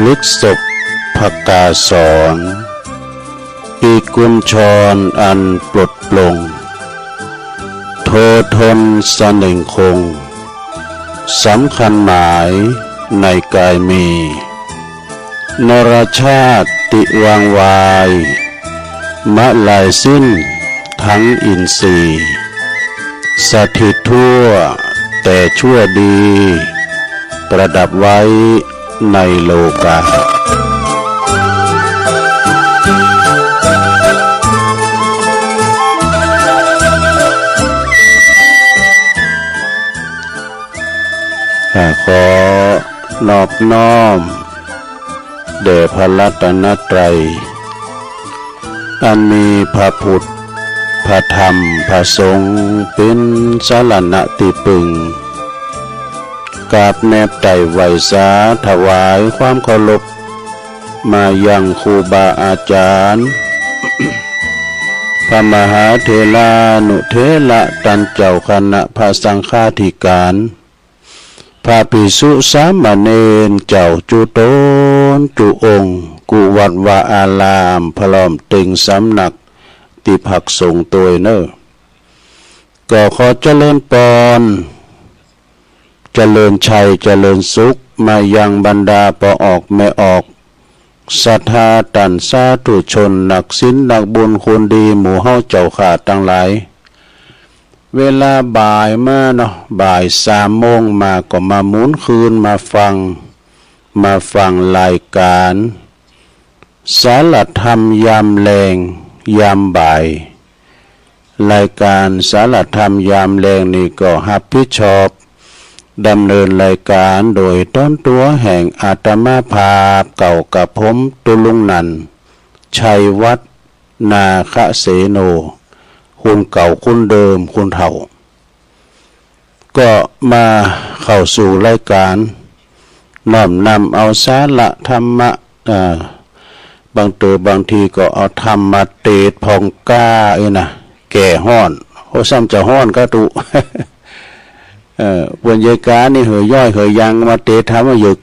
ลึกศพภกาสอนปีกุญชรอันปลดปลงโททนเสน่งคงสำคัญหมายในกายมีนรชาติติวางวายมะลายสิ้นทั้งอินทรีย์สถิตทั่วแต่ชั่วดีประดับไว้ในโลกาขอนอบน้อมแด่พระรัตนตรัยอันมีพระพุทธพระธรรมพระสงฆ์เป็นสรณะที่พึ่งกราบแนบไต่ไหวสาถวายความเคารพมายังครูบาอาจารย์ พระมหาเถรานุเถระตันเจ้าคณะพระสังฆาธิการพระภิกษุสามเณรเจ้าจุโตนจุองค์กุวัดวาอารามพร้อมตึงสำนักติภักสงฆ์ตัวเนอก็ขอเจริญปอนเจริญชัยเจริญสุขมายังบรรดาปออกแม่ออกศรัทธาตันสาธุชนนักศีลนักบุญคนดีหมู่เฮาเจ้าขาดทั้งหลายเวลาบ่ายมาเนาะบ่าย3 โมงมาก็มาหมุนคืนมาฟังรายการสารธรรมยามแลงยามบ่ายรายการสารธรรมยามแลงนี่ก็รับผิดชอบดำเนินรายการโดยต้นตัวแห่งอาตมาภาพเก่ากับผมตุลุงนันชัยวัฒนาคเสโนคุณเก่าคุณเดิมคุณเฒ่าก็มาเข้าสู่รายการน้อมนำเอาสาระธรรมะบางทีก็เอาธรรมมาเตดพองก้านะแก่ห้อนโหซ้ำจะห้อนก็ตุบนยายกานี่เหยย่อยเหยยังมาเตะทำมาเยอะ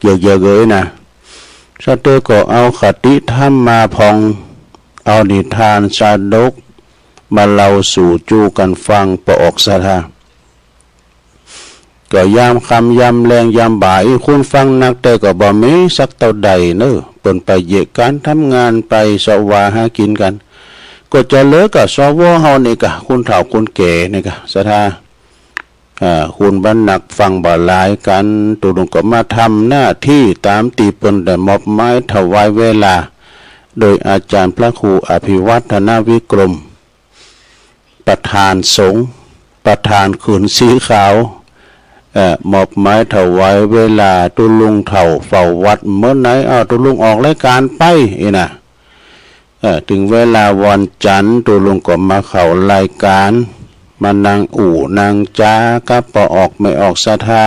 เลยนะสเตก็เอาคติธรรมมาพองเอานิทานชาดกมาเล่าสู่จูกันฟังประออกศรัทธาก็ยามคำยามแรงยามบ่ายคุณฟังนักแต่ก็บ่มีสักเท่าใดเนอะเปิ่นไปเหยการทำงานไปสวาหากินกันก็จะเลิกกับสวเฮานี่กะคุณเฒ่าคุณแก่นี่กะศรัทธาคุณบรรณักฟังบ่หลายกันตุลงก็มาทำหน้าที่ตามตีเปิ้นได้มอบหมายถวายเวลาโดยอาจารย์พระครูอภิวัฒนวิกรมประธานสงฆ์ประธานขืนสีขาวมอบหมายถวายเวลาตุลุงเฒ่าเฝ้าวัดเมื่อไหนตุลุงออกรายการไปนะถึงเวลาวันจันทร์ตุลุงก็มาเข้ารายการมานางอู่นางจ้ากับปออกไม่ออกศรัทธา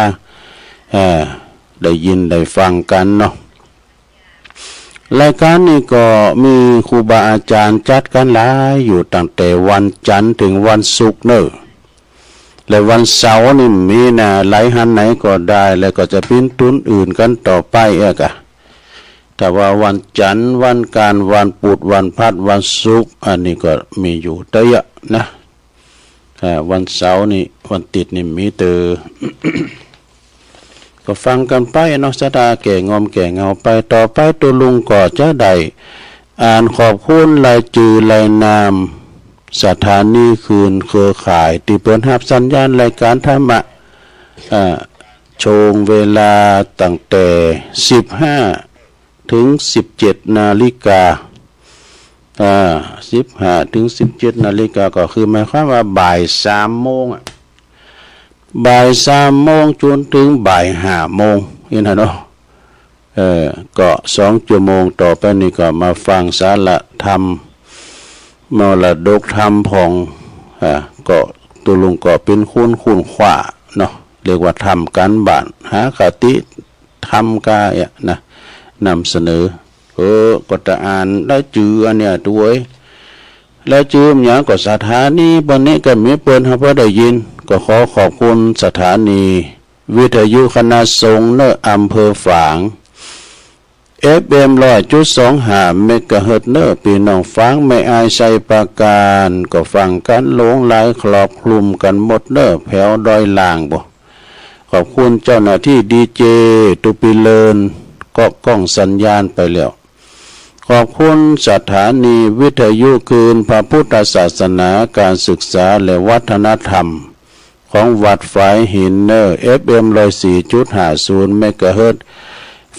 ได้ยินได้ฟังกันเนาะรายการนี้ก็มีครูบาอาจารย์จัดกันหลายอยู่ตั้งแต่วันจันทร์ถึงวันศุกร์เนอะและวันเสาร์นี่มีนะไหลหันไหนก็ได้แล้วก็จะปิ้นตุนอื่นกันต่อไปแต่ว่าวันจันทร์วันการวันพุธวันพฤหัสวันศุกร์อันนี้ก็มีอยู่เยอะนะวันเสาร์นี่วันติดนี่มีก็ฟังกันไปเนาะสตาแก่งอมแก่เงาไปต่อไปตัวลุงก็จะได้อ่านขอบคุณรายจื่อรายนามสถานีคืนเครือข่ายที่เปิดรับสัญญาณรายการธรรมะช่วงเวลาตั้งแต่15 ถึง 17 นาฬิกา15 ถึง 17 นาฬิกาก็คือหมายความว่าบ่าย3 โมงบ่าย3 โมงจนถึงบ่าย5 โมงเห็นเนาะก็2 ชั่วโมงต่อไปนี่ก็มาฟังสาระธรรมมรดกธรรมของก็ตุลุงก็เป็นคุณขว้าเนาะเรียกว่าทำกันบ้านหาคติธรรมกายนะนำเสนอก็จะอ่านได้จื่ออันเนี้ยตัวแล้วจื่ออย่างก็สถานีบนนี้ก็มีเปิ้นเฮาบ่ได้ยินก็ขอขอบคุณสถานีวิทยุคณะสงฆ์เนออำเภอฝาง FM 100.25 เมกะเฮิรตซ์เนอร์พี่น้องฟังไม่อายใส่ปราการก็ฟังกันหลงไหลครอบคลุมกันหมดเนอแผ่วดอยล่างบ่ขอบคุณเจ้าหน้าที่ดีเจตุปิเลินก็กล้องสัญญาณไปแล้วขอบคุณสถานีวิทยุคืนพระพุทธศาสนาการศึกษาและวัฒนธรรมของวัดฝายหินเนอร์ FM 104.50 เมกะเฮิรตซ์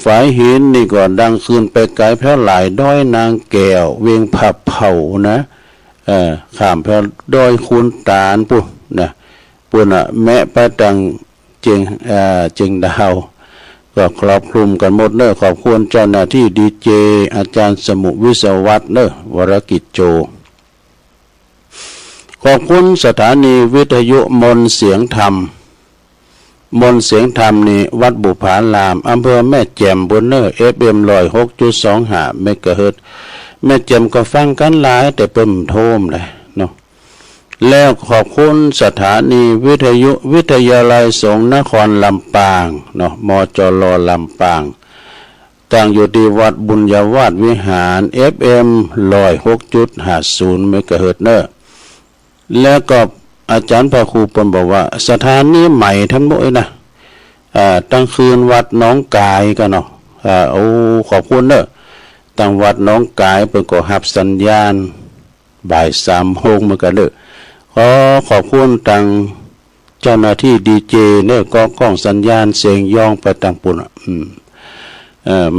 ฝายหินนี่ก็ดังคืนไปไกลแผ่วหลายด้อยนางแก้วเวียงผับเผานะข้ามแผ่วด้อยคุณตาลปุ่นนะปุ่นอ่ะแม่ไปตังเจงดาวก็ครอบคลุมกันหมดเนอะขอบคุณเจ้าหน้าที่ดีเจอาจารย์สมุวิศวัตเนอะวรกิจโจขอบคุณสถานีวิทยุมนเสียงธรรมมนเสียงธรรมนี่วัดบุผารามอำเภอแม่แจ่มบนเนอร์ FM 106.25 เมกะเฮิรตซ์แม่แจ่มก็ฟังกันหลายแต่เพิ่มโทมเลยเนาะแล้วขอบคุณสถานีวิทยุวิทยาลัยสงฆ์นครลำปางเนาะมจรลำปางตั้งอยู่ที่วัดบุญญาวาสวิหาร FM 106.50 เมกะเฮิรตซ์เนอร์แล้วก็อาจารย์พระครูปนบอกว่าสถานีใหม่ทั้งหมดนะตั้งคืนวัดน้องกายกันเนาะโอ้ขอบคุณเนอะตั้งวัดน้องกายเปิดก็หับสัญญาณบ่าย3 โมงเหมือนกันเนอะขอบคุณตั้งเจ้าหน้าที่ดีเจเนอะก็กล้องสัญญาณเสียงย่องไปตั้งปุ่น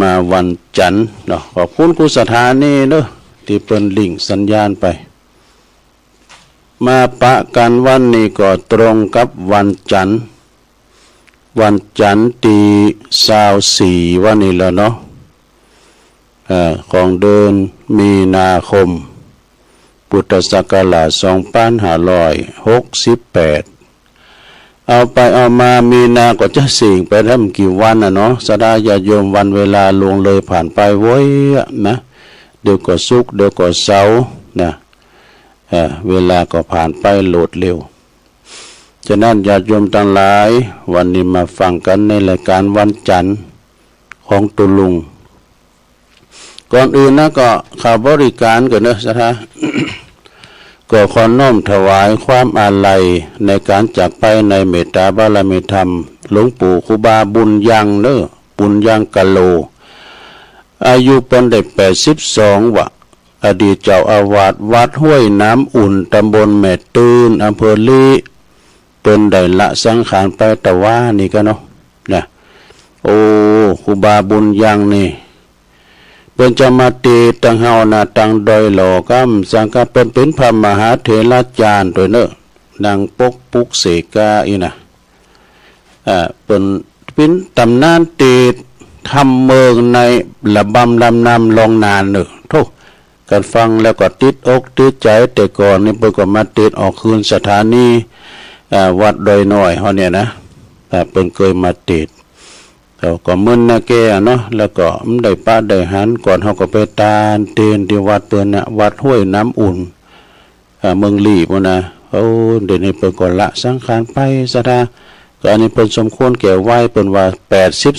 มาวันจันทร์เนาะขอบคุณครูสถานีเนอะที่เปิดลิงก์สัญญาณไปมาปะกันวันนี้ก็ตรงกับวันจันทร์ที่24วันนี้แล้วเนาะของเดือนมีนาคมพุทธศักราช2568เอาไปเอามามีนาก็จะสิ่งไปทำกี่วันเนาะสดาญาโยมวันเวลาล่วงเลยผ่านไปโว้ยนะเดี๋ยวก็ศุกร์เดี๋ยวก็เสาร์นะเวลาก็ผ่านไปโหลดเร็วฉะนั้นญาติโยมทั้งหลายวันนี้มาฟังกันในรายการวันจันทร์ของตุลุงก่อนอื่นนะก็ข่าวบริการกันเนอะสถา ก็ขอน้อมถวายความอาลัยในการจากไปในเมตตาบารมีธรรมหลวงปู่ครูบาบุญยังเนอะบุญยังกะโลอายุเป็นได้82 วะอดีตเจ้าอาวาสวัดห้วยน้ำอุ่นตำบลแม่ตื่นอำเภอลีเป็นได้ละสังขารไปแต่ว่านี่ก็เนาะนะโอ้ครูบาบุญยังนี่เป็นจะมาตีตังเฮานาตังดอยหล่อกำสังกะเป็นพระมหาเถรจารย์ตัวเนอะนางปกปุกเสกาอีนะเป็นตำนานตีทำเมืองในระบำลำนำลองนานเนอะทุกการฟังแล้วก็ติดอกติดใจแต่ก่อนนี่เปิดก็มาติดออกคืนสถานีวัดดอยน้อยเขาเนี่ยนะเปิดเคยมาติดเขาก็มึนนะแกเนาะแล้วก็ได้ป้าได้หันก่อนเขาก็ไปตาเตียนที่วัดเปิดนะวัดห้วยน้ำอุ่นเมืองลีบนะเดี๋ยวนี้เปิดก็ละสังขารไปสถาก็อันนี้เปิดสมควรแก่ไหวเปิดว่า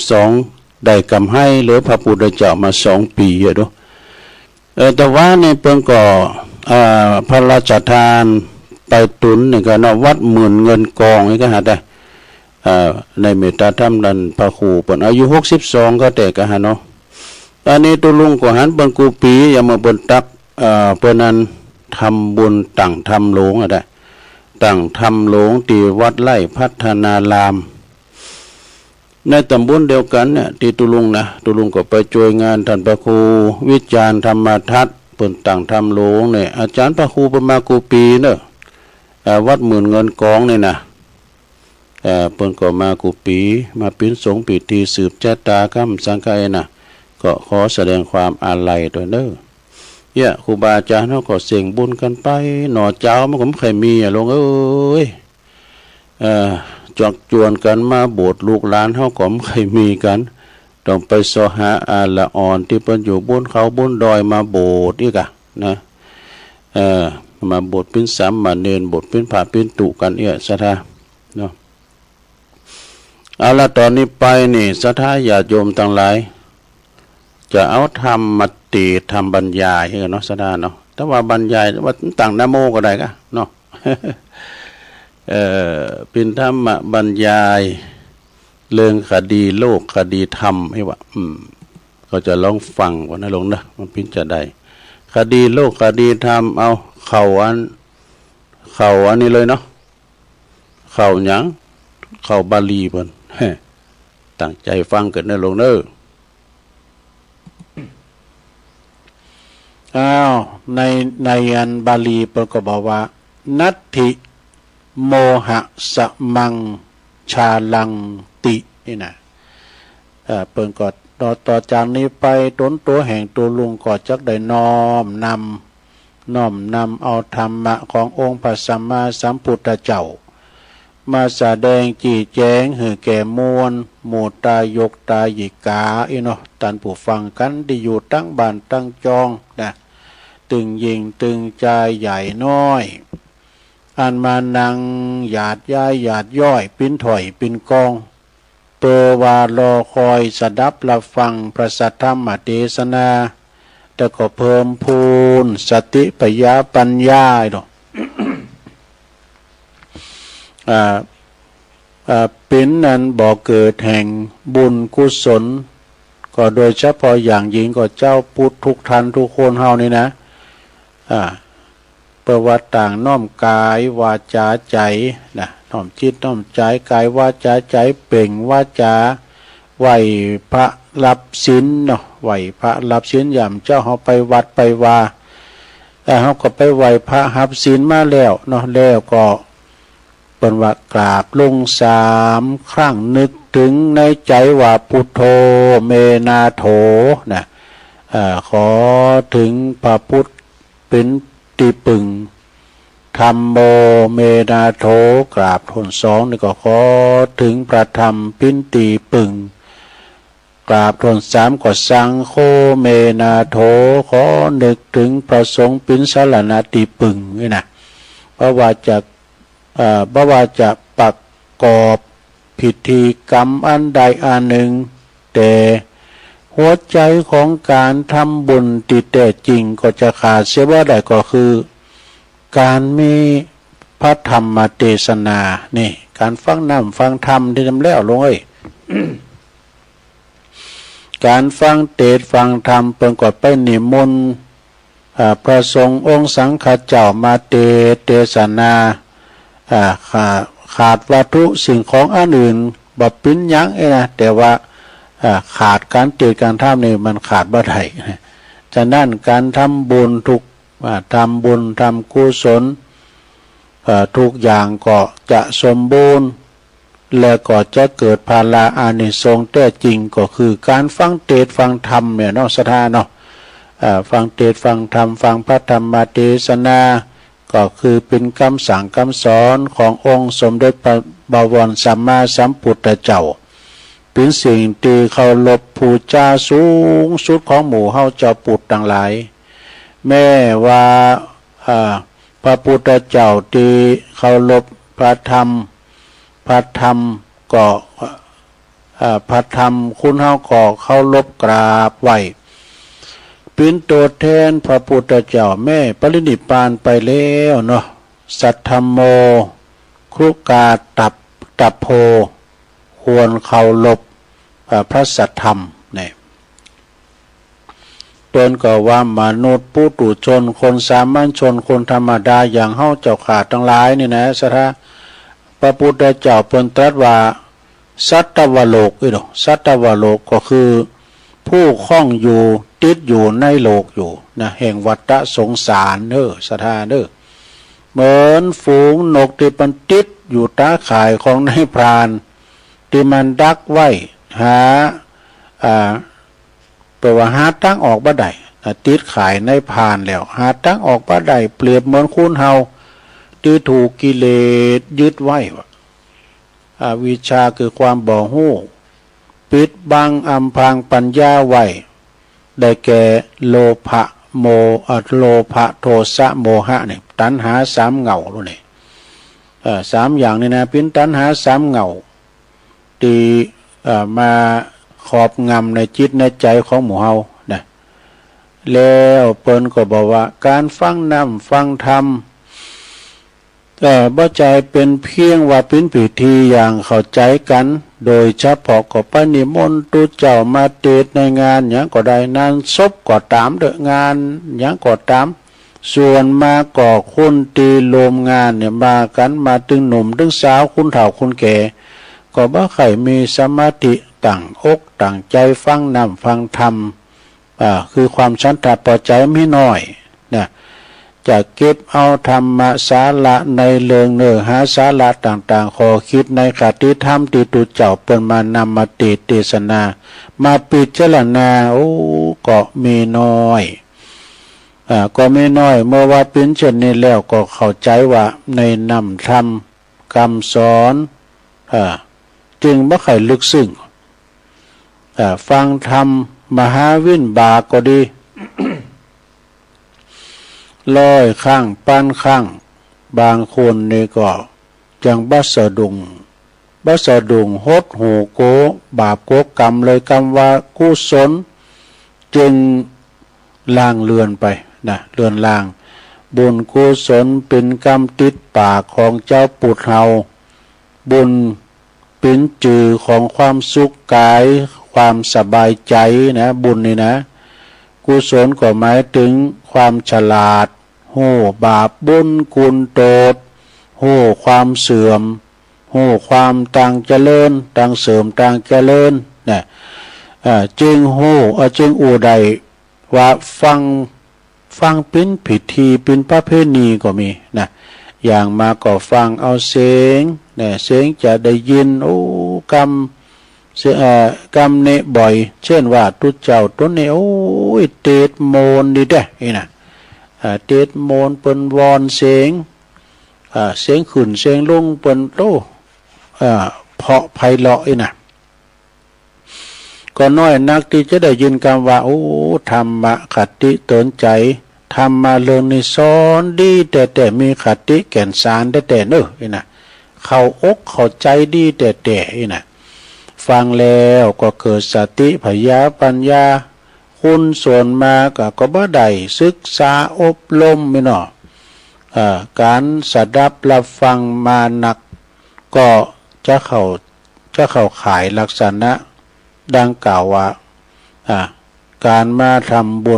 82ได้กำให้หรือพระพุทธเจ้ามา2 ปีอะดูแต่ว่านี่เพิ่งก็พระราชทานไปตุนนี่ก็เนาะวัดหมื่นเงินกองนี่ก็หาได้ในเมตตาธรรมนั้นพระครูเปิ้นอายุ62ก็แต่ก็หาเนาะอันนี้ตุลุงก็หันเปิ้นกูปีอย่ามาเปิ้นตักเปิ้นนั้นทำบุญตั้งทำโลงได้ตั้งทำโลงที่วัดไร่พัฒนารามในตำบลเดียวกันเนี่ยที่ตุลุงนะตุลุงก็ไปช่วยงานท่านพระครูวิจารณ์ธรรมทัศน์เปิ่นต่างทำโลงเนี่ยอาจารย์พระครูประมากูปีเนอะวัดหมื่นเงินกองเนี่ยนะเปิ่นก็มากูปีมาปิ้นสงปีทีสืบชะตากรรมสังฆายนะก็ขอแสดงความอาลัยด้วยเนอะครูบาอาจารย์เขาก็เสี่ยงบุญกันไปหน่อเจ้ามันก็ไม่เคยมีลงเอ้ยจักจวนกันมาโบสถ์ลูกหลานเฮาก็ไม่เคยมีกันต้องไปสหาอาละอ่อนที่เพิ่นอยู่บนเขาบนดอยมาโบสถ์อีกนะมาโบสถ์เป็นสามเณรโบสถ์เป็นพระเป็นตุกันศรัทธาเนาะเอาละตอนนี้ไปนี่ศรัทธาญาติโยมทั้งหลาย จะเอาธรรมมาตีทำบรรยายให้กันเนาะสดาเนาะแต่ว่าบรรยายว่าต่างนะโมก็ได้กะเนาะ เป็นธรรมบรรยายเรื่องคดีโลกคดีธรรมให้ว่าก็จะลองฟังว่านะลงนะมันพิจะได้คดีโลกคดีธรรมเอาเข่าอันนี้เลยเนาะเข่าหยังเข่าบาลีเพิ่น ตั้งใจฟังกันนะลงเด้อในอันบาลีเพิ่นก็บอกว่านัตถิโมหะสมังชาลังตินี่นะเปิ่นก็ต่อจากนี้ไปต้นตัวแห่งตัวลุงก็จักได้น้อมนำเอาธรรมะขององค์พระสัมมาสัมพุทธเจ้ามาแสดงจี้แจงให้แก่มวลหมู่ตายกตายิกาเนาะท่านผู้ฟังกันที่อยู่ตั้งบ้านตั้งจองนะตึงยิงตึงใจใหญ่น้อยอันมานังหยาดย้ายหยาดย่อยปิ้นถอยปิ้นกองเปอวารอคอยสดับรับฟังพระสัทธรรมเทศนาแต่ก็เพิ่มพูนสติปัญญาปัญญาเนาะ เป็นนั้นบ่อเกิดแห่งบุญกุศลก็โดยเฉพาะอย่างยิ่งก็เจ้าพุทธทุกท่านทุกคนเฮานี่นะประวัติต่างน้อมกายวาจาใจนะน้อมจิตน้อมใจกายวาจาใจเป่งวาจาไหวพระรับศีลเนาะไหวพระรับศีลยามเจ้าเฮาไปวัดไปวาเฮาก็ไปไหวพระรับศีลมาแล้วเนาะแล้วก็เป็นว่ากราบลง3 ครั้งนึกถึงในใจว่าพุทโธเมนาโถนะขอถึงพระพุทธเป็นที่ปึงธัมโมเมนาโถกราบทน2นี่ก็ขอถึงพระธรรมเป็นที่ปึงกราบทน3ก็สังโฆเมนาโถขอนึกถึงพระสงฆ์เป็นสรณะที่ปึงนี่นะเพราะว่าจะประกอบพิธีกรรมอันใดอันหนึ่งแต่หัวใจของการทำบุญที่แท้จริงก็จะขาดเสียว่าใดก็คือการมีพระธรรมเทศนานี่การฟังธรรมที่ทำแล้วลงเอ้ย การฟังเทศฟังธรรมเพิ่นก็ไปนิมนต์พระสงฆ์องค์สังฆเจ้ามาเทศนาขาดวัตถุสิ่งของอันอื่นบ่ปิ้นยั้งนะแต่ว่าขาดการเทศการธรรมนี่มันขาดบ่ได้ฉะนั้นการทำบุญทำบุญทำกุศลทุกอย่างก็จะสมบูรณ์และก็จะเกิดภาลาอานิสงส์แท้จริงก็คือการฟังเทศน์ฟังธรรมเนี่ยเนาะศรัทธาเนาะฟังเทศน์ฟังธรรมฟังพระธรรมเทศนาก็คือเป็นคำสั่งคำสอนขององค์สมเด็จพระบวรสัมมาสัมพุทธเจ้าเป็นสิ่งที่เคารพบูชาสูงสุดของหมู่เฮาเจ้าปุถุทั้งหลายแม้ว่าพระพุทธเจ้าที่เคารพพระธรรมก็พระธรรมคุณเฮาก็เคารพกราบไหว้เป็นตัวแทนพระพุทธเจ้าแม่ปรินิพพานไปแล้วเนาะสัทธัมโมครุกาตับโพควรเคารพพระสัทธรรมเนี่ยตนก็ว่ามนุษย์ปุถุชนคนสามัญชนคนธรรมดาอย่างเฮาเจ้าขาดทั้งหลายนี่นะสถาพระพุทธเจ้าเพิ่นตรัสว่าสัตวโลกเนาะสัตวโลกก็คือผู้คล้องอยู่ติดอยู่ในโลกอยู่นะแห่งวัฏสงสารเด้อสถาเด้อเหมือนฝูงนกที่มันติดอยู่ตาข่ายของนายพรานที่มันดักไว้หาแปลว่าหาทางออกบ่ได้ติดข่ายในพรานแล้วหาทางออกบ่ได้เปรียบเหมือนคุณเฮาที่ถูกกิเลสยึดไว้อวิชชาคือความบ่ฮู้ปิดบังอำพรางปัญญาไว้ได้แก่โลภะโทสะโมหะเนี่ยตัณหา3 เหงาโลนี่3อย่างนี่นะเป็นตัณหา3 เหงาที่มาครอบงำในจิตในใจของหมู่เฮา แล้วเปิ้นก็บอกว่าการฟังนำฟังธรรมแต่บ่ใจเป็นเพียงว่าเป็นพิธีอย่างเข้าใจกันโดยเฉพาะก็ปนิมนต์ตุเจ้ามาเทศในงานหยังก็ได้นานศพก็ตามเด้องานหยังก็ตามส่วนมาก่อคนตีโลมงานเนี่ยมากันมาตึงหนุ่มตึงสาวคุณเฒ่าคุณแก่ก็บ่ใครมีสมาธิตั้งอกตั้งใจฟังนำฟังธรรมคือความฉันทะพอใจไม่น้อยนะจะเก็บเอาธรรมสาระในเรื่องเนื้อหาสาระต่างๆขอคิดในคติธรรมที่ตุเจ้าเปิ้นมานำมาเทศนามาพิจารณาก็มีน้อยก็ไม่น้อยเมื่อว่าเป็นเช่นนี้แล้วก็เข้าใจว่าในนำธรรมคำสอนจึงบ่ค่อยลึกซึ้งฟังธรรมมหาวินบาก็ดี ร้อยข้างปั้นข้างบางคนนี่ก็จังบัสดุงหดหูโกบาปโกกรรมเลยกรรมว่ากุศลจึงล่างเลือนไปนะเลือนล่างบุญกุศลเป็นกรรมติดปากของเจ้าปุถเฮาบุญเป็นจือของความสุขกายความสบายใจนะบุญนี่นะกุศลก็หมายถึงความฉลาดโห่บาปบุญกุญโตดโห่ความเสื่อมโห่ความต่างเจริญต่างเสริมต่างเจริญนะจึงโห่จึงอูใดว่าฟังเป็นพิธีเป็นประเพณีก็มีนะอย่างมาก็ฟังเอาเสียงนะเสียงจะได้ยินกรรมเนบ่อยเช่นว่าตุเจ้าตัวนี้เตดโมนดีเด้นี่นะเตดโมนเปิ้นวอนเสียงขึ้นเสียงลงเปิ้นเพาะไพเราะนี่นะก็น้อยนักที่จะได้ยินคำว่าธรรมะคติเตือนใจธรรมะเรื่องนี้สอนดีแต่มีคติแก่นสารแต่เนอะนี่นะเข้าอกเข้าใจดีแต่นี่นะฟังแล้วก็เกิดสติพยาปัญญาคุณส่วนมาก็บ่ได้ศึกษาอบรมไม่เนาะการสดับรับฟังมาหนักก็จะเข้าขายลักษณะดังกล่าวว่าการมาทำบุ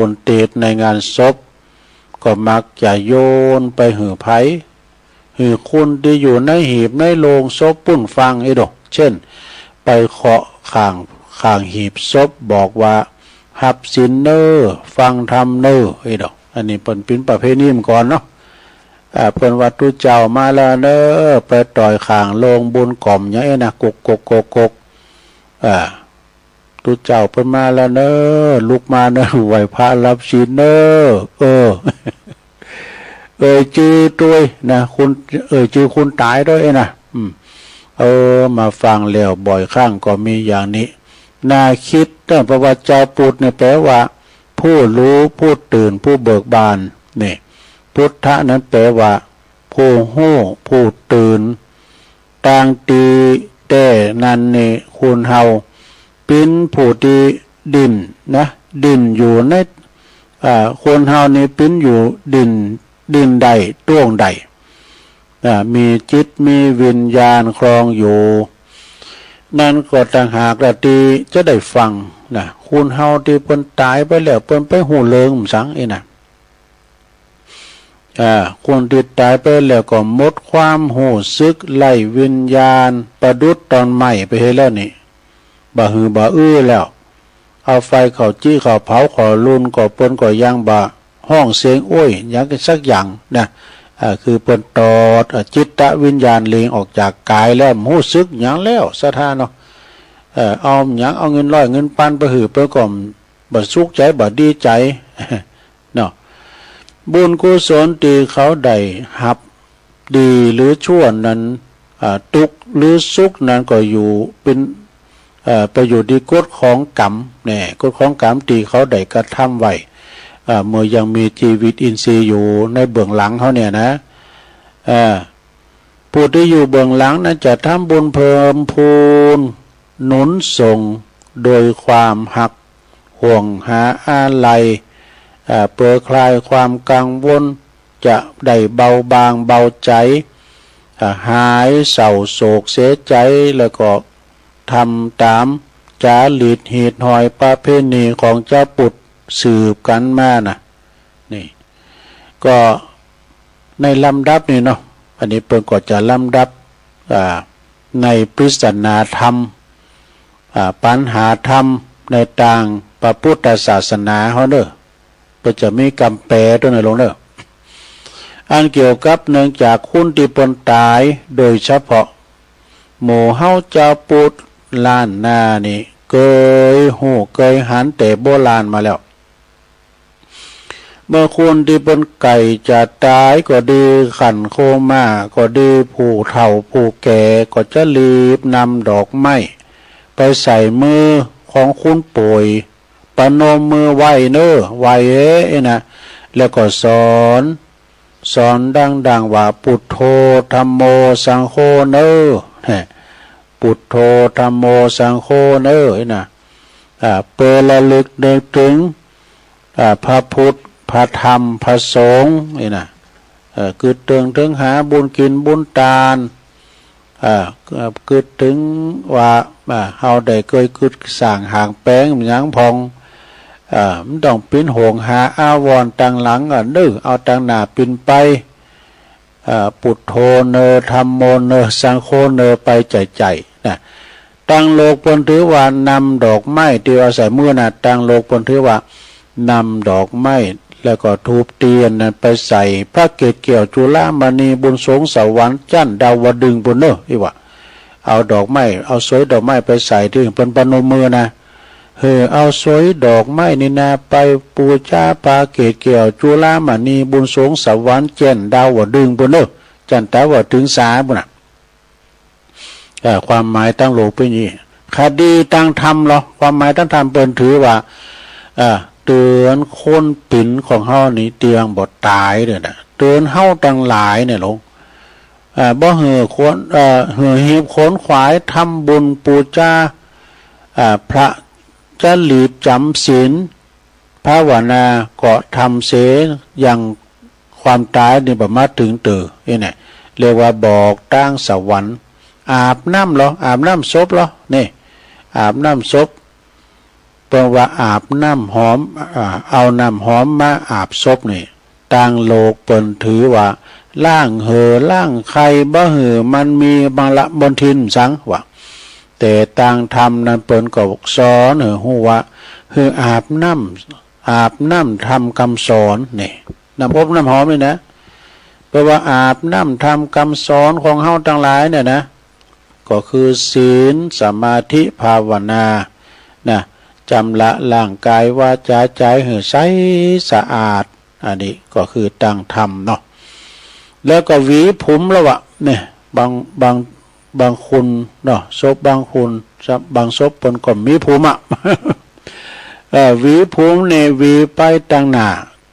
ญเทศในงานศพก็มักจะโยนไปหือไผหือคุณที่อยู่ในหีบในโลงศพปุ้นฟังไอ้ดอกเช่นไปเคาะข้างหีบศพบอกว่าหับศีลเนอฟังธรรมเนอไอ้ดอกอันนี้เป็นประเพณีมก่อนเนาะเพิ่นว่าตุเจ้ามาแล้วเนอไปต่อยข้างโลงบุญกล่อมอย่างนี้นะกกตุเจ้าเพิ่นมาแล้วเนอลุกมาเนอไหวพระรับศีลเนอชื่อด้วยนะคุณชื่อคุณตายด้วยนะมาฟังแล้วบ่อยครั้งก็มีอย่างนี้น่าคิดแต่ประวัติเจ้าปุถเนี่ยแปลว่าผู้รู้ผู้ตื่นผู้เบิกบานนี่พุทธะนั้นแปลว่าผู้หู้ผู้ตื่นต่างตีแต่นั้นนี่คุณเฮาเป็นผู้ที่ดินนะดินอยู่ในคนเฮานี่เป็นอยู่ดินใดต้วงใดมีจิตมีวิญญาณครองอยู่นั่นก็ต่างหากที่จะได้ฟังนะคุณเฮาที่เพิ่นตายไปแล้วเพิ่นไปหูเลิงสังนะคนที่ตายไปแล้วก็หมดความหูซึกไล่วิญญาณประดุจตอนใหม่ไปให้แล้วนี่บ่หือบ่อื้อแล้วเอาไฟเขาจี้เขาเผาเขาลุนก็เปิ้นก็ยังบ่ห้องเสียงโอ้ยยังสักอย่างนะคือเปิ้นตอดจิตวิญญาณเลงออกจากกายแล้วหูซึกหยังแล้วสถานเนาะเอาหยังเอาเงินร้อยเงินพันไปหือเปิ้นก็บ่สุขใจบ่ดีใจเนาะบุญกุศลที่เขาได้หับดีหรือชั่วนั้นทุกข์หรือสุขนั้นก็อยู่เป็นไปอยู่ที่กฎของกรรมเนี่ยกฎของกรรมที่เขาได้กระทำไว้เมื่อยังมีชีวิตอินทรีย์อยู่ในเบื้องหลังเขาเนี่ยนะผู้ที่อยู่เบื้องหลังนั้นจะทำบุญเพิ่มพูนหนุนส่งโดยความหักโห ห่วงหาอะไรเพื่อคลายความกังวลจะได้เบาบางเบาใจหายเศร้าโศกเสียใจแล้วก็ทำตามจารีตหีดหอยประเพณีของเจ้าปุตสืบกันมานะนี่ก็ในลำดับนี่เนาะอันนี้เพิ่นก็จะลำดับในปริศนาธรรมปัญหาธรรมในต่างพระพุทธศาสนาเฮาเด้อเพิ่นจะมีคำแปลตัวไหนลงเด้ออันเกี่ยวกับเนื่องจากคุณที่ปนตายโดยเฉพาะหมู่เฮาเจ้าปุตล้านนานี่เคยหูเคยหันแต่โบราณมาแล้วเมื่อคุณที่เป็นไก่จะตายก็ดีขันโคม่าก็ดีผู้เฒ่าผู้แก่ก็จะรีบนำดอกไม้ไปใส่มือของคุณป่วยประนมมือไหวเน้อไหวนะแล้วก็สอนดังว่าพุทโธธัมโมสังโฆเน้อพุทโธธัมโมสังโฆเน้อนะเพื่อระลึกนึกถึงพระพุทธพระธรรมพระสงฆ์นี่นะคือถึงหาบุญกินบุญทานคือถึงว่าเฮาได้เคยคิดสร้างหางแป้งหยังพองมันต้องปิ้นห่วงหาอาวรณ์ตั้งหลังนึกเอาตั้งหน้าปิ้นไปพุทโธเนธัมโมเนสังโฆเนไปใจนะตั้งโลกปนถือว่านำดอกไม้ที่อาศัยมือน่ะตั้งโลกปนถือว่านำดอกไม้แล้วก็ทูบเทียนนั้นไปใส่พระเกศเกี่ยวจุฬามณีบุญสงสวรรค์จันทร์ดาวดึงส์บนเนอะอีว่าเอาดอกไม้เอาสวยดอกไม้ไปใส่ที่เป็นปนมมือนะเอาสวยดอกไม้นี่นะไปปูชาพระเกศเกี่ยวจุฬามณีบุญสงสวรรค์จันทร์ดาวดึงส์บนเนอะจันทร์ดาวดึงสาบุญนะความหมายตั้งโลกเป็นอย่างนี้คดีตั้งธรรมเหรอความหมายตั้งธรรมเป็นถือว่าเตือนคนปิ่นของเฮานี่เตียงบ่ตายเด้อนะเตือนเฮาตั้งหลายเนี่ยลงบ่เหือคนเหือหีบขนขวายทำบุญปูชาพระจะหลีบจำศีลภาวนาก็ทำเสอย่างความตายนี่บ่มาถึงนี่เนี่ยเรียกว่าบอกตั้งสวรรค์อาบน้ำเหรออาบน้ำศพเหรอนี่อาบน้ำศพแปลว่าอาบน้ำหอมเอาน้ำหอมมาอาบศพนี่ต่างโลกเปิ้นถือว่าล่างล่างใครบ่มันมีบางละบนทินสังว่าแต่ต่างธรรมนั้นเปิ้นก็สอนฮู้ว่าอาบน้ำทำคำสอนนี่น้ำอบน้ำหอมนี่นะแปลว่าอาบน้ำทำคำสอนของเฮาทั้งหลายเนี่ยนะก็คือศีลสมาธิภาวนานะจำละร่างกายวาจาใจให้ใสสะอาดอันนี้ก็คือตั้งธรรมเนาะแล้วก็หวีผมแล้ววะเนี่ยบางคนเนาะศพบางคนบางศพเพิ่นก็มีผมอ่ะ หวีผมเนี่ยหวีไปตั้งหน้า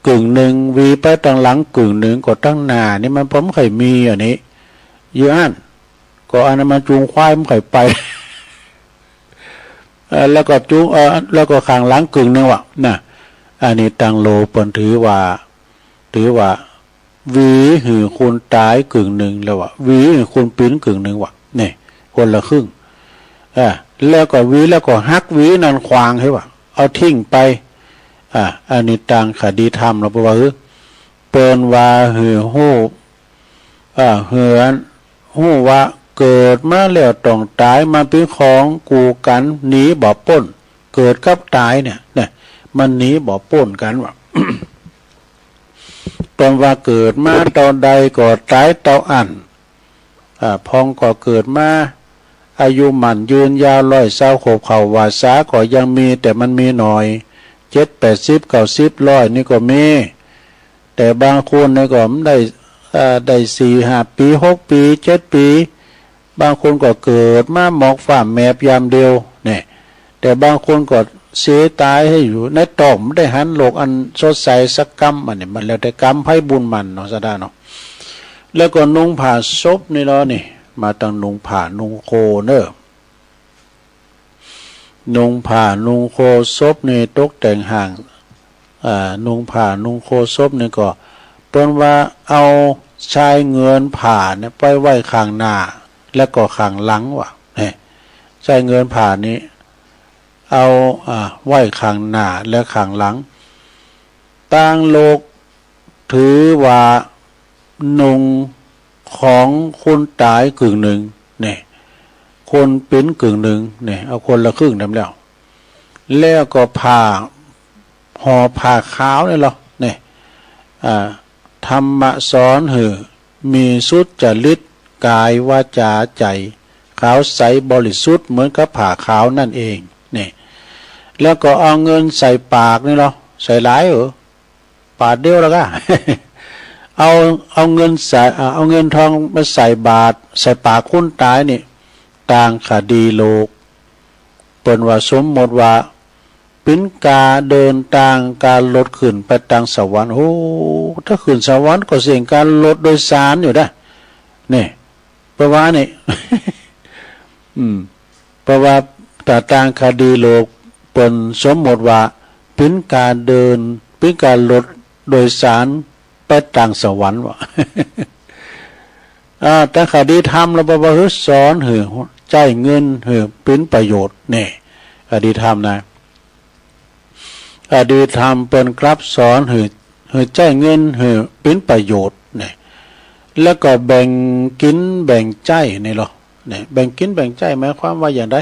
กึ่งหนึ่งหวีไปตั้งหลังกึ่งหนึ่งก็ตั้งหน้านี่มันผมเคยมีอันนี้เยอะอันก็อันนั้นมันจูงควายมันเคยไป แล้วก็จูงแล้วก็ข้างหลังกึ่งนึงว่ะนะอันนี้ตังโลเปิ้นถือว่าวีหือคนตายกึ่งหนึ่งแล้วว่ะวีหือคนปิ้นกึ่งหนึ่งว่ะนี่คนละครึ่งแล้วก็วีแล้วก็ฮักวีนั่นควางให้ว่ะเอาทิ้งไปอันนี้ตังคดีธรรมเราบอกว่าเปิ้นว่าหือฮู้ฮู้ว่าเกิดมาแล้วต้องตายมาเป็นของกูกันหนีบ่พ้นเกิดกับตายเนี่ยมันหนีบ่พ้นกันว่ะ ตอนว่าเกิดมาตอนใดก็ตายตอนอันพองก็เกิดมาอายุมันยืนยาว120 ขบเข่าวาสาก็ยังมีแต่มันมีหน่อย7 80 90 100นี่ก็มีแต่บางคนนี่ก็ได้4 5 ปี6 ปี7 ปีบางคนก็เกิดมาหมอกฝ่าแมบยามเดียวเนี่ยแต่บางคนก็เสียตายให้อยู่ในต่อมได้หันโลกอันสดใสสักกรรมอันนี้มันแล้วแต่กรรมไพ่บุญมันเนาะซะได้เนาะแล้วก็นุ่งผ้าศพนี่เนาะนี่มาตั้งนุ่งผ้านุ่งโคเนอะ นุงผ้านุงโคศพนี่ตกแต่งห่างนุงผ้านุงโคศพนี่ก็เปิ้นว่าเอาชายเงินผ่าเนี่ยไปไว้ข้างหน้าแล้วก็ข้างหลังว่ะเนี่ยชายเงินผ่านี้เอาไว้ข้างหน้าและข้างหลังต่างโลกถือว่านุงของคนตายกึ่งหนึ่งเนี่ยคนเป็นกึ่งหนึ่งเนี่ยเอาคนละครึ่งทำแล้วก็ผ่าห่อผ้าขาวนี่หรอเนี่ยธรรมะสอนหือมีสุจริตกายวาจาใจขาวใสบริสุทธิ์เหมือนกับผ้าขาวนั่นเองเนี่ยแล้วก็เอาเงินใส่ปากนี่หรอใส่หลายปาดเดียวแล้วก็ เอาเงินใส่เอาเงินทองมาใส่บาตรใส่ปากคนตายนี่ต่างคดีโลกเปิ้นว่าสมมติว่าเป็นกาเดินทางการลดขึ้นไปทางสวรรค์โอ้ถ้าขึ้นสวรรค์ก็เสี่ยงการลดโดยสารอยู่ได้นี่เพราะว่านี่ เพราะว่าแต่ทางคดีโลกเปิ้นสมมติว่าเป็นการเดินเป็นการลดโดยสารไปทางสวรรค์ว่ะ แต่คดีธรรมแล้วบ่ฮึสอนหือใจเงินหือเป็นประโยชน์นี่คดีธรรมนะคดีธรรมเป็นครับสอนหือใจเงินหือเป็นประโยชน์นี่แล้วก็แบ่งกินแบ่งใจนี่หรอนี่แบ่งกินแบ่งใจหมายความว่าอย่างไร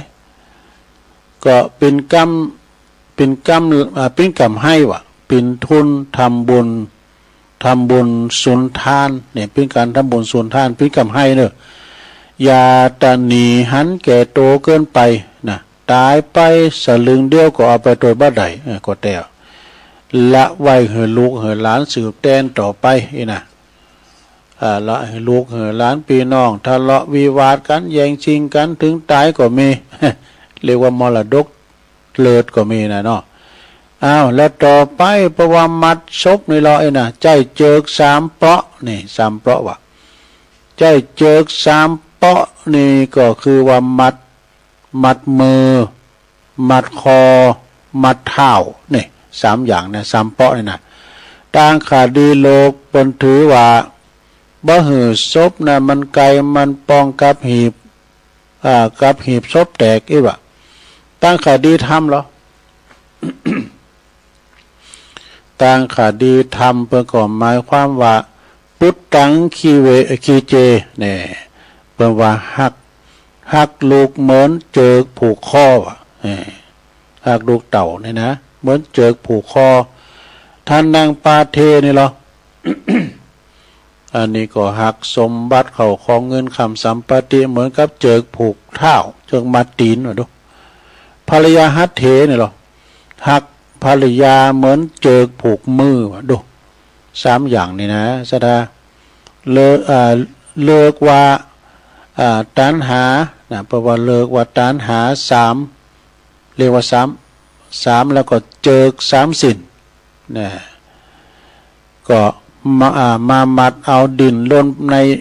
ก็เป็นกรรมเป็นกรรมให้ว่ะเป็นทุนทำบุญสุนทานเนี่ยเป็นการทำบุญสุนทานเป็นกรรมให้เนอะอย่าตะหนีหันแก่โตเกินไปนะตายไปสลึงเดียวก็เอาไปโดยบ้าใดก็แต่ละไว้เหอลูกเหอหลานสืบแดนต่อไปนะละให้ลูกเหอหลานพี่น้องทะเลาะวิวาทกันแย่งชิงกันถึงตายก็มี เรียกว่ามรดกเลิศก็มีนะเนาะแล้วต่อไปประวัติมัดศพนี่เรานะใจเจิก3 เปาะนี่3 เปาะว่ะใจเจิก3 เปาะนี่ก็คือว่ามัดมือมัดคอมัดเท้านี่3 อย่างนะ3 เปาะนี่นะต่างคดีโลกเปิ้นถือว่าบ่หือศพนะมันไกลมันปองกับหีบศพแตกอีกว่ะต่างคดีธรรมเหรอ ต่างคดีธรรมเพื่อก่อหมายความว่าปุตตังคีเจเนี่ยเพื่อว่าหักลูกเหมือนเจิกผูกคอว่ะหักลูกเต่าเนี่ยนะเหมือนเจิกผูกคอท่านนางปาเทนี่เหรอ อันนี้ก็หักสมบัติเขาของเงินคำสัมปติเหมือนกับเจิกผูกเท้าเจิกมัดตีนว่ะดูภรรยาหัตเถนี่เหรอหักภรรยาเหมือนเจิกผูกมือว่ะดู3 อย่างนี่นะสดาเลิกว่าตัณหานะเพราะว่าเลิกว่าตัณหา3เรียกว่า3แล้วก็เจิก3 สินนะก็มามัดเอาดินล้น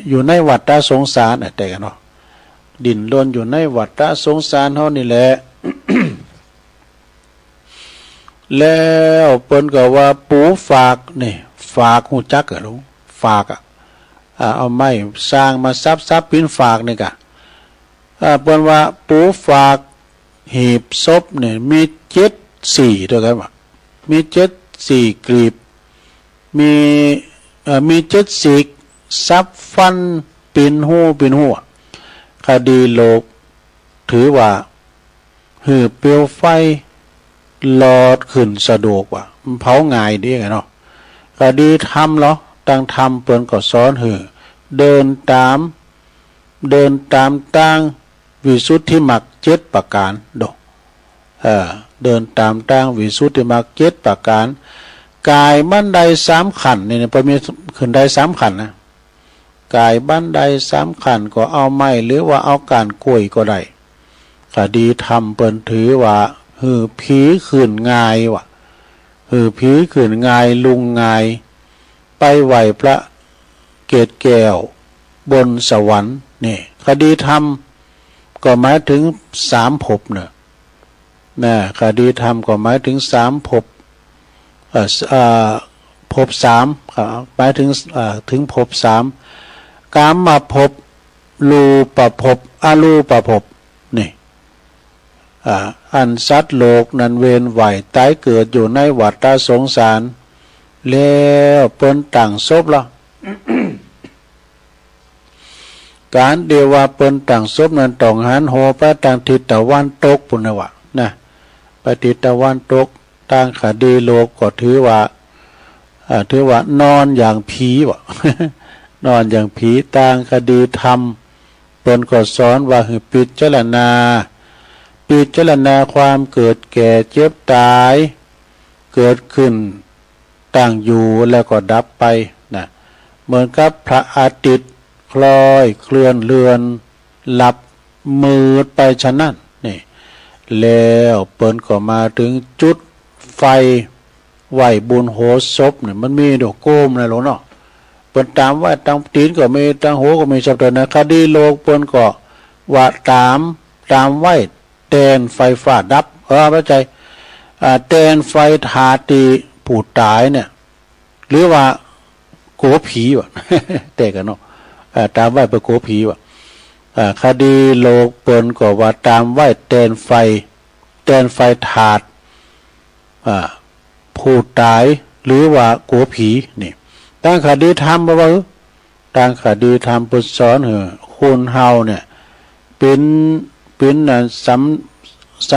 อยู่ในวัฏสงสารแต่กันเนาะดินล้นอยู่ในวัฏสงสารเฮานี่แหละ แล้วเปิ้นก็ว่าปูฝากนี่ฝากหูจักเหรอฝากเอาไม้สร้างมาซับปิ้นฝากนี่กะเปิ้นว่าปูฝากหีบศพเนี่ยมี74ด้วยกันว่ามี74 กลีบมี74ซับฟันปินหูคดีโลกถือว่าหือเปลวไฟหลอดขึ้นสะดวกว่ะมันเผาง่ายดีไงเนาะคดีทำเหรอตั้งทำเปิ้นก็สอนหือเดินตามตั้งวิสุทธิมรรค7 ประการดอกเดินตามตั้งวิสุทธิมรรค7 ประการกายบันได3 ขันนี่พอมีขึ้นได้3 ขันนะกายบันได3 ขันก็เอาไม้หรือว่าเอาการกล้วยก็ได้คดีทำเปิ้นถือว่าหือผีขืนงายว่ะหือผีขืนงายลุงงายไปไหวพระเกศแก้วบนสวรรค์นี่คดีธรรมก็หมายถึง3 ภพเนอะ นะคดีธรรมก็หมายถึง3ภพภพ3หมายถึงถึงภพ3กามภพรูปภพอรูปภพนี่อันสัตว์โลกนั้นเวียนว่ายตายเกิดอยู่ในวัฏสงสารแล้วเปิ้นต่างศพละ การเดียวว่าเปิ้นต่างศพนั้นต้องหันหัวไปทางทิศตะวันตกพุ่นน่ะวะนะไปทิศตะวันตกทางคดีโลกก็ถือว่านอนอย่างผีวะ นอนอย่างผีต่างคดีธรรมเปิ้นก็สอนว่าให้พิจารณาความเกิดแก่เจ็บตายเกิดขึ้นตั้งอยู่แล้วก็ดับไปนะเหมือนกับพระอาทิตย์คล้อยเคลื่อนเลือนหลับมืดไปฉะนั้นนี่แล้วเปิ้นก็มาถึงจุดไฟไหวบุญโหศพเนี่ยมันมีดอกโกมนะหลวงเนาะเปิ้นตามว่าตั้งตีนก็มีตั้งโหก็มีสับเตนะคดีโลกเปิ้นก็ว่าตามไหวแตนไฟฟ้าดับเข้าใจแตนไฟถาตีผู้ตายเนี่ยหรือว่าโกผีวะ แต่กันเนาะตามไหวไปโกผีวะคดีโลกเปิ้นก็ว่าตามไหวแตนไฟถาดผู้ตายหรือว่าโกผีนี่ตั้งคดีธรรมบ่ว่าตั้งคดีธรรมเปิ้นสอนคนเฮาเนี่ยเป็นส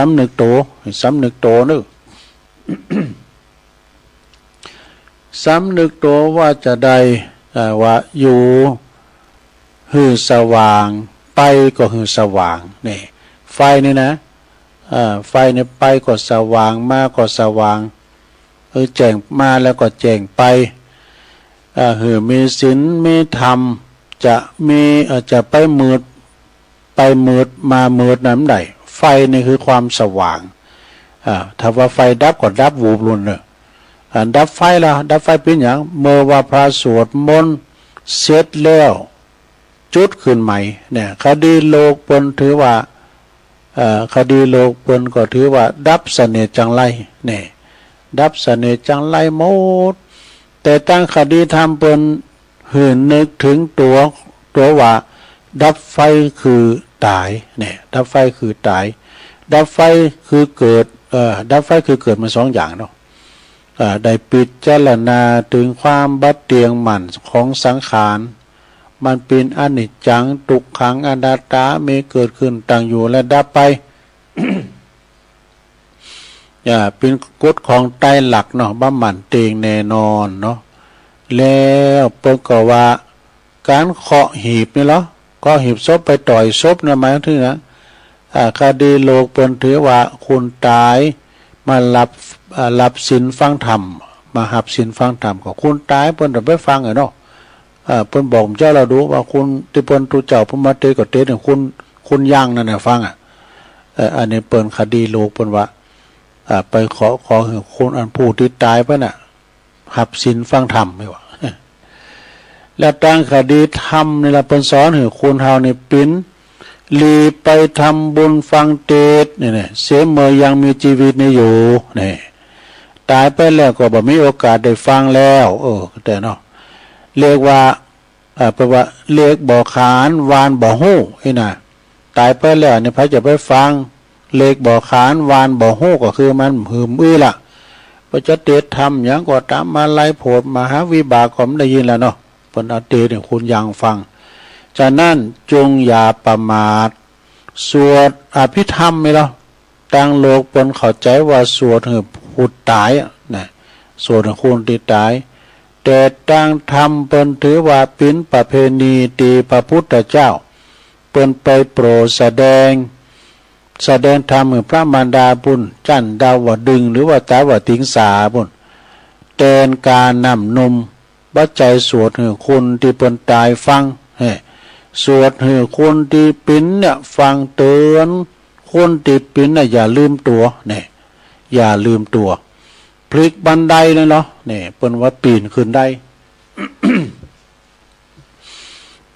ำนึกโตนึก สำนึกโตว่าจะได้ว่าอยู่หือสว่างไปก็หือสว่างนี่ไฟนี่นะไฟเนี่ยไปก็สว่างมาก็สว่างแจ้งมาแล้วก็แจ้งไปหือมีศีลมีธรรมจะไปมืดมามืดน้ำใดไฟนี่คือความสว่างถ้าว่าไฟดับก็ดับวูบลุนเลยดับไฟละดับไฟเป็นอย่างเมื่อว่าพระสวดมนต์เสร็จแล้วจุดขึ้นใหม่เนี่ยคดีโลกเปิ้นถือว่าคดีโลกเปิ้นก็ถือว่าดับเสน่ห์จังไรเนี่ยดับเสน่ห์จังไรหมดแต่ตั้งคดีธรรมเปิ้นหื่นนึกถึงตัวว่าดับไฟคือตายเนี่ยดับไฟคือตายดับไฟคือเกิดดับไฟคือเกิดมา2อย่างเนาะได้พิจารณาถึงความบัดเตียงหมั่นของสังขารมันเป็นอนิจจังทุกขังอนัตตามีเกิดขึ้นตั้งอยู่และดับไป เป็นกฎของไตรลักษณ์เนาะบ่หมั่นเตียงแน่นอนเนาะแล้วเปิ้นก็ว่าการเคาะหีบนี่เหรอก็หีบศพไปต่อยศพนะหมายถึงนะคดีโลกเปิ้นถือว่าคุณตายมารับศีลฟังธรรมมาหับศีลฟังธรรมก็คุณตายเปิ้นจะไปฟังเนาะเปิ้นบอกเจ้าเราดูว่าคุณที่เปิ้นตุเจ้าพมาเตก็เตเนี่ยคุณย่างนั่นน่ะฟังอันนี้เปิ้นคดีโลกเปิ้นว่าไปขอให้คนอันผู้ที่ตายไปน่ะหับศีลฟังธรรมไม่ว่า แล้วตั้งคดีธรรมนี่ล่ะเปิ้นสอนให้คนเฮานี่ปิ้นลีไปทำบุญฟังเทศน์นี่เสียเมื่อยังมีชีวิตนี่อยู่นี่ตายไปแล้วก็บ่มีโอกาสได้ฟังแล้วแต่เนาะเรียกว่าแปลว่าเรียกบ่ขานวานบ่ฮู้น่ะตายไปแล้วนี่พระจะไปฟังเลขบ่ขานวานบ่ฮู้ก็คือมันหืมล่ะบ่จะเทศธรรมหยังก็ตามมาไล่โพดมหาวิบากก็ได้ยินแล้วเนาะเพิ่นเอาเทศให้คุณยังฟังฉะนั้นจงอย่าประมาทสวดอภิธรรมไหมล่ะตั้งโลกเปิ้นเข้าใจว่าสวดให้ผู้ตายนะสวดให้คนที่ตายแต่ตั้งธรรมเปิ้นถือว่าเป็นประเพณีที่พระพุทธเจ้าเปิ้นไปโปรดแสดงธรรมให้พระมารดาบุญจันดาวดึงหรือว่าตาวติงสาบุญแทนการนำนมบัดใจสวดให้คนที่เปิ้นตายฟังสวดให้คนที่ปิ้นเนี่ยฟังเตือนคนที่ปิ้นน่ะอย่าลืมตัวเนี่ยอย่าลืมตัวพลิกบันไดเลยเนาะเนี่ยเปิ้นว่าปีนขึ้นได้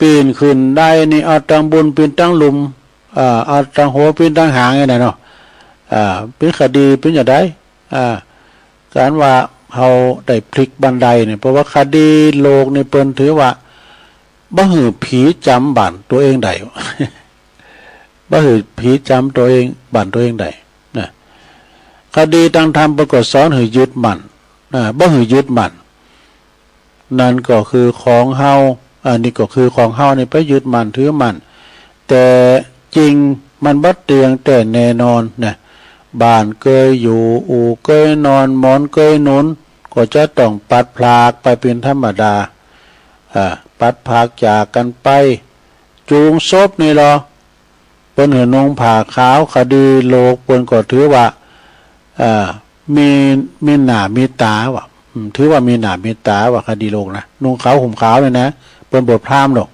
ปีนขึ้นได้นี่เอาตังบุญปีนตังหลุมเอาตังหัวปีนตังหางไงเนาะ เป็นคดีเป็นอย่างไรการว่าเขาได้พลิกบันไดเนี่ยเพราะว่าคดีโลกในเปิ้นถือว่าบ่หือผีจำบั่นตัวเองได้ บ่หือผีจำตัวเองบั่นตัวเองได้นะคดีทางธรรมปรากฏสอนหือยึดมั่นบ่หือยึดมั่นนั่นก็คือของเฮาอันนี้ก็คือของเฮานี่ไปยึดมั่นถือมั่นแต่จริงมันบ่เตียงแต่แน่นอนนะบ้านเคยอยู่อู่เคยนอนหมอนเคยหนุนก็จะต้องปัดพลากไปเป็นธรรมดาปัดพลากจากกันไปจูงศพนี่หรอเปิ้นหือนงผ่าขาวคดีโลกเปิ้นก็ถือว่ามีหน้ามีตาว่ะถือว่ามีหน้ามีตาว่าคดีโลกนะนุ่งขาวห่มขาวเลยนะเปิ้นบทพราหมณ์ดอก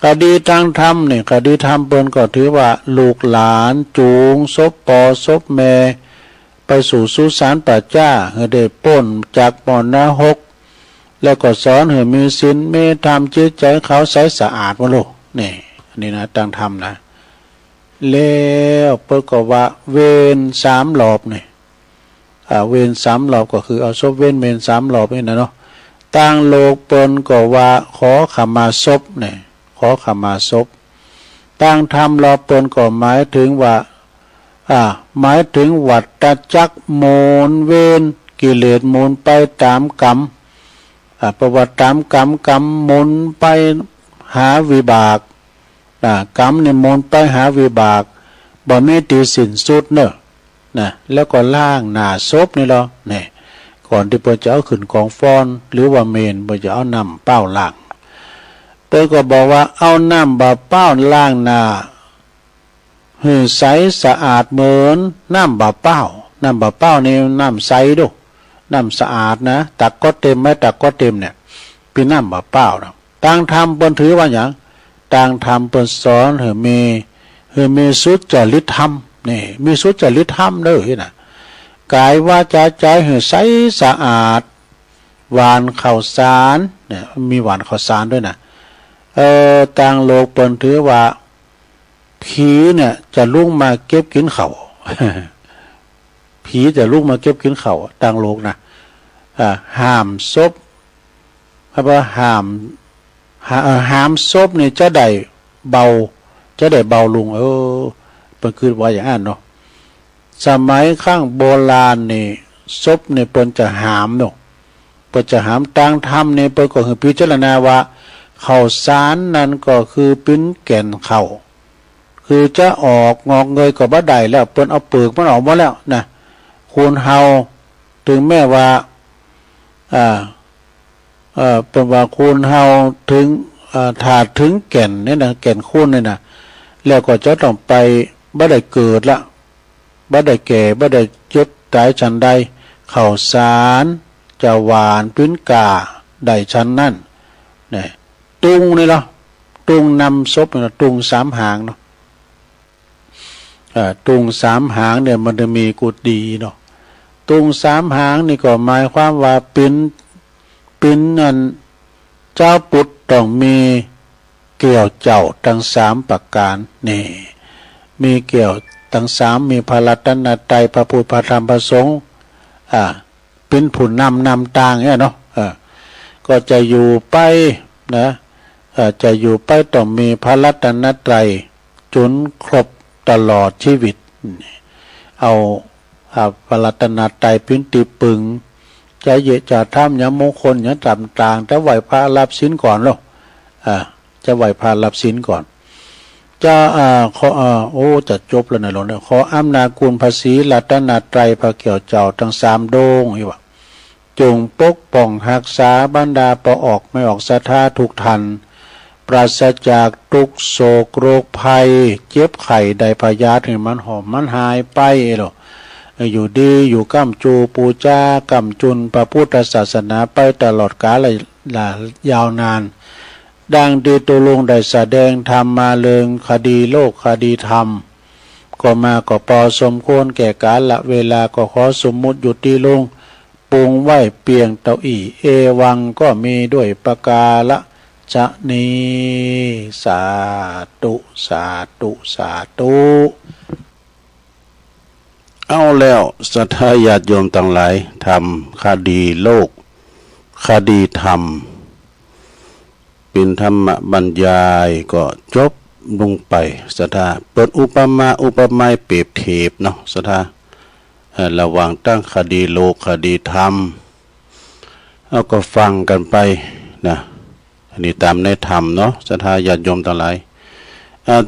คดีทางธรรมเนี่ยคดีธรรมเปิ้นก็ถือว่าลูกหลานจูงศพปอศพแม่ไปสู่สุสานป่าจ้าเฮอได้ป้นจากบ่อนนรกแล้วก็สอนให้มีศีลมีธรรมจิตใจเขาใสสะอาดบ่ลูกนี่อันนี้นะทางธรรมนะแล้วเปิ้นก็ว่าเวร3รอบนี่เวร3รอบก็คือเอาศพเว้นเวร3รอบนี่นะเนาะต่างโลกเปิ้นก็ว่าขอขมาศพนี่ขอขมาศพต่างธรรมรอบเปิ้นก็หมายถึงว่าหมายถึงวัฏจักรโมนเวรกิเลสโมนไปตามกรรมประวัติตามกรรมกรรมโมนไปหาวิบากกรรมเนี่ยโมนไปหาวิบากบ่มีที่สิ้นสุดเนอะนะแล้วก็ล่างหน้าศพนี่หรอเนี่ยก่อนที่เปิ้นจะเอาขึ้นกองฟ้อนหรือว่าเมนเปิ้นจะเอาน้ำเป้าล่างเปิ้นก็บอกว่าเอาน้ำบาเป้าล่างหน้าให้ใสสะอาดเหมือนน้ำบาเป้าน้ำบาเป้านี่น้ำใสดูน้ำสะอาดนะตักก็เต็มไหมตักก็เต็มเนี่ยเป็นน้ำบาเป้านะต่างธรรมเปิ้นถือว่าอย่างต่างธรรมเปิ้นสอนให้มีสุจริตธรรมนี่มีสุจริตธรรมเด้อนะกายวาจาใจให้ใสสะอาดหวานข้าวสารเนี่ยมีหวานข้าวสารด้วยนะต่างโลกเปิ้นถือว่าผีเนี่ยจะลุกมาเก็บกินเขาผีจะลุกมาเก็บกินเขาต่างโลกนะห้ามศพเพราะว่าห้ามศพนี่จะได้เบาลงเป็นคือว่าอย่างนั้นเนาะสมัยข้างโบราณนี่ศพนี่เปิ้นจะหามเนาะเปิ้นจะหามต่างธรรมนี่เปิ้นก็คือพิจารณาว่าข้าวสารนั่นก็คือเป็นแก่นข้าวคือจะออกงอกเงยก็บ่ได้แล้วเปิ้นเอาเปลือกมันออกหมดแล้วนะคูณเฮาถึงแม้ว่าเป็นว่าคูณเฮาถึงถาดถึงแก่นนี่นะแก่นคูณนี่นะแล้วก็จะต้องไปบ่ได้เกิดละบ่ได้แก่บ่ได้เจ็บตายฉันใดข้าวสารจะหวานปิ้นกาได้ฉันนั่นนี่ตุงนี่ล่ะตุงนำศพนี่ตุง3หางเนาะตุง3หางเนี่ยมันจะมีกุฏิเนาะตุง3หางนี่ก็หมายความว่าปิ้นนั่นเจ้าปุตต้องมีเกี่ยวเจ้าทั้ง3ประการนี่มีเกี่ยวทั้ง3มีพระรัตนตรัยพระพุทธพระธรรมพระสงฆ์เป็นผู้นำต่างเนี่ยเนาะก็จะอยู่ไปนะจะอยู่ไปต้องมีพระรัตนตรัยจนครบตลอดชีวิตเอาพระรัตนตรัยเป็นติปึงจะเยจะทำอย่างมงคลอย่างต่างๆจะไหวพระรับศีลก่อนหรอกจะไหวพระรับศีลก่อนจะขอจะจบแล้วนะหลวงขออำนาจคุณภาษีรัตนตรัยพระเกี่ยวเจ้าทั้ง3โดงอีว่าจงปกป้องรักษาบรรดาประออกไม่ออกศรัทธาทุกทันปราศจากทุกโศกโรคภัยเจ็บไข้ใดพยาธิให้มันหอมมันหายไปหรออยู่ดีอยู่ก้ำจูปูจ้าก้ำจุนพระพุทธศาสนาไปตลอดกาลยาวนานดังที่ตัวลงได้แสดงธรรมมาเลิงคดีโลกคดีธรรมก็มาก็พอสมควรแก่กาลเวลาก็ขอสมมุติหยุดที่ลงปรุงไว้เปียงเต้าอี้เอวังก็มีด้วยประกาละจะนี้สาธุสาธุสาธุ แล้วศรัทธาญาติโยมต่างหลายทำคดีโลกคดีธรรมเป็นธรรมบรรยายก็จบลงไปศรัทธาเปิดอุปมาอุปไมยเปรียบเทียบเนาะศรัทธาระหว่างตั้งคดีโลกคดีธรรมเอาก็ฟังกันไปนะอันนี้ตามในธรรมเนาะศรัทธาญาติโยมทั้งหลาย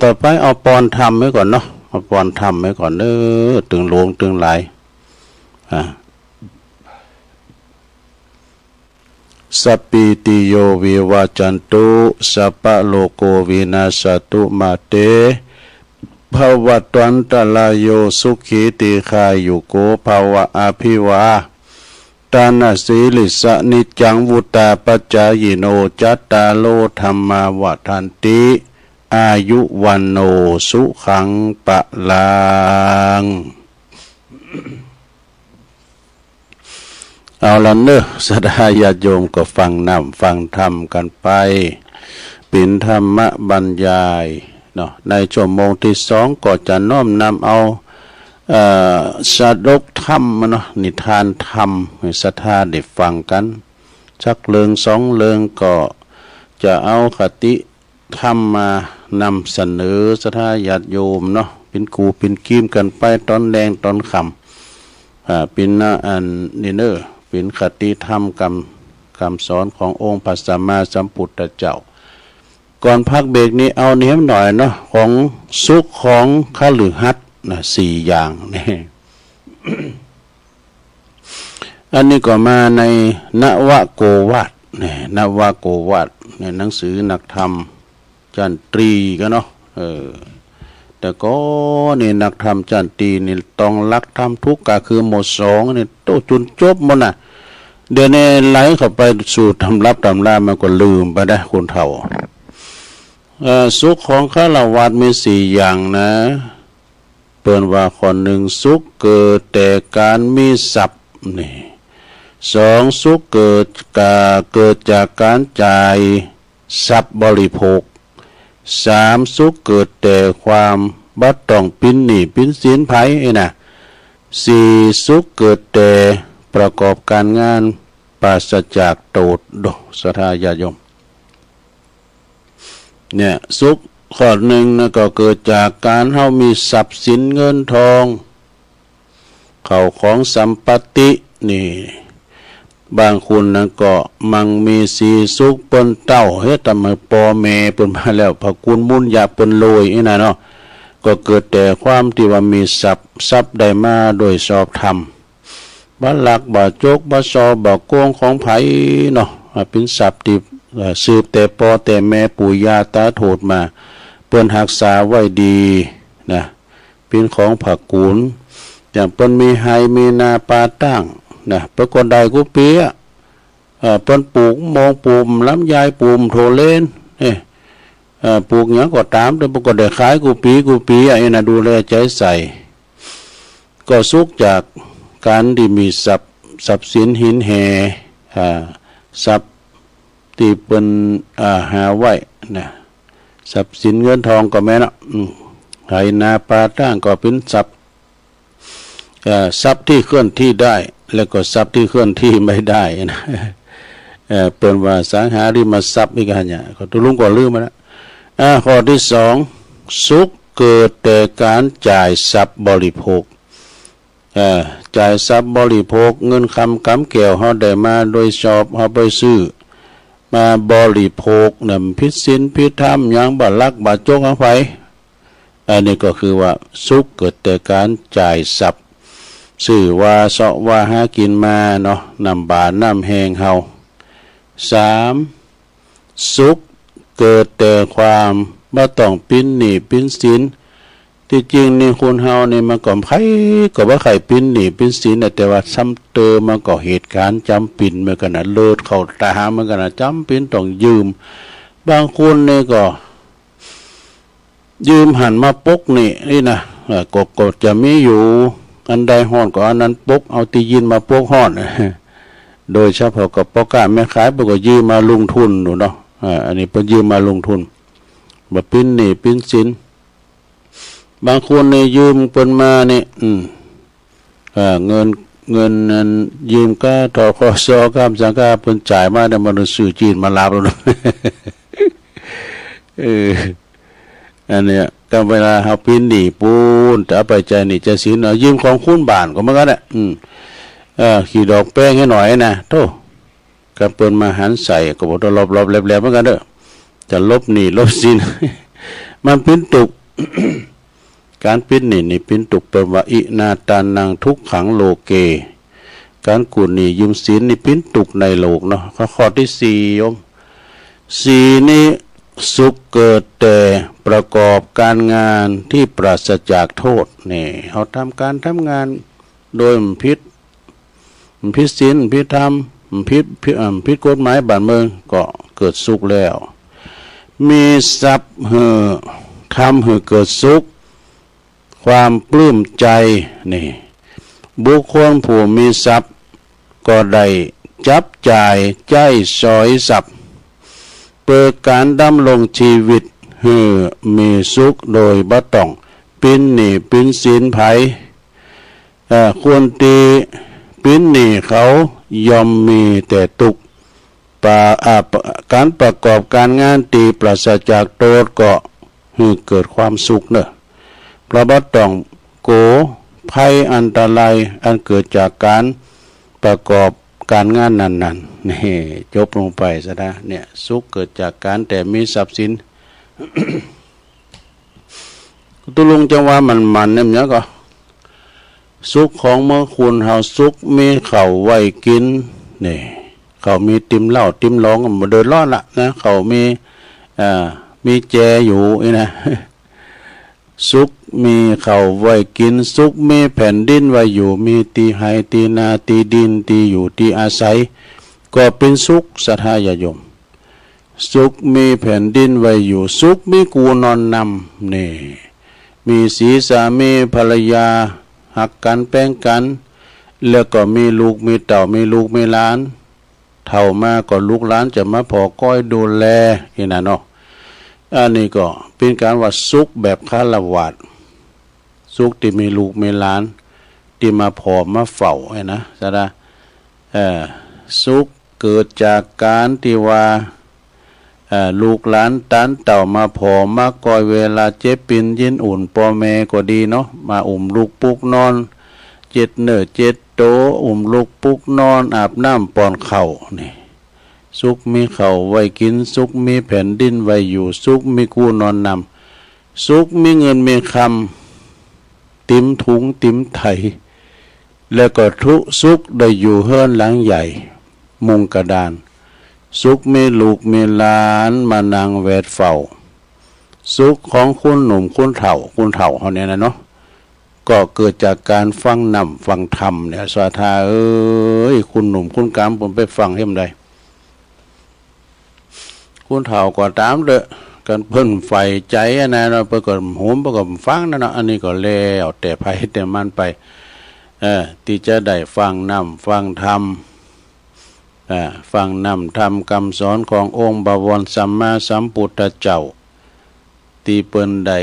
ต่อไปเอาปอนธรรมไว้ก่อนเนาะเอาปอนธรรมไว้ก่อนตึงโลงตึงหลายสัพพิติโยวิวัจจันตุสัพพะโลกโควินาศตุมาเตภวัตวันตรายโยสุขีติขายุโกภวะอภิวาตานาสีลิสนิจังวุตาปัจจายโนจัตตาโลธรรมาวัฏันติอายุวันโนสุขังปะลังเอาละเนอะศรัทธาญาติโยมก็ฟังนำฟังธรรมกันไปเป็นธรรมบรรยายเนาะในชั่วโมงที่สองก็จะน้อมนำเอาสาดกธรรมเนาะนิทานธรรมให้ศรัทธาได้ฟังกันชักเลิงสองเลิงก็จะเอาคติธรรมมานำเสนอศรัทธาญาติโยมเนาะเป็นกูเป็นกีมกันไปตอนแรงตอนค่ำเป็นอันนี่เนอเป็นคติธรรมคำสอนขององค์พระสัมมาสัมพุทธเจ้าก่อนพักเบรกนี้เอาเนี้ยหน่อยเนาะของสุขของคฤหัสถ์นะสี่อย่างนี่ อันนี้ก็มาในนวโกวาทนี่นวโกวาทในหนังสือนักธรรมจันตรีกันเนาะแต่ก็นี่นักธรรมจันตรีนี่ต้องรักธรรมทุกข์ก็คือหมดสองนี่โตจุนจบหมดน่ะเดี๋ยวนี้ไหลเข้าไปสู่ทำรับตำรามันก็ลืมไปได้คนเฒ่าสุขของฆราวาสมีสี่อย่างนะเปิ้นว่าข้อหนึ่งสุขเกิดแต่การมีทรัพย์นี่สองสุขเกิดจากการจ่ายทรัพย์บริโภคสามสุขเกิดแต่ความบัดต้องปิ้นหนี้ปิ้นสินไผน่ะสี่สุขเกิดแต่ประกอบการงานปราศจากโทษศรัทธาญาติโยมเนี่ยสุขข้อหนึ่งนะก็เกิดจากการเฮามีทรัพย์สินเงินทองเข้าของสัมปตินี่บางคนนะก็มังมีสีสุขเปิ้นเต้าเฮ็ดทำให้ปอแม่เปิ้นมาแล้วพระคุณมุญญาเปิ้นโรยนี่นะเนาะก็เกิดแต่ความที่ว่ามีทรัพย์ได้มาโดยชอบธรรมบ่ลักบ่จกบ่ซอบ่โกงของไผเนาะเป็นทรัพย์ที่สืบแต่ปอแต่แม่ปู่ย่าตาโทษมาเปิ้นรักษาไว้ดีนะเป็นของผักกูลอย่างเปิ้นมีไห้มีนาปาตั้งนะเปิ้นก็ได้กุเปียเปิ้นปลูกมองปลูมลำไยปลูมโทเลนปลูกหยังก็ตามแต่เปิ้นก็ได้ขายกุปีไอ้น่ะดูแลใจใส่ก็สุขจากการที่มีทรัพย์สินหินแห่ทรัพย์ที่เป็นหาไว้นะทรัพย์สินเงินทองก็แม่นะไหนาปาตั้งก็เป็นทรัพย์ที่เคลื่อนที่ได้แล้วก็ทรัพย์ที่เคลื่อนที่ไม่ได้นะเป็นว่าสังหาริมทรัพย์อีกอันเนี่ยก็ตุลุงก็ลืมมาแล้วข้อที่สองสุขเกิดแต่การจ่ายทรัพย์บริโภคจ่ายทรัพย์บริโภคเงินคำกำแก้วเฮาได้มาโดยชอบเฮาไปซื้อมาบริโภคนำพิสินพิธรรมยังบ่ลักบ่จกเอาไปอันนี้ก็คือว่าสุขเกิดแต่การจ่ายทรัพย์ซื้อว่าเสาะว่าหากินมาเนาะนำบาน้ำแห้งเฮาสามสุขเกิดแต่ความบ่ต้องปิ้นหนี้ปิ้นสินที่จริงนี่คนเฮานี่มันก็ไผก็บ่ใครปิ้นหนี้ปิ้นสินแต่ว่าซ้ำเติมมันก็เหตุการณ์จำเป็นเหมือนกันน่ะเลิศเข้าตาเหมือนกันน่ะจำเป็นต้องยืมบางคนนี่ก็ยืมหันมาปกนี่นะก็จะมีอยู่อันใดฮ้อนก็อันนั้นปกเอาตียินมาปกฮ้อนโดยเฉพาะกับพ่อค้าแม่ขายบ่ก็ยืมมาลงทุนนู่นเนาะอันนี้เพิ่นยืมมาลงทุนบ่ปิ้นหนี้ปิ้นสินบางคนเนี่ยยืมเปิ้นมาเนี่ย เงินยืมก็ทกสกำสังกาเพิ่นจ่ายมาได้มันซื้อจีนมาลาบแล้ว อันเนี้ยก็เวลาเฮาปิ้นหนีปูนจะเอาไปใจนี่จะสินเอายืมของคุณบ้านก็มันก็ได้ขี่ดอกแป้งให้หน่อยนะโธ่ก็เปิ้นมาหันใส่ก็บ่ต้องรอบๆแลบๆเหมือนกันเด้อจะลบหนี้ลบสิน มันปิ้นตุก การปิ้นนี่ปิ้นตุกเป็นว่าอินาตานังทุกขังโลเกการกูหนี้ยืมสินนี่ปิ้นตุกในโลกเนาะข้อที่4โยม4นี้สุขเกิดแต่ประกอบการงานที่ปราศจากโทษนี่เขาทำงานโดยผิดศีลผิดธรรมผิดกฎหมายบ้านเมืองก็เกิดสุขแล้วมีทรัพย์ทำให้เกิดสุขความปลื้มใจนี่บุคคลผู้มีทรัพย์ก็ได้จับจ่ายใจสอยทรัพย์เปิดการดำรงชีวิตให้มีสุขโดยบ่ต้องปิ้นหนี้ปิ้นสินไผควรตีปิ้นหนี้เขายอมมีแต่ตุกการประกอบการงานตีปราศจากโทษก็ให้เกิดความสุขเนอะเพราะบ่ต้องโกภัยอันตรายอันเกิดจากการประกอบการงานนั้นๆนี่จบลงไปซะนะเนี่ยสุขเกิดจากการแต่มีทรัพย์สิน ตุลุงจังว่ามันเนี่ยก็สุขของเมื่อคุณเฮาสุขมีข้าวไว้กินนี่เขามีติมเหล้าติมร้องมันเดินรอดละนะเขามีแจอยู่นะ สุขมีข้าวไว้กินสุขมีแผ่นดินไว้อยู่มีตีไห้ตีนาตีดินตีอยู่ตีอาศัยก็เป็นสุขศรัทธาญาโยมสุขมีแผ่นดินไว้อยู่สุขมีกูนอนนำนี่มีสีสามีภรรยาหักกันแป้งกันแล้วก็มีลูกมีเต่ามีลูกมีหลานเท่ามาก็ลูกหลานจะมาพอก้อยดูแลนี่นะเนาะอันนี้ก็เป็นการว่าสุขแบบฆราวาสสุขที่มีลูกมีหลานที่มาพอมาเฝ้าไอ้นะซะนะสุขเกิดจากการที่ว่าลูกหลานตันเต่ามาพอมาคอยเวลาเจ็บปินยินอุ่นปอแม่ก็ดีเนาะมาอุ้มลูกปุกนอน7 โตอุ้มลูกปุกนอนอาบน้ำป้อนข้าวนี่สุขมีข้าวไว้กินสุขมีแผ่นดินไว้อยู่สุขมีกูนอนนำสุขมีเงินมีคำติ๋มถุงติ๋มไถแล้วก็ทุสุขได้อยู่เฮือนหลังใหญ่มุงกระดานสุขมีลูกมีหลานมานั่งแวดเฝ้าสุขของคุณหนุ่มคุณเฒ่าเขาเนี่ยนะเนาะก็เกิดจากการฟังนำฟังธรรมเนี่ยสาธาคุณหนุ่มคุณกำผมไปฟังเห็นใดคุณเฒ่าก็ตามเด้อกันเพิ่นไฟใจนะเราไปก็โหมไปก็ฟังนั่นนะอันนี้ก็แล้วแต่ไผแต่มันไปที่จะได้ฟังนำฟังธรรมฟังนำธรรมคำสอนขององค์บวรสัมมาสัมพุทธเจ้าที่เปิ้นได้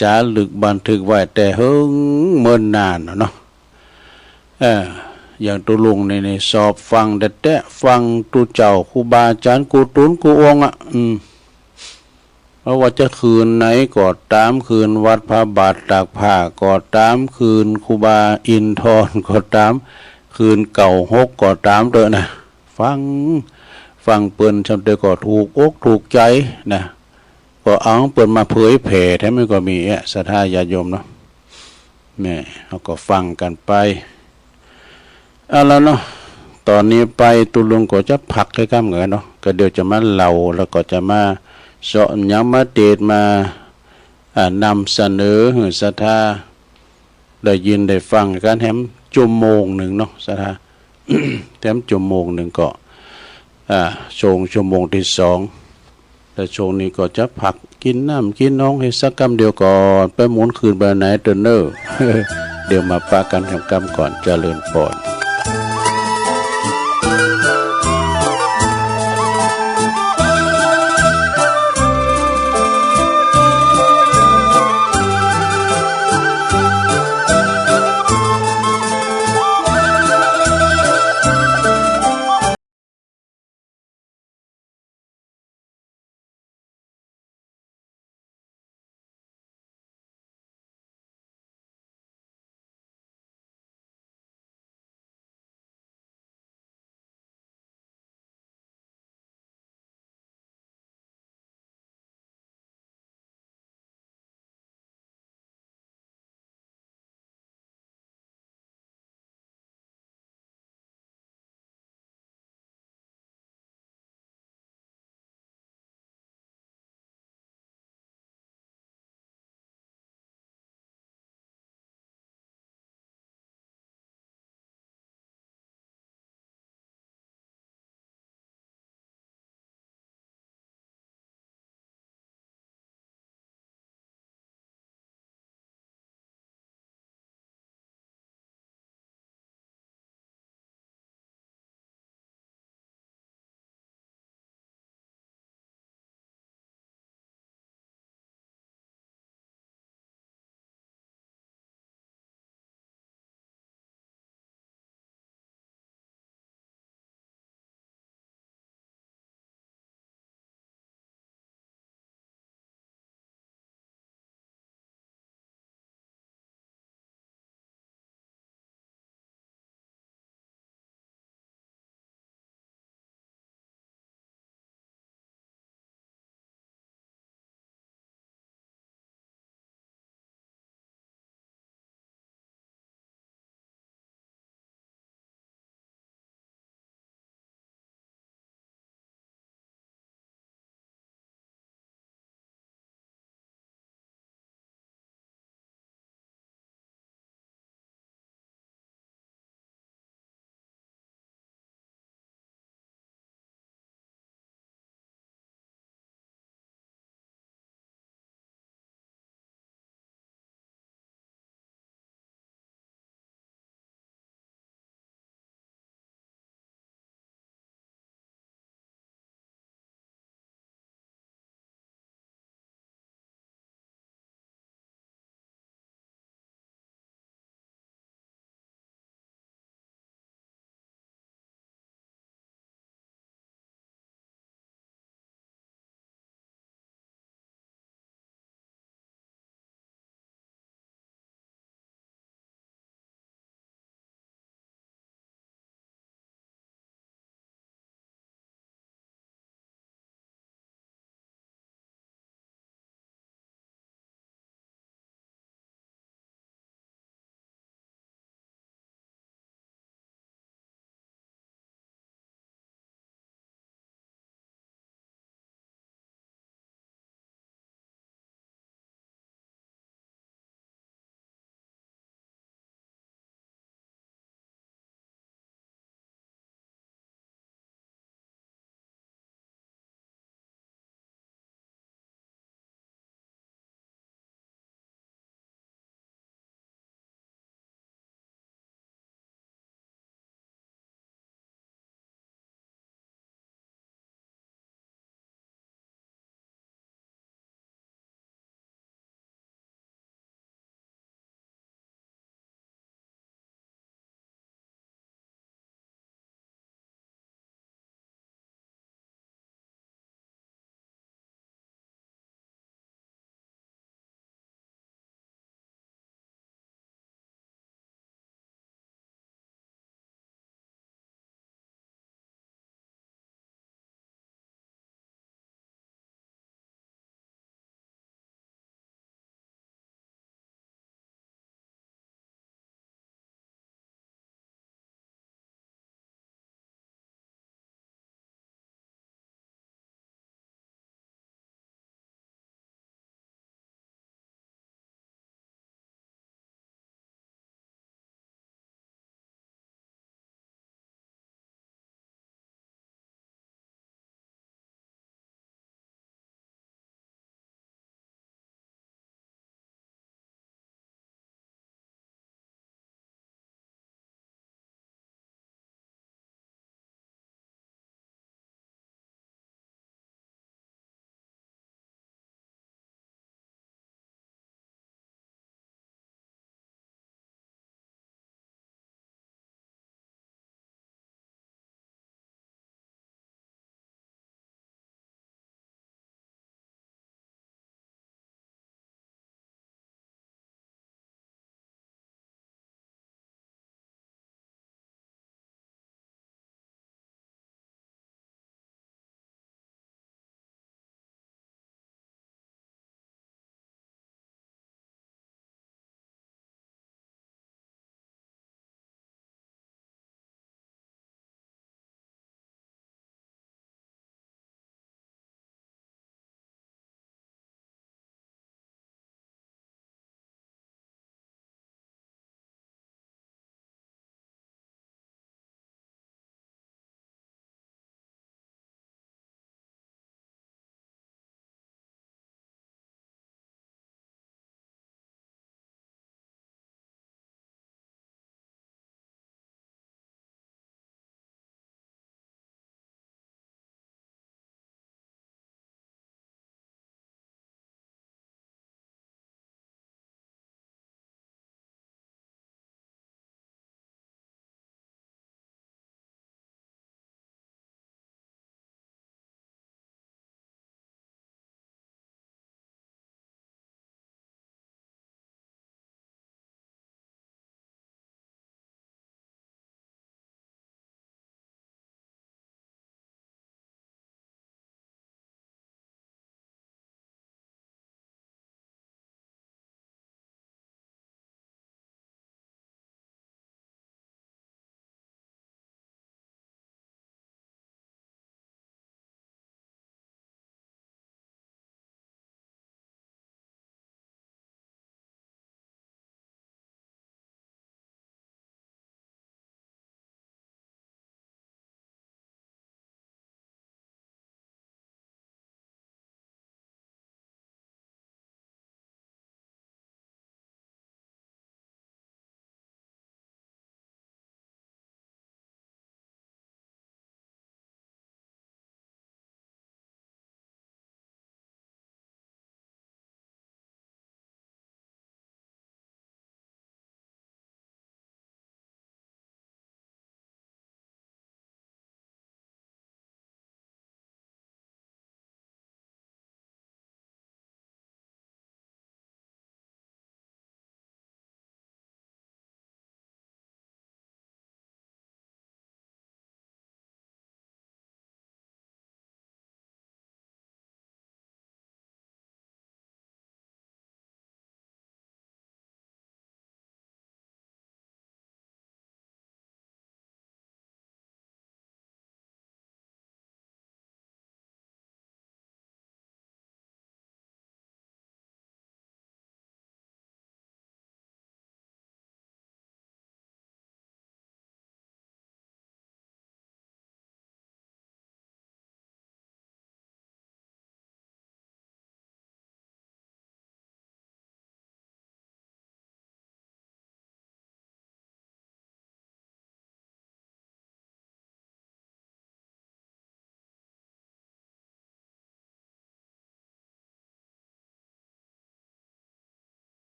จารึกบันทึกไว้แต่เฮิงเมินนานเนาะอย่างตุลุงในสอบฟังแต่ฟังตุเจ้าครูบาอาจารย์กูตุนกูองเพราะว่าจะคืนไหนก็ตามคืนวัดพระบาทตากผ้าก็ตามคืนครูบาอินทรก็ตามคืนเก่าหกก็ตามเด้อนะฟังเปิ้นจำได้ก็ถูกอกถูกใจนะก็เอาเปิ้นมาเผยแผ่แท้ไม่ก็มีศรัทธาญาติโยมเนาะแม่เขาก็ฟังกันไปแล้วเนาะตอนนี้ไปตุลุงก็จะพักให้กล้ามเหงือเนาะก็เดี๋ยวจะมาเล่าแล้วก็จะมาสอนย้ำมาเดชมานำเสนอให้ศรัทธาได้ยินได้ฟังกันแถมชั่วโมงหนึ่งเนาะศรัทธา แถมชั่วโมงหนึ่งก็ชั่วโมงที่2แต่ช่วงนี้ก็จะพักกินน้ำกินน้องให้สักกำเดียวก่อนไปหมุนคืนไปไหนเตนเนอร์ เดี๋ยวมาปะกันกำก่อนเจริญพร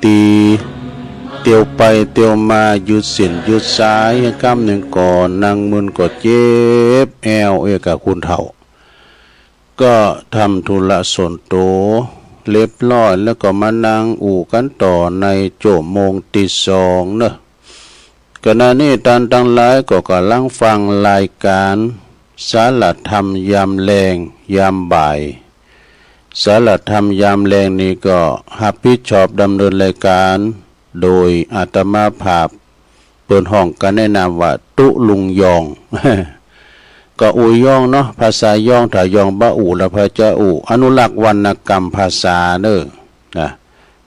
ตีเตียวไปเตียวมายืดเส้นยืดสายกำหนึ่งก่อนนั่งมึนก็เจ็บแอวกับคุณเฒ่าก็ทำธุระส่วนตัวเรียบร้อยแล้วก็มานั่งอู่กันต่อในโจมงตีสองเนอะขณะนี้ท่านทั้งหลายก็กำลังฟังรายการสารธรรมยามแรงยามบ่ายสารธรรมยามแรงนี้ก็รับผิดชอบดำเนินรายการโดยอาตมาภาพเปิดห้องกันแนะนำว่าตุลุงยอง ก็อูยองเนาะภาษายองถ้ายองบะอูและพระเจ้าอูอนุรักษ์วรรณกรรมภาษาเด้อนะ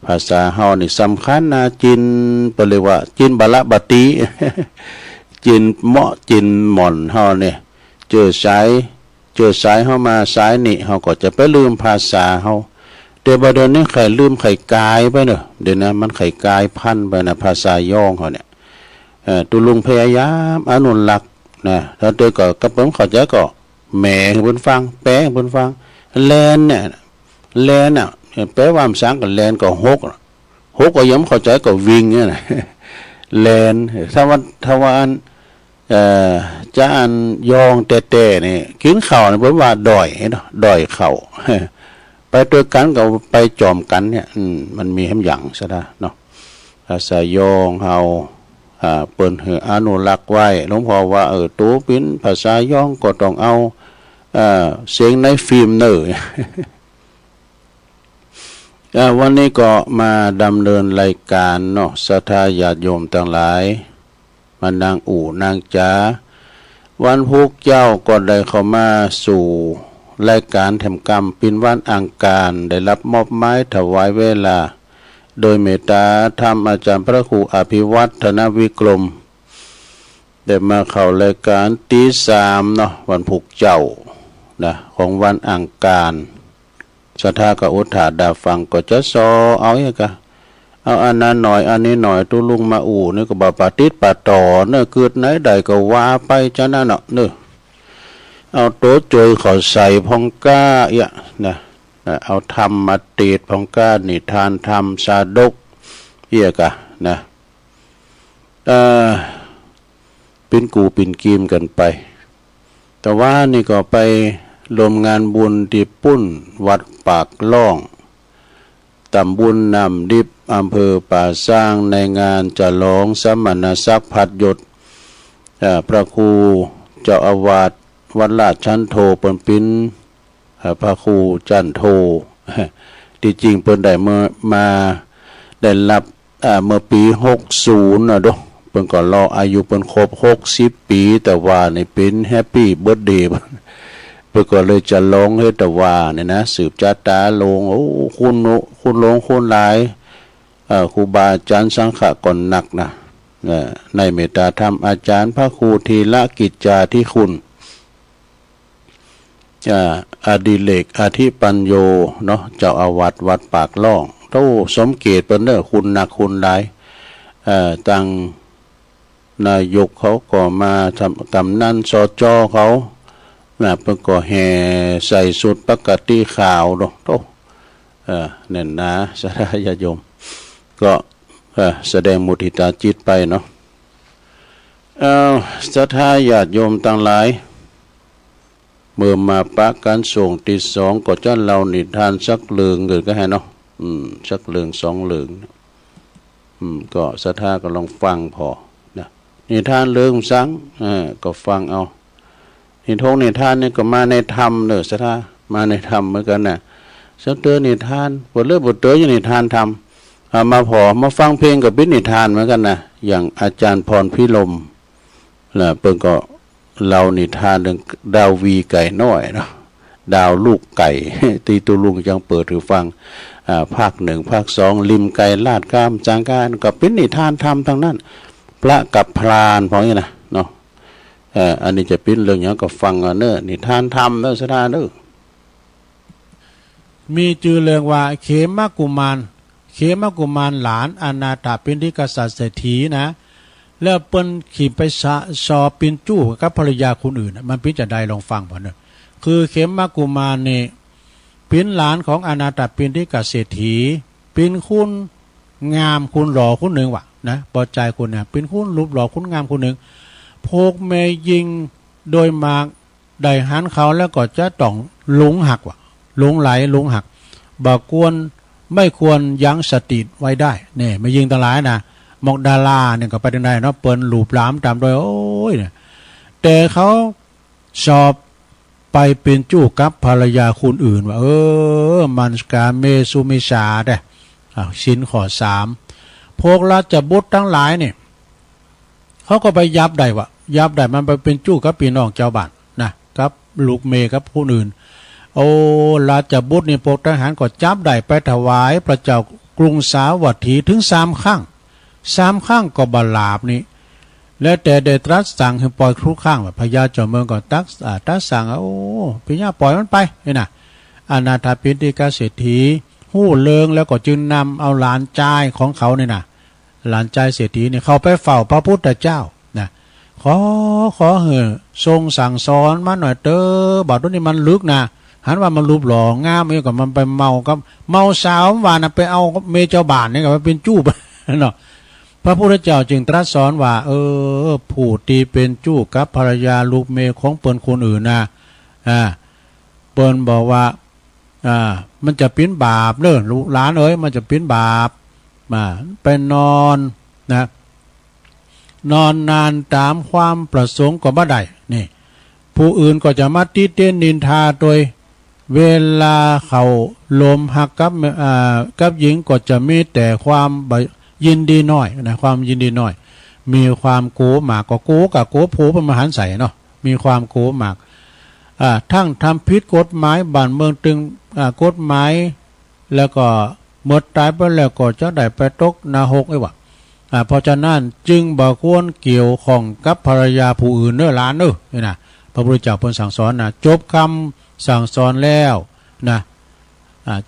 ภาษาเฮานี่สำคัญนะจินเปเลยว่าจินบะละบะตี จินเหมาะจินหม่อนเฮาเนี่ยเจอสายเฮามาสายนี่เฮาก็จะไปลืมภาษาเฮาเดี๋ยวบัดเดี๋ยวนี้ใครลืมไข่กายไปเนอะเดี๋ยวนะมันไข่กายพันไปนะภาษาย่องเขาเนี่ยตุลุงพยายามอนุรักษ์นะแล้วเดี๋ยวก็กระผมเข้าใจก็แหม่ให้เพิ่นฟังแปลให้เพิ่นฟังแลนเนี่ยแลนน่ะแปลว่าสังกับแลนก็หกก็ย้ำเข้าใจก็วิ่งเนี่ยนะ แลนถ้าว่าอันจะอันยองแต่นี่กินข้าวนี่เพิ่นว่าด้อยเนาะด้อยข้าว ไปตัวกันกับไปจอมกันเนี่ยมันมีให้อย่างซะนะเนาะภาษายองเฮาเปิ้นให้อนุรักษ์ไว้หลวงพ่อว่าตัวปิ้นภาษายองก็ต้องเอาเสียงในฟิล์มเนอ วันนี้ก็มาดำเนินรายการเนาะศรัทธาญาติโยมทั้งหลายมานางอู่นางจ๋าวันพุกเจ้าก็ได้เข้ามาสู่รายการแถมกรรมปินวันอังคารได้รับมอบไม้ถวายเวลาโดยเมตตาธรรมอาจารย์พระครูอภิวัฒนวิกรมได้มาเข้ารายการตี3เนาะวันพุกเจ้านะของวันอังคารศรัทธากับอุทธาดาฟังก็จะซอเอาอย่างกะเอาอันนั้นหน่อยอันนี้หน่อยตุลุงมาอู่นี่ก็บ่ปาติดปาต่อเนื้อเกิดไหนใดก็ว่าไปจะนั่นเนาะเนื้อเอาโต๊ะจอยขอใส่พองก้านะเอาธรรมมาตีดพองก้านิทานธรรมสาดกกะนะเป็นกูเป็นกีมกันไปแต่ว่านี่ก็ไปรวมงานบุญที่ปุ้นวัดปากล่องตำบุญนำดิบอำเภอป่าสร้างในงานจะลองสมณศักดิ์พัดยศพระครูเจ้าอาวาสวัดลาดชั้นโทเปิ้นปิ้นพระครูจันโทที่จริงเปิ้นได้มาได้รับเมื่อปี60นะเด้อเปิ้นก็รออายุเปิ้นครบ60ปีแต่ว่าในเป็นแฮปปี้เบิร์ธเดย์เปิ้นก็เลยจะร้องให้แต่ว่าเนี่ยนะสืบจาตาลงโอ้คุณลงคุณหลายครูบาอาจารย์สังฆะก่อนหนักนะในเมตตาธรรมอาจารย์พระครูธีระกิจจาธิคุณอดิเลกอธิปัญโยเนาะเจ้าอาวาสวัดปากล่องโตสมเกตเป็นเด้อคุณหนักคุณหลายตั้งนายกเขาก็มาทำกำนันสจเขาเพิ่นก็แห่ใส่สุดปกติขาวเนาะโตเน่นนะสาธุญาติโยมก็แสดงมุทิตาจิตไปเนาะศรัทธาญาติโยมทั้งหลายเมื่อมาปะการส่งที่2ก็จะเล่านิทานสักเลืองเกิดก็ให้เนาะสักเลือง2เลืองก็ศรัทธาก็ลองฟังพอนะนิทานเลืองสังก็ฟังเอานิทานนี่ก็มาในธรรมเด้อศรัทธามาในธรรมเหมือนกันน่ะสักเตือนิทานบ่เลิกบ่เตยอยู่นิทานธรรมมาพอมาฟังเพลงกับเป็นนิทานเหมือนกันนะอย่างอาจารย์พรพิลมน่ะเพิ่นก็เรานิทานเรื่องดาววีไก่น้อยเนาะดาวลูกไก่ ตีตุลุงยังเปิดหรือฟังภาค1ภาค2ริมไก่ลาดกามจางการก็เป็นนิทานธรรมทั้งนั้นพระกับพรานพออย่างนี้นะเนาะอันนี้จะเป็นเรื่องอย่างก็ฟังเนอะนิทานธรรมเนอะสถานเนอะมีชื่อเรื่องว่าเขมกุมารหลานอนาถปิณฑิกษัตริย์เศรษฐีนะแล้วเปิ้นขี่ไปซอปินจู้กับภรรยาคนอื่นมันพิจารณาลองฟังพอเนอะคือเขมกุมารนี่เป็นหลานของอนาถปิณฑิกเศรษฐีเป็นคุณ งามคุณหล่อคุณหนึ่งวะนะพอใจคุณเนี่ยเป็นคุณรูปหล่อคุณงามคุณหนึ่งพกเมยิงโดยมากได้หันเขาแล้วก็จะต้องหลงหักวะหลงไหลหลงหักบากวนไม่ควรยั้งสติไว้ได้เนี่ยไม่ยิงตะหลายนะมอกดาราเนี่ยก็ไปได้เนาะเปิ้นหลูบหลามตามโดยโอ้ยเนี่ยแต่เขาสอบไปเป็นจู้กับภรรยาคนอื่นว่ามันกาเมสุมิชาเด้ชิ้นข้อ3พวกราชบุตรทั้งหลายเนี่ยเขาก็ไปยับได้วะยับได้มันไปเป็นจู้กับพี่น้องเจ้าบ้านนะกับลูกเมกับผู้อื่นโอ้ราชบุตรนี่พวกทหารก็จับได้ไปถวายพระเจ้ากรุงสาวัตถีถึง3 ครั้งก็บาลาบนี่แล้วแต่เดตรัสสั่งให้ปล่อยครุข้างแบบพญาเจ้าเมืองก็ตักสั่งโอ้พี่ย่าปล่อยมันไปนี่นะอนาถปิณฑิกาเศรษฐีหู้เลิงแล้วก็จึงนำเอาหลานชายของเขาเนี่ยนะหลานชายเศรษฐีเนี่ยเขาไปเฝ้าพระพุทธเจ้านะขอทรงสั่งสอนมาหน่อยเตอบาดนี้มันลึกนะหันว่ามันรูปหล่องามนี่ก็มันไปเมาสาวว่านะไปเอาเมเจ้าบ้านนี่ก็เป็นจู้เนาะพระพุทธเจ้าจึงตรัสสอนว่าผู้ที่เป็นจู้กับภรรยาลูกเมของเปิ้นคนอื่นนะเปิ้นบอกว่ามันจะเป็นบาปเด้อลูกหลานมันจะเป็นบาปไปนอนนะนอนนานตามความประสงค์ก็บ่ได้นี่ผู้อื่นก็จะมาติเตียนนินทาโดยเวลาเขาลมหักกับหญิงก็จะมีแต่ความยินดีน้อยนะความยินดีน้อยมีความโกหมากก็โกกับโกผูเป็นมหันใสเนาะมีความโกหมากทั้งทำผิดกฎหมายบ้านเมืองตึงกฎหมายแล้วก็หมดตายไปแล้วก็จะได้ไปตกนรกไอ้วะเพราะฉะนั้นจึงบ่ควรเกี่ยวข้องกับภรรยาผู้อื่นเน้อหลานนี่นะพระพุทธเจ้าเพิ่นสั่งสอนนะจบคำสั่งสอนแล้วนะ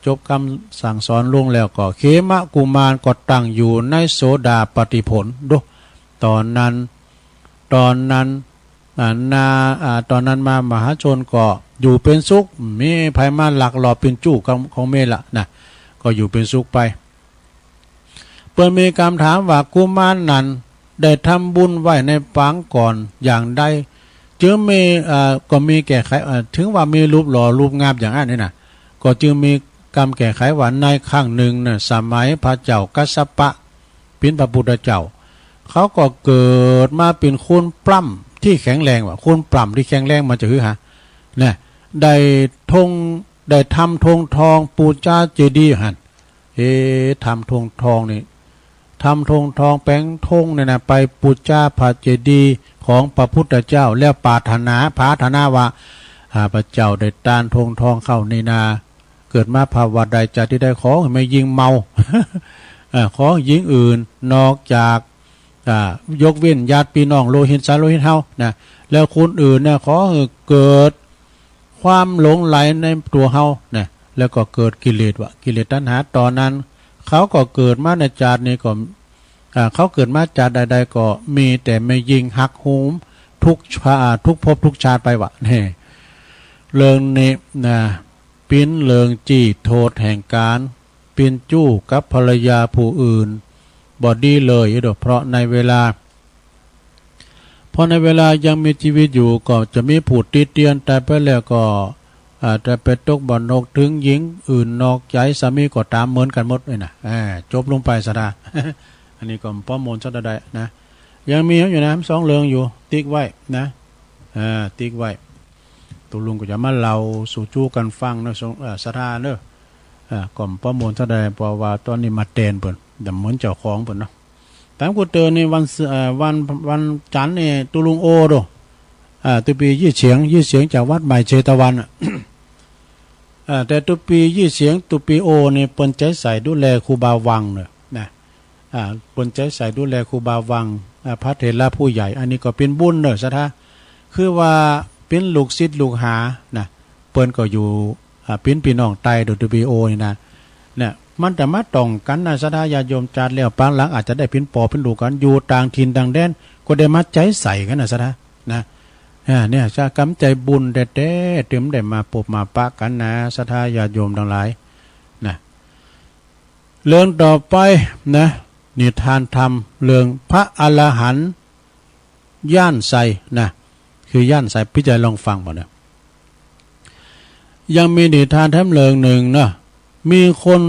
จบคำสั่งสอนลงแล้วก็เขมะกุมารก็ตั้งอยู่ในโสดาปฏิผลดูตอนนั้นตอนนั้นมามหาชนก็อยู่เป็นสุขมีภัยมาหลักหลอบเป็นจู้ของเมละนะก็อยู่เป็นสุขไปเปิ้นมีคำถามว่ากุมารนั้นได้ทำบุญไว้ในปางก่อนอย่างใดจึงมีก็มีแก่ไขถึงว่ามีรูปหล่อรูปงามอย่างนั้นนี่นะก็จึงมีกรรมแก่ไขว่าในครั้งหนึ่งเนี่ยสมัยพระเจ้ากัสสปะเป็นพระพุทธเจ้าเขาก็เกิดมาเป็นคนปล้ำที่แข็งแรงว่ะคนปล้ำที่แข็งแรงมาจะคือฮะเนี่ยได้ทำธงทองปูชาเจดีย์หันทำธงทองนี่ทำธงทองแป้งธงเนี่ยนะไปปูชาพระเจดีย์ของพระพุทธเจ้าแล้วปรารถนาว่าพระเจ้าได้ตานธงทองเข้าในนาเกิดมาภาวะใดจะที่ได้ขอไม่ยิงเมา ขอยิงอื่นนอกจากยกเว้นญาติพี่น้องโลหิตสายโลหิตเฮานะแล้วคนอื่นเนี่ยขอเกิดความหลงไหลในตัวเฮานะแล้วก็เกิดกิเลสตัณหาตอนนั้นเขาก็เกิดมาในชาตินี้ก็เขาเกิดมาชาติใดๆก็มีแต่ไม่ยิงหักโหมทุกภพทุกชาติไปวะนี่เรื่องนี้นะปิ้นเลิงจี้โทษแห่งการปิ้นจู้กับภรรยาผู้อื่นบอดีเลยเพราะในเวลายังมีชีวิตอยู่ก็จะมีผู้ติเตียนแต่ไปแล้วก็อาจจะไปตกบ่อนนกถึงหญิงอื่นนอกใจสามีก็ตามเหมือนกันหมดเลยนะจบลงไปสดา อันนี้ก็ป้อมมนชัดได้นะยังมีอยู่นะ2 เรื่องอยู่ติ๊กไว้นะติ๊กไว้ตุลุงก็จะมาเล่าสู่จู้กันฟังนะสดาเนอะก่อมป้อมมนชัดได้เพราะว่าตอนนี้มาเตนเปิ่นแต่เหมือนเจ้าของเปิ่นเนาะตามกูเตือนในวันจันทร์นี่ตุลุงโอโดตุปียี่เสียงจากวัดใหม่เชตวันแต่ตุปียี่เสียงตุปีโอนี่เปิ้นใจใส่ดูแลครูบาวังเนี่ยนะเปิ้นใจใส่ดูแลครูบาวังพระเถระผู้ใหญ่อันนี้ก็เป็นบุญเนอะซะท่าคือว่าเป็นลูกศิษย์ลูกหานะเปิ้นก็อยู่เป็นพี่น้องไตโดตุปีโอนี่นะเนี่ยมันแต่มาต้องกันนะสดาญาโยมจาดแล้วปางหลังอาจจะได้เป็นปอเป็นลูกกันอยู่ต่างถิ่นต่างแดนก็ได้มาใจใส่กันนะสดานะเนี่ยจะกำใจบุญแท้ๆเต็มได้มาปบมาปะกันนะสดาญาโยมทั้งหลายนะ เรื่องต่อไปนะนิทานธรรมเรื่องพระอรหันต์ย่านไซนะคือย่านไซพิจารณาลองฟังบ่นะยังมีนิทานแถมเรื่องหนึ่งนะมีคน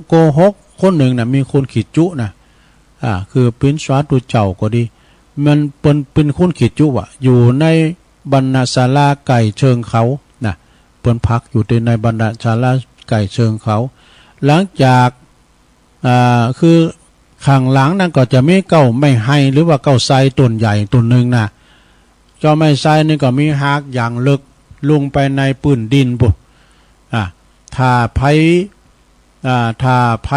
โกหกคนหนึ่งนะมีคนขีดจุนะคือเป็นสาธุเจ้าก็ดีมันเป็นคนขีดจุอ่ะอยู่ในบรรณาศาลาไก่เชิงเขานะเปิ้นพักอยู่ในบรรณาศาลาไก่เชิงเขาหลังจากคือข้างหลังนั่นก็จะมีเก้าไม่ให้หรือว่าเก้าไซต้นใหญ่ต้นหนึ่งนะเจ้าไม่ไซนี่ก็มีหากอย่างลึกลงไปในปื้นดินปุ๊ถ้าไผ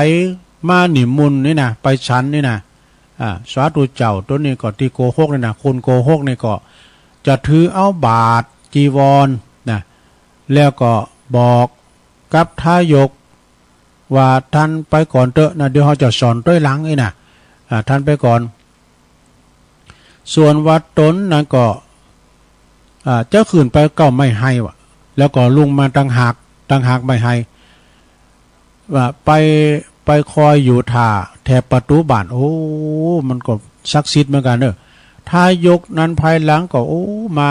มาหนิมุนนี่นะไปชั้นนี่นะสาธุเจ้าตัวนี้ก็ที่โกหกนี่นะคนโกหกนี่ก็จะถือเอาบาทจีวรนะแล้วก็บอกกับทายกว่าท่านไปก่อนเถอะนะเดี๋ยวเขาจะสอนด้วยหลังนี่นะท่านไปก่อนส่วนวัดตนนั้นก็เจ้าขืนไปก็ไม่ให้วะแล้วก็ลุงมาตั้งหากไม่ให้ว่าไปคอยอยู่ท่าแถบประตูบ้านโอ้มันก็ศักดิ์สิทธิ์เหมือนกันเนอะถ้ายกนั้นภายหลังก็โอ้มา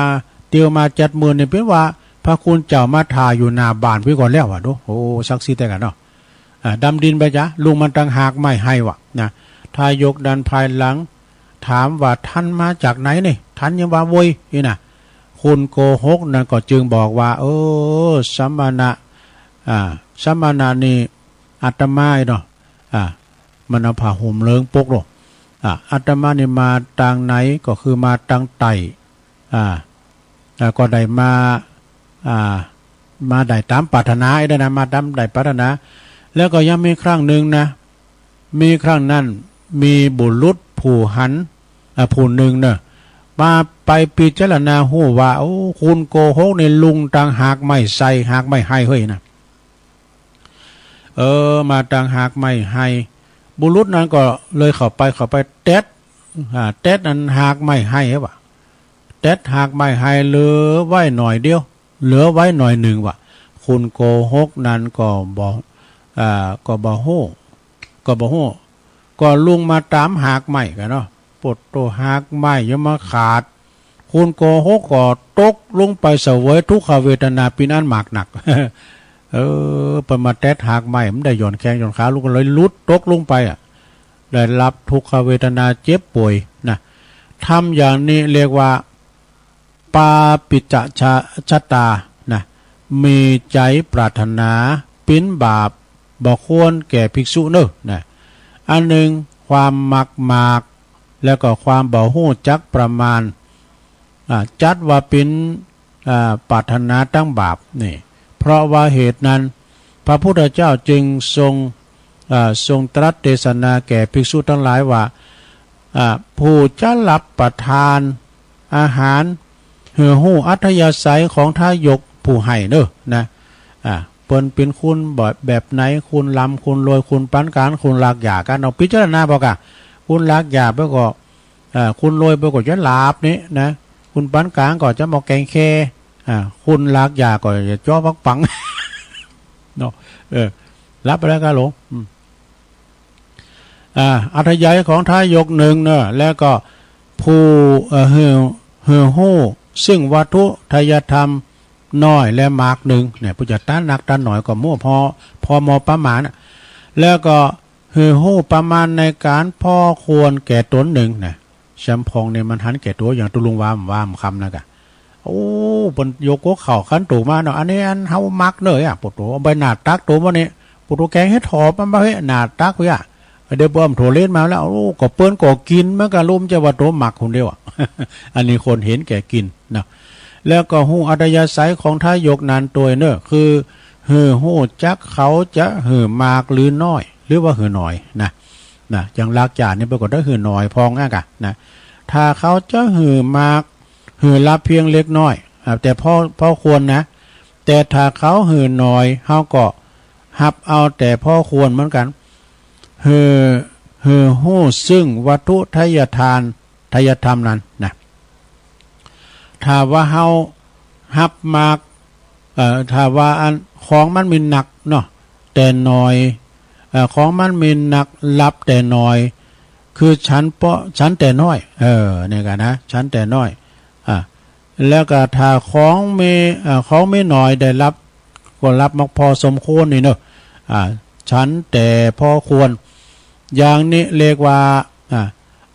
เตียวมาจัดมือเนี่ยเป็นว่าพระคุณเจ้ามาท่าอยู่หน้าบ้านพี่ก่อนแล้ววะดูโอ้ศักดิ์สิทธิ์แต่กันเนาะดำดินไปจ้ะลุงมันตั้งหากไม่ให้วะนะถ้ายกดันภายหลังถามว่าท่านมาจากไหนนี่ท่านยังว่าโวยนี่นะคุณโกหกนั่นก็จึงบอกว่าสัมมาณะนี่อาตมาเนาะมันเอาผ้าห่มเลิงปกหรอกอาตมานี่มาทางไหนก็คือมาทางไต่ก็ได้มาได้ตามปรารถนาได้นะมาตามได้ปรารถนาแล้วก็ยังมีครั้งหนึ่งนะมีครั้งนั้นมีบุรุษผู้หันผู้หนึ่งเนอะมาไปพิจารณาหูว่าโอ้คุณโกหกในลุงต่างหากไม่ใส่หากไม่ให้เฮ้ยนะมาต่างหากไม่ให้บุรุษนั้นก็เลยเข้าไปเต็ดนั้นหากไม่ให้เหรอวะเต็ดหากไม่ให้เหลือไว้หน่อยเดียวเหลือไว้หน่อยหนึ่งวะคุณโกหกนั้นก็บอกก็บ่ฮู้ก็ลุงมาตามหากใหม่กันเนาะปดโตหากใหม่ยังมาขาดคุณโกหกก็ตกลงไปเสวยทุกขเวทนาปีนั้นหมากหนักประมาแตดหากใหม่มันได้หย่อนแข้งหย่อนขาลูกก็เลยลุดตกลงไปได้รับทุกขเวทนาเจ็บป่วยนะทำอย่างนี้เรียกว่าปาปิจชะตานะมีใจปรารถนาปิ้นบาปบอกควรแก่ภิกษุเนอะนะอันหนึ่งความมักมากแล้วก็ความเบาหู้จักประมาณจัดว่าเป็นปรารถนาตั้งบาปนี่เพราะว่าเหตุนั้นพระพุทธเจ้าจึงทรงตรัสเทศนาแก่ภิกษุทั้งหลายว่าผู้จะรับประทานอาหารเหือหู้อัธยาศัยของทายกผู้ให้เนอะนะเปิ้นเป็นคุณแบบไหนคุณลำคุณรวยคุณปานกลางคุณหลากหยากันเอาพิจารณาบอกคุณหลากหยาไปก็คุณรวยไปก็จะลาบนี้นะคุณปานกลางก็จะมาแกงแค่คุณหลากหยาก็จะจ้อพักปังเนาะรับไปแล้วกันหลงอัธยาศัยของทายกหนึ่งเนอะแล้วก็ผู้เหือหู้ซึ่งวัตถุทายธรรมน้อยและมากหนึ่งเนี่ยผู้จัดต้านนักต้านหน่อยก็มั่วพอมอประมาณแล้วก็หือหู้ประมาณในการพ่อควรแก่ตนหนึ่งเนี่ยแชมพองเนี่ยมันหันแก่ตัวอย่างตุลุงวามคำนะกะโอ้บนโยกเข่าขันตูมาเนาะอันนี้อันเฮามักเลยปวดตัวใบหนาตักตัวมันนี่ปวดตัวแกงให้ถอมันมาเฮ้ยหนาตักเว้ยเดี๋ยวบ่มโถเล่นมาแล้วโอ้ก็เปิ้นก็กินเมื่อกะลุ่มจะว่าตัวหมักคนเดียวอันนี้คนเห็นแก่กินนะแล้วก็หูอัตยาศัยของทายกนั้นตัวเนอะคือหูจักเขาจะมากหรือน้อยหรือว่าหน่อยนะอย่างลากจานนี่ปรากฏว่าหน่อยพองกะนะถ้าเขาจะมากรับเพียงเล็กน้อยแต่พ่อควรนะแต่ถ้าเขาน้อยเขาก็หับเอาแต่พ่อควรเหมือนกันหูซึ่งวัตถุทายธรรมนั้นนะถ้าว่าเฮาหับมากถ้าว่าอันของมันมีหนักเนาะแต่น้อย ของมันมีหนักรับแต่น้อย คือชั้นแต่น้อยเนี่ยกันนะชั้นแต่น้อยแล้วก็ถ้าของไม่น้อยได้รับก็รับมักพอสมควรนี่เนอะชั้นแต่พอควรอย่างนี้เรียกว่า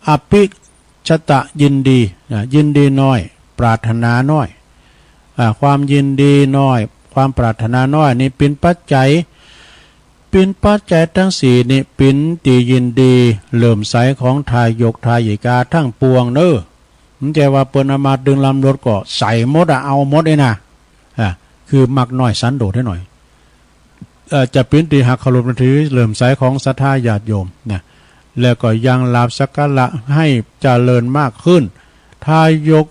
อภิชตะยินดียินดีน้อยปรารถนาน้อยความยินดีน้อยความปรารถนาน้อยนี่เป็นปัจจัยทั้งสี่นี่เป็นตียินดีเหลื่อมใสของทายกทายิกาทั้งปวงเนอะมันแต่ว่าเปิ้นเอามาดึงลำรถก็ใส่หมดเอาหมดเลยนะคือมักน้อยสันโดษให้หน่อยจะเป็นตีหักเคารพนับถือเหลื่อมใสของศรัทธาญาติโยมเนี่ยแล้วก็ยังลาภสักการะให้เจริญมากขึ้นทายก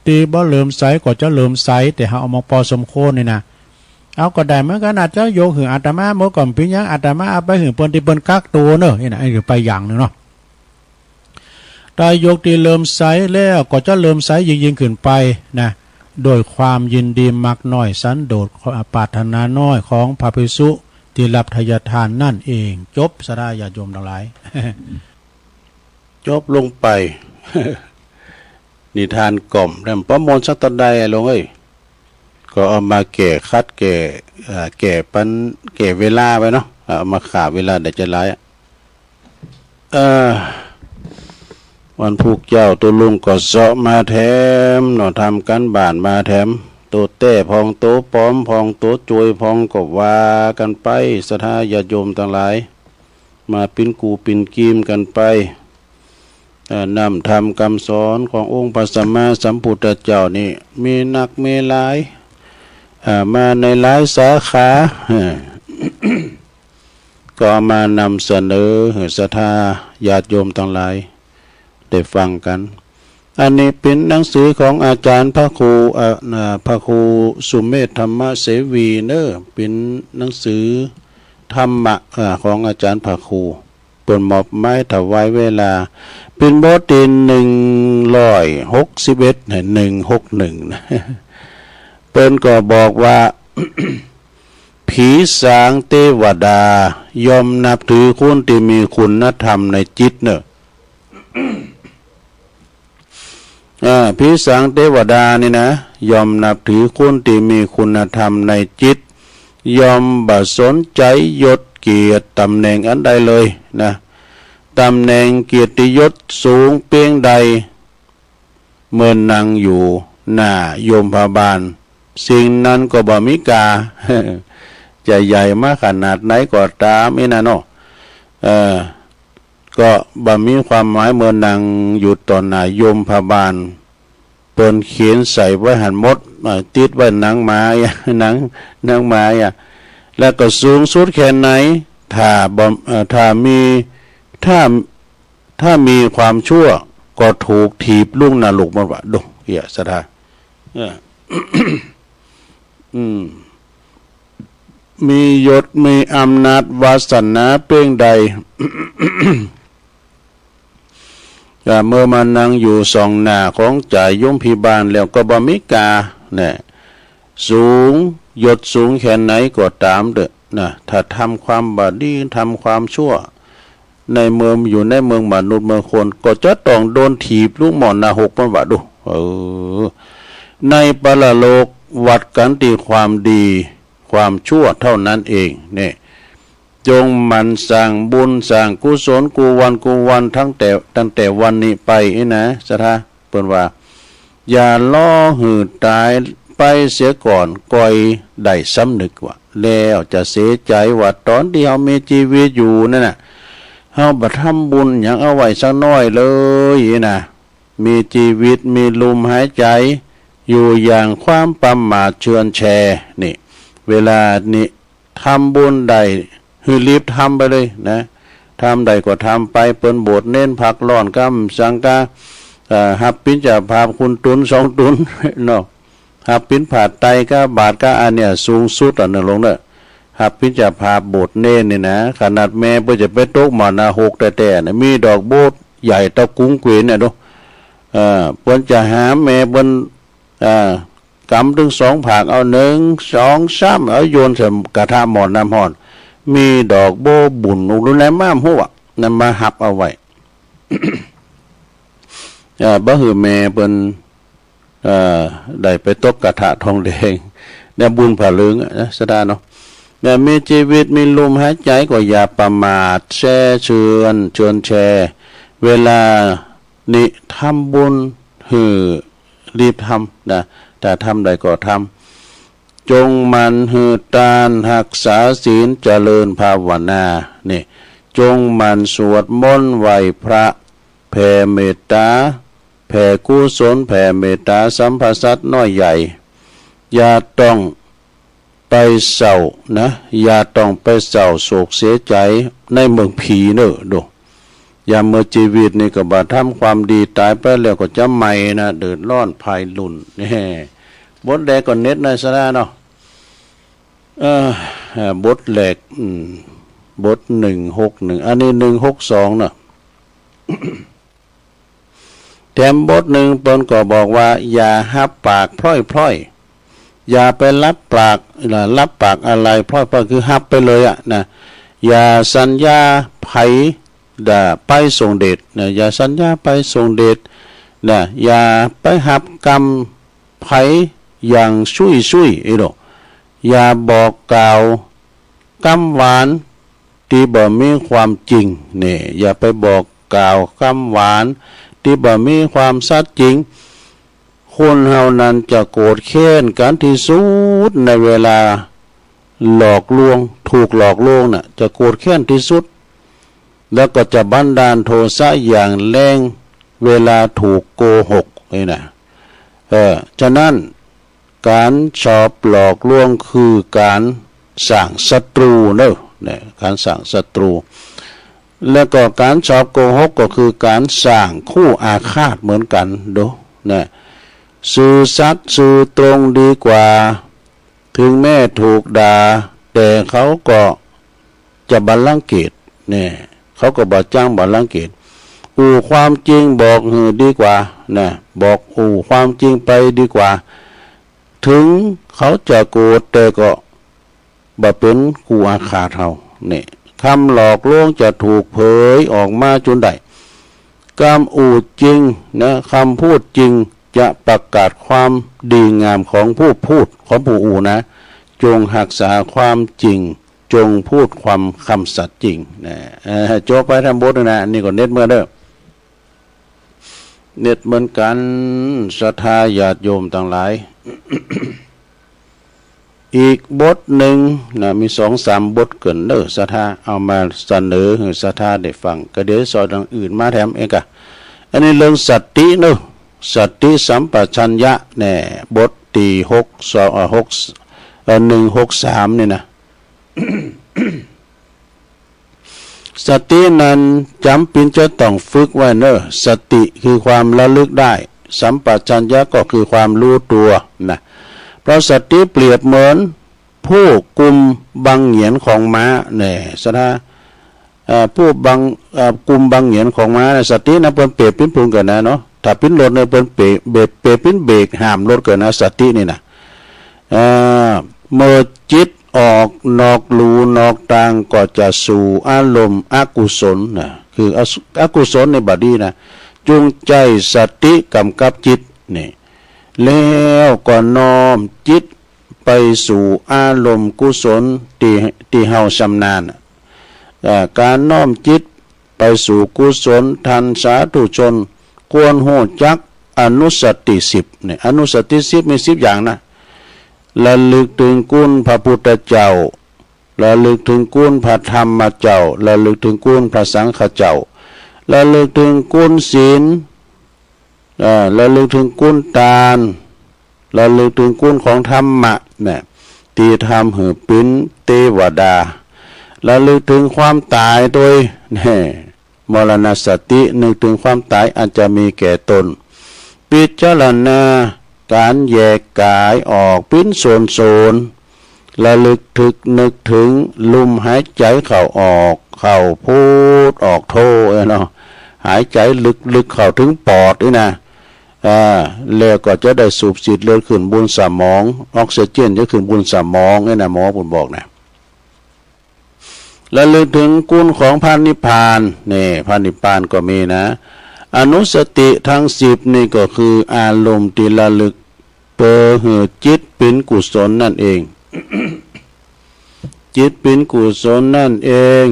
ตีบ่เหลื่อมใสก็จะเหลื่อมใสแต่เอามาพอสมควรนี่นะเอาก็ได้เหมือนกันอาจจะโยกหึงอาตมาเมื่อก่อนพิยังอาตมาเอาไปหึงเปิ้นที่เปิ้นกักตัวเนอะนี่นะไอ้คือไปอย่างนึงเนาะตายกที่เริ่มใสแล้วก็จะเริ่มใสยิ่งขึ้นไปนะโดยความยินดีมักน้อยสันโดษปรารถนาน้อยของพระภิกษุที่รับทายทานนั่นเองจบสดาญาติโยมทั้งหลาย จบลงไป นิทานกล่อมแรมประมวลสักตอนใดลงเอ้ยก็เอามาแก่คัดแก่เวลาไปเนาะเอามาขาเวลาเดี๋ยวจะไล่วันพุกเจ้าตัวลุงก็เสาะมาแถมเนาะทำกันบ้านมาแถมตัวเต้พองโตป้อมพองโตจวยพองก็ว่ากันไปศรัทธาญาติโยมทั้งหลายมาปิ้นกูปิ้นกีมกันไปนำธรรมคำสอนขององค์พระสัมมาสัมพุทธเจ้านี่มีนักมีหลายมาในหลายสาขา ก็มานำเสนอศรัทธาญาติโยมทั้งหลายได้ฟังกันอันนี้เป็นหนังสือของอาจารย์พระครูสุเมธธรรมเสวีเนอเป็นหนังสือธรรมะของอาจารย์พระครูเปิดมอบไม้ถวายเวลาเป็นบทที่161 161เปิ้นก็บอกว่า ผีสางเทวดายอมนับถือคนที่มีคุณธรรมในจิตเนอะ ผีสางเทวดานี่นะยอมนับถือคนที่มีคุณธรรมในจิตยอมบ่สนใจยศเกียรติตำแหน่งอันใดเลยนะตำแหน่งเกียรติยศสูงเพียงใดเมื่อนั่งอยู่หน้าโยมพบาลสิ่งนั้นก็บ่มีกา จะใหญ่มากขนาดไหนก็ตามนี่นะเนาะก็บ่มีความหมายเมื่อนั่งอยู่ต่อหน้าโยมพบาลเปิ้นเขียนใส่ไว้หันมดติดไว้หนังไม้หนังไม้แล้วก็สูงสุดแค่ไหนถ้ามีความชั่วก็ถูกถีบลุ่งนรกมันว่าดูเหี้ยศรัทธา มียศมีอำนาจวาสนาเพียงใด เมื่อมานั่งอยู่สองหน้าของจ่ายยมพิบาลแล้วก็บ่มีกาเนี่ยสูงยศสูงแค่ไหนก็ตามเด้อนะถ้าทำความบาดีทำความชั่วในเมืองอยู่ในเมืองมนุษย์เมืองคนก็จะต้องโดนถีบลูกหมอนนาหกมันว่าดูในปรโลกวัดกันที่ความดีความชั่วเท่านั้นเองเนี่ยจงมันสร้างบุญสร้างกุศลกูวันตั้งแต่วันนี้ไปนะสะท้าเปิ้นว่าอย่าล้อหืดตายไปเสียก่อนก่อยได้สำนึกว่าแล้วจะเสียใจว่าตอนที่เฮามีชีวิตอยู่นั่นน่ะเฮาบ่ทำบุญหยังเอาไว้สักน้อยเลยนะมีชีวิตมีลมหายใจอยู่อย่างความประมาทเชือนแชนี่เวลานี้ทำบุญใดคือรีบทำไปเลยนะทำใดก็ทำไปเปิ้นโบสถ์เน้นพักร้อนกำสังกาหับปิ้นจะพาคุณตุน2 ตุนเนาะหับปิ้นผาดไตก็บาทก็อันเนี่ยสูงสุดอันนึงลงเด้อหับปิ้นจะพาโบสถ์เน้นนี่นะขนาดแม่เพิ่นจะไปตกหมอนาหกแต่ๆมีดอกโบสถ์ใหญ่ตะกุ้งเกวียนเนี่ยดูเพิ่นจะหาแม่เพิ่นกำถึง2 ผากเอา1 2 3เอาโยนใส่กระทะหม้อน้ำร้อน มีดอกโบบุญอุลุแลม่ามหัวนำมาหับเอาไว้ บ่หือแม่เปิ้นได้ไปตกกระทะทองแดงเนี่ยบุญผาลึงนะสดาเนาะเนี่ยมีชีวิตมีลมหายใจก็อย่าประมาทแช่เชิญแชร์เวลานี่ทำบุญหือรีบทำนะแต่ทำใดก็ทำจงมันหือตานรักษาศีลเจริญภาวนานี่จงมันสวดมนต์ไหว้พระแผ่เมตตาแผ่กุศลแผ่เมตตาสัมภสัตน้อยใหญ่อย่าต้องไปเศร้านะอย่าต้องไปเศร้าโศกเสียใจในเมืองผีเนอะดูอย่าเมื่อชีวิตนี่ก็บ่ทำความดีตายไปแล้วก็จะไม่นะเดือดร้อนภายลุ่นนี่บทแรกก็เน็ตในสระเนาะบทแรกบท161อันนี้162เนาะ แถมบทหนึ่งเปิ้นก็บอกว่าอย่าหับปากพร่อยอย่าไปรับปากอะไรพร่อยคือหับไปเลยอ่ะนะอย่าสัญญาไผไปส่งเดชนะอย่าสัญญาไปส่งเดชนะอย่าไปหับกรรมไผอย่างชุยอีดอกอย่าบอกกล่าวกำหวานที่บ่มีความจริงนี่อย่าไปบอกกล่าวคำหวานที่บ่มีความสัตย์จริงคนเฮานั้นจะโกรธแค้นกันที่สุดในเวลาหลอกลวงถูกหลอกลวงน่ะจะโกรธแค้นที่สุดแล้วก็จะบันดาลโทสะอย่างแรงเวลาถูกโกหกนี่นะฉะนั้นการชอบหลอกลวงคือการสร้างศัตรูเนอะเนี่ยการสร้างศัตรูแล้วก็การชอบโกหกก็คือการสร้างคู่อาฆาตเหมือนกันดูนะสื่อสัตย์สื่อตรงดีกว่าถึงแม่ถูกด่าแต่เขาก็จะบัลลังก์เกียรติเนี่ยเขาก็บ่จ้างบัลลังก์เกียรติความจริงบอกดีกว่านะบอกความจริงไปดีกว่าถึงเขาจะโกรธแต่ก็บ่เป็นคู่อาฆาตเฮาเนี่ยคำหลอกลวงจะถูกเผยออกมาจนได้คำจริงนะคำพูดจริงจะประกาศความดีงามของผู้พูดของผู้นะจงรักษาความจริงจงพูดความคำสัตย์จริงนะจบไปทำบทนะนี่ก็เน็ตเมื่อเด้อเน็ตเหมือนกันศรัทธาญาติโยมทั้งหลาย อีกบทหนึ่งนะมี2-3 บทเกินเด้อศรัทธาเอามาเสนอให้ศรัทธาได้ฟังก็เดี๋ยวสอนอย่างอื่นมาแถมเองกะอันนี้เรื่องสติเนอะสติสัมปชัญญะแน่บทที่163นี่นะ สตินั้นจำเป็นจะต้องฝึกไว้เนอะสติคือความระลึกได้สัมปชัญญะก็คือความรู้ตัวนะเพราะสติเปรียบเหมือนผู้กุมบังเหียนของม้าเนี่ยสนะผู้บังกุมบังเหียนของม้าสตินะเป็นเปรียบเป็นพุงกันนะเนาะถ้าเป็นรถเนี่ยเป็นเปรียบเป็นเบรกห้ามรถกันนะสตินี่นะเมื่อจิตออกนอกรูนอกทางก็จะสู่อารมณ์อกุศลนะคืออกุศลในบัดนี้นะจงใจสติกำกับจิตนี่แล้วก็น้อมจิตไปสู่อารมณ์กุศลที่เฮาชำนาญการน้อมจิตไปสู่กุศลทันสาธุชนควรรู้จักอนุสติ10เนี่ยอนุสติ10มี10อย่างนะระลึกถึงคุณพระพุทธเจ้าระลึกถึงคุณพระธรรมเจ้าระลึกถึงคุณพระสังฆเจ้าระลึกถึงคุณศีลระลึกถึงคุณทานระลึกถึงคุณของธรรมะเนี่ยที่ทำให้เป็นเทวดาระลึกถึงความตายโดยมรณสตินึกถึงความตายอาจจะมีแก่ตนพิจารณาการแยกกายออกเป็นส่วนๆระลึกนึกถึงลมหายใจเข้าออกเข้าพูดออกโทเนาะหายใจลึกเข้าถึงปอดด้วยนะแล้วก็จะได้สูบฉีดเลือดขึ้นบนสมองออกซิเจนจะขึ้นบนสมองนี่นะหมอผมบอกนะ ระลึกถึงคุณของพระนิพพานนี่พระนิพพานก็มีนะอนุสติทั้ง10นี่ก็คืออารมณ์ที่ระลึกเปอหือจิตเป็นกุศลนั่นเอง จิตเป็นกุศลนั่นเอง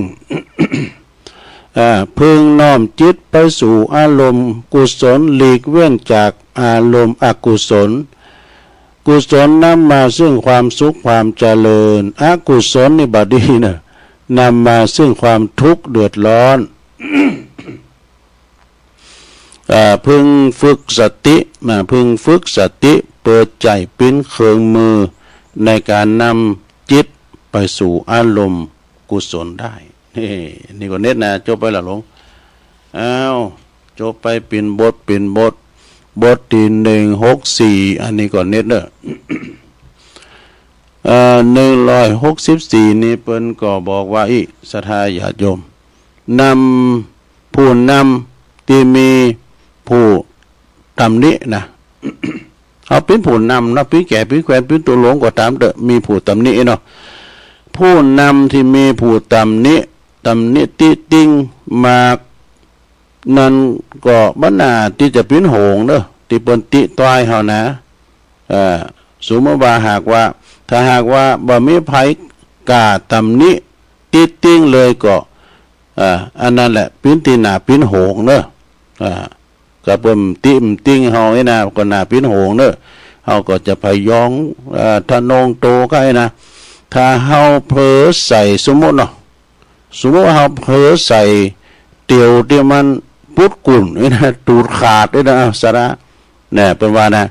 พึงน้อมจิตไปสู่อารมณ์กุศลหลีกเว้นจากอารมณ์อกุศลกุศลนำมาซึ่งความสุขความเจริญอกุศลนี่บัดนี้นะนำมาซึ่งความทุกข์เดือดร้อน พึงฝึกสติพึงฝึกสติเปิดใจเป็นเครื่องมือในการนำจิตไปสู่อารมณ์กุศลได้นี่ก็เน็ตนะจบไปละหลงจบไปเป็นบทบทที่164อันนี้ก็เน็ตเด้อ164นี่เปิ้นก็บอกว่าศรัทธาญาติโยมนำผู้นำที่มีผู้ตำหนินะ เอาเป็นผู้นำนะพี่แก่พี่แควนพี่ตัวหลวงก็ตามเด้อมีผู้ตำหนิเนาะผู้นำที่มีผู้ตำหนิติติงมานั่นก็บ่น่าที่จะเป็นโหงเด้อที่เปิ้นติต้อยเฮานะสมมติว่าหากว่าถ้าหากว่าบ่มีไผกล้าตำหนิติติงเลยก็อันนั้นแหละเป็นที่น่าเป็นโหงเด้อก็เปิ้นติงเฮานะก็น่าเป็นโหงเด้อเฮาก็จะพยองทะนงโตก็ไอ้นะถ้าเฮาเผลอใส่สมมุติเนาะสมมุติว่าเฮาเผลอใส่เตียวที่มันปุดกุ่นนะตูดขาดด้วยนะสาระเนี่ยเป็นว่านะ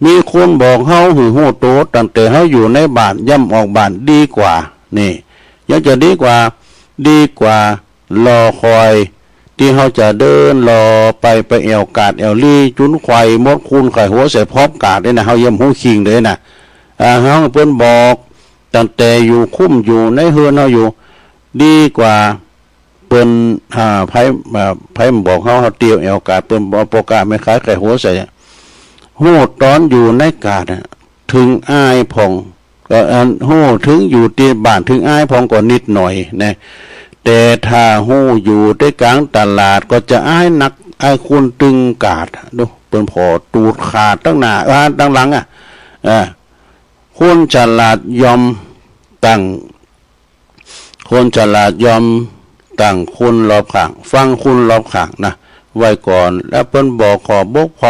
มีคนบอกเฮาหือโหโตตั้งแต่เฮาอยู่ในบ้านย่ำออกบ้านดีกว่านี่ยังจะดีกว่ารอคอยที่เฮาจะเดินรอไปแอวกาดแอวลี่จุนไข่มดคูนไข่หัวใส่พร้อมกาดด้วยนะเฮาย่ำหูคิงเลยนะเฮาเพิ่นบอกตั้งแต่อยู่คุ้มอยู่ในเฮือนเฮาอยู่ดีกว่าเปิ้นไผบอกเฮาเตียวแอวกาดเปิ้นบ่ประกาศไม่คล้ายไข่หัวใส่ฮู้ตอนอยู่ในกาดถึงอายผ่องก็ฮู้ถึงอยู่ที่บ้านถึงอายผ่องก็นิดหน่อยนะแต่ถ้าฮู้อยู่ในกลางตลาดก็จะอายนักอายคนตึงกาดดูเปิ้นพอตูดขาดตั้งหน้าตั้งหลังคนฉลาดยอมตั้งคนฉลาดยอมตั้งคุณรอบข้างฟังคุณรอบข้างนะไว้ก่อนแล้วเพิ่นบอกขอบกพร่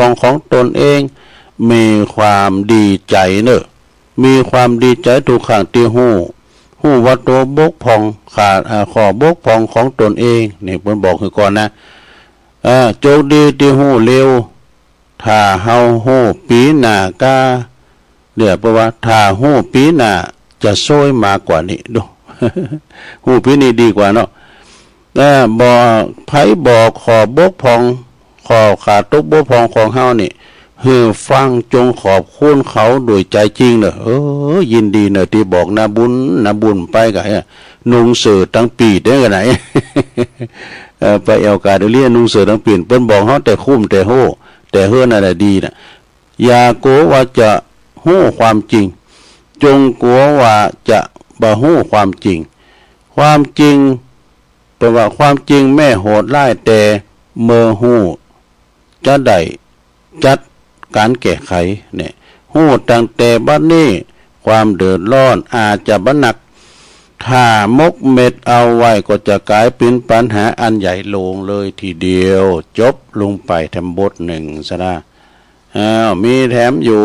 องของตนเองมีความดีใจเนอะมีความดีใจทุกครั้งที่ฮู้ว่าตัวบกพร่องขาดขอบกพร่องของตนเองนี่เพิ่นบอกคือก่อนนะโชคดีที่ฮู้เร็วถ้าเฮาฮู้ปีหน้ากาเดี๋ยวเพราะว่าถ้าฮู้ปีหน้าจะซวยมากกว่านี้ดู ฮู้ปีนี้ดีกว่าเนาะไผบอกขอบกพร่องขอขาดตกบกพร่องของเฮานี่ฮือฟังจงขอบคุณเขาโดยใจจริงเนอะยินดีเนอะที่บอกนาบุญไปกะนุงเสือทั้งปีได้กันไหน ไปเอากาเดเลียนุงเสือทั้งปีเปิ้นบอกเฮาแต่คุ้มแต่โหแต่เฮือนั่นแหละดีน่ะอย่ากลัวว่าจะฮู้ความจริงจงกลัวว่าจะบ่ฮู้ความจริงความจริงแปลว่าความจริงแม่โหดร้ายแต่เมื่อฮู้จะได้จัดการแก้ไขเนี่ยฮู้ตั้งแต่บัดนี้ความเดือดร้อนอาจจะบัดหนักถ้ามกเม็ดเอาไว้ก็จะกลายเป็นปัญหาอันใหญ่โลงเลยทีเดียวจบลงไปแถมบท1ซะนะมีแถมอยู่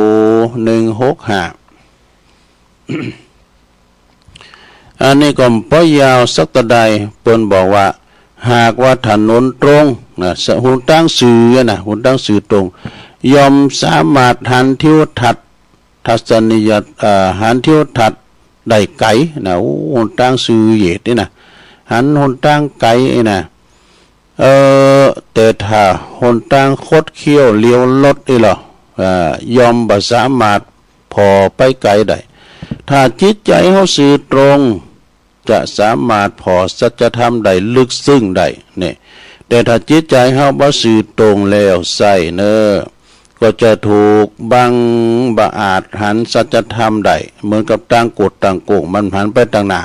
165 อันนี้ก็ป้อยาวสักตะใดเปิ้นบอกว่าหากว่าถนนตรงนะหุ่นตั้งสื่อนะหุ่นตั้งสื่อตรงยอมสามารถหันทิวทัศน์ทัศนียหันทิวทัศน์ได้ไกลนะหุ่นตั้งสื่อเหยียดนี่นะหันหุ่นตั้งไกลนะแต่ถ้าหุ่นตั้งคดเคี้ยวเลี้ยวรถนี่หรอยอมบ่สามารถพอไปไกลได้ถ้าจิตใจเฮาสื่อตรงจะสามารถพอสัจธรรมได้ลึกซึ้งได้เนี่ยแต่ถ้าจิตใจเฮาบ่สื่อตรงแล้วใส่เนอก็จะถูกบังบ่อาจหันสัจธรรมได้เหมือนกับตั้งกฎตั้งโกงมันหันไปต่างหน้า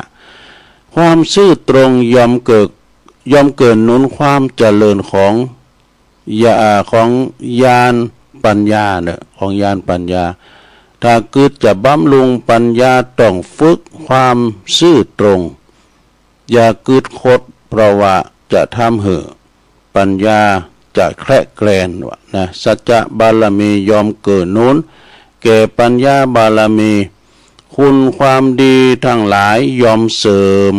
ค ความซื่อตรงยอมเกิดหนุนความเจริญของญาณปัญญาเนี่ยของญาณปัญญาถ้าเกิดจะบำรุงปัญญาต้องฝึกความซื่อตรงอย่าเกิดคดเพราะว่าจะทำเหอะปัญญาจะแคละแกลนวะนะสัจจะบารมียอมเกิดหนุนแก่ปัญญาบารมีคุณความดีทั้งหลายยอมเสริม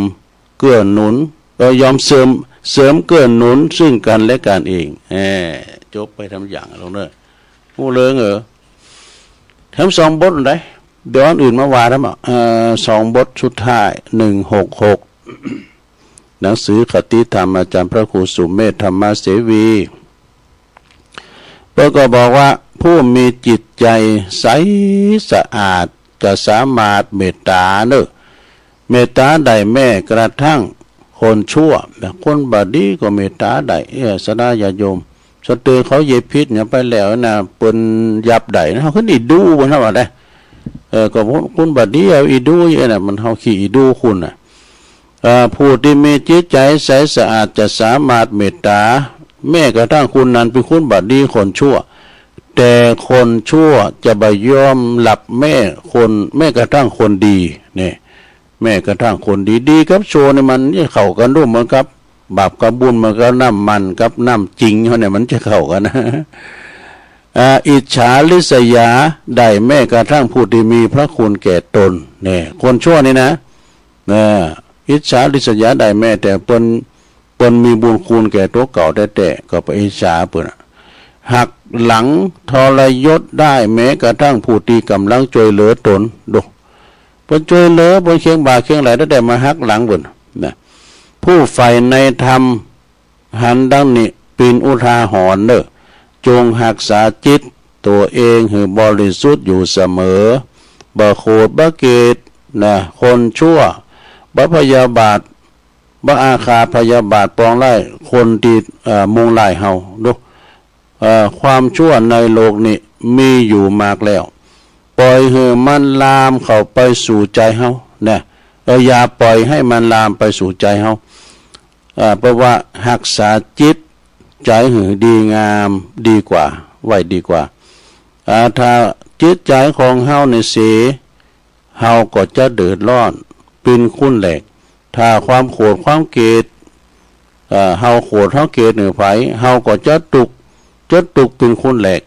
เกื้อหนุนยอมเสริมเกื้อหนุนซึ่งกันและกันเองจบไปทำอย่างลงเนอะผู้เลิงทำ2 บทได้เดี๋ยวอันอื่นมาว่าแล้วมั้ง2 บทสุดท้าย166หนังสือคติธรรมอาจารย์พระครูสุเมธธรรมเสวีเพื่อก็บอกว่าผู้มีจิตใจใสสะอาดจะสามารถเมตตาเนอะเมตตาได้แม้กระทั่งคนชั่วคนบดีก็เมตตาได้สดาญาโยมสเตอเขาเย็บพิษเนี่ยไปแล้วนะเปิ้นยับได้นะเขาขึ้นอีดูบนเท่าไหร่ได้ก็คุณบดีเอาอีดูอย่างน่ะมันเขาขี่อีดูคุณน่ะผู้ที่มีจิตใจใสสะอาดจะสามารถเมตตาแม้กระทั่งคุณนั้นเป็นคุณบดีคนชั่วแต่คนชั่วจะไปยอมหลับแม้กระทั่งคนดีเนี่ยแม้กระทั่งคนดีๆกับชั่วเนี่ยมันจะเข้ากันร่วมเหมือนกับบาปกับบุญมันก็น้ำมันกับน้ำจริงเขาเนี่ยมันจะเข้ากันนะอิจฉาริษยาได้แม้กระทั่งผู้ที่มีพระคุณแก่ตนเนี่ยคนชั่วนี่นะอิจฉาริษยาได้แม้แต่เปิ้นมีบุญคุณแก่ตัวเก่าแต่ก็ไปอิจฉาเปิ้นหักหลังทรยศได้แม้กระทั่งผู้ที่กำลังช่วยเหลือตนดูเปิ้นช่วยเหลือเปิ้นเคียงบ่าเคียงไหลได้มาหักหลังเปิ้นนะผู้ใฝ่ในธรรมหันดังนี้ปีนอุทาหรณ์เนอะจงหักษาจิตตัวเองให้บริสุทธิ์อยู่เสมอบ่โคดบ่เกตนะคนชั่วบ่พยาบาทบ่อาฆาตพยาบาทปองไล่คนที่มุงไล่เฮาดูความชั่วในโลกนี้มีอยู่มากแล้วปล่อยให้มันลามเข้าไปสู่ใจเฮานะอย่าปล่อยให้มันลามไปสู่ใจเฮาเพราะว่ารักษาจิตใจหือดีงามดีกว่าไว้ดีกว่าถ้าจิตใจของเฮาในเสียเฮาก็จะเดือดร้อนเป็นคุ้นแหลกถ้าความโกรธความเกลียดเฮาโกรธเฮาเกลียดเหนือไผเฮาก็จะตุกเป็นคุ้นแหลก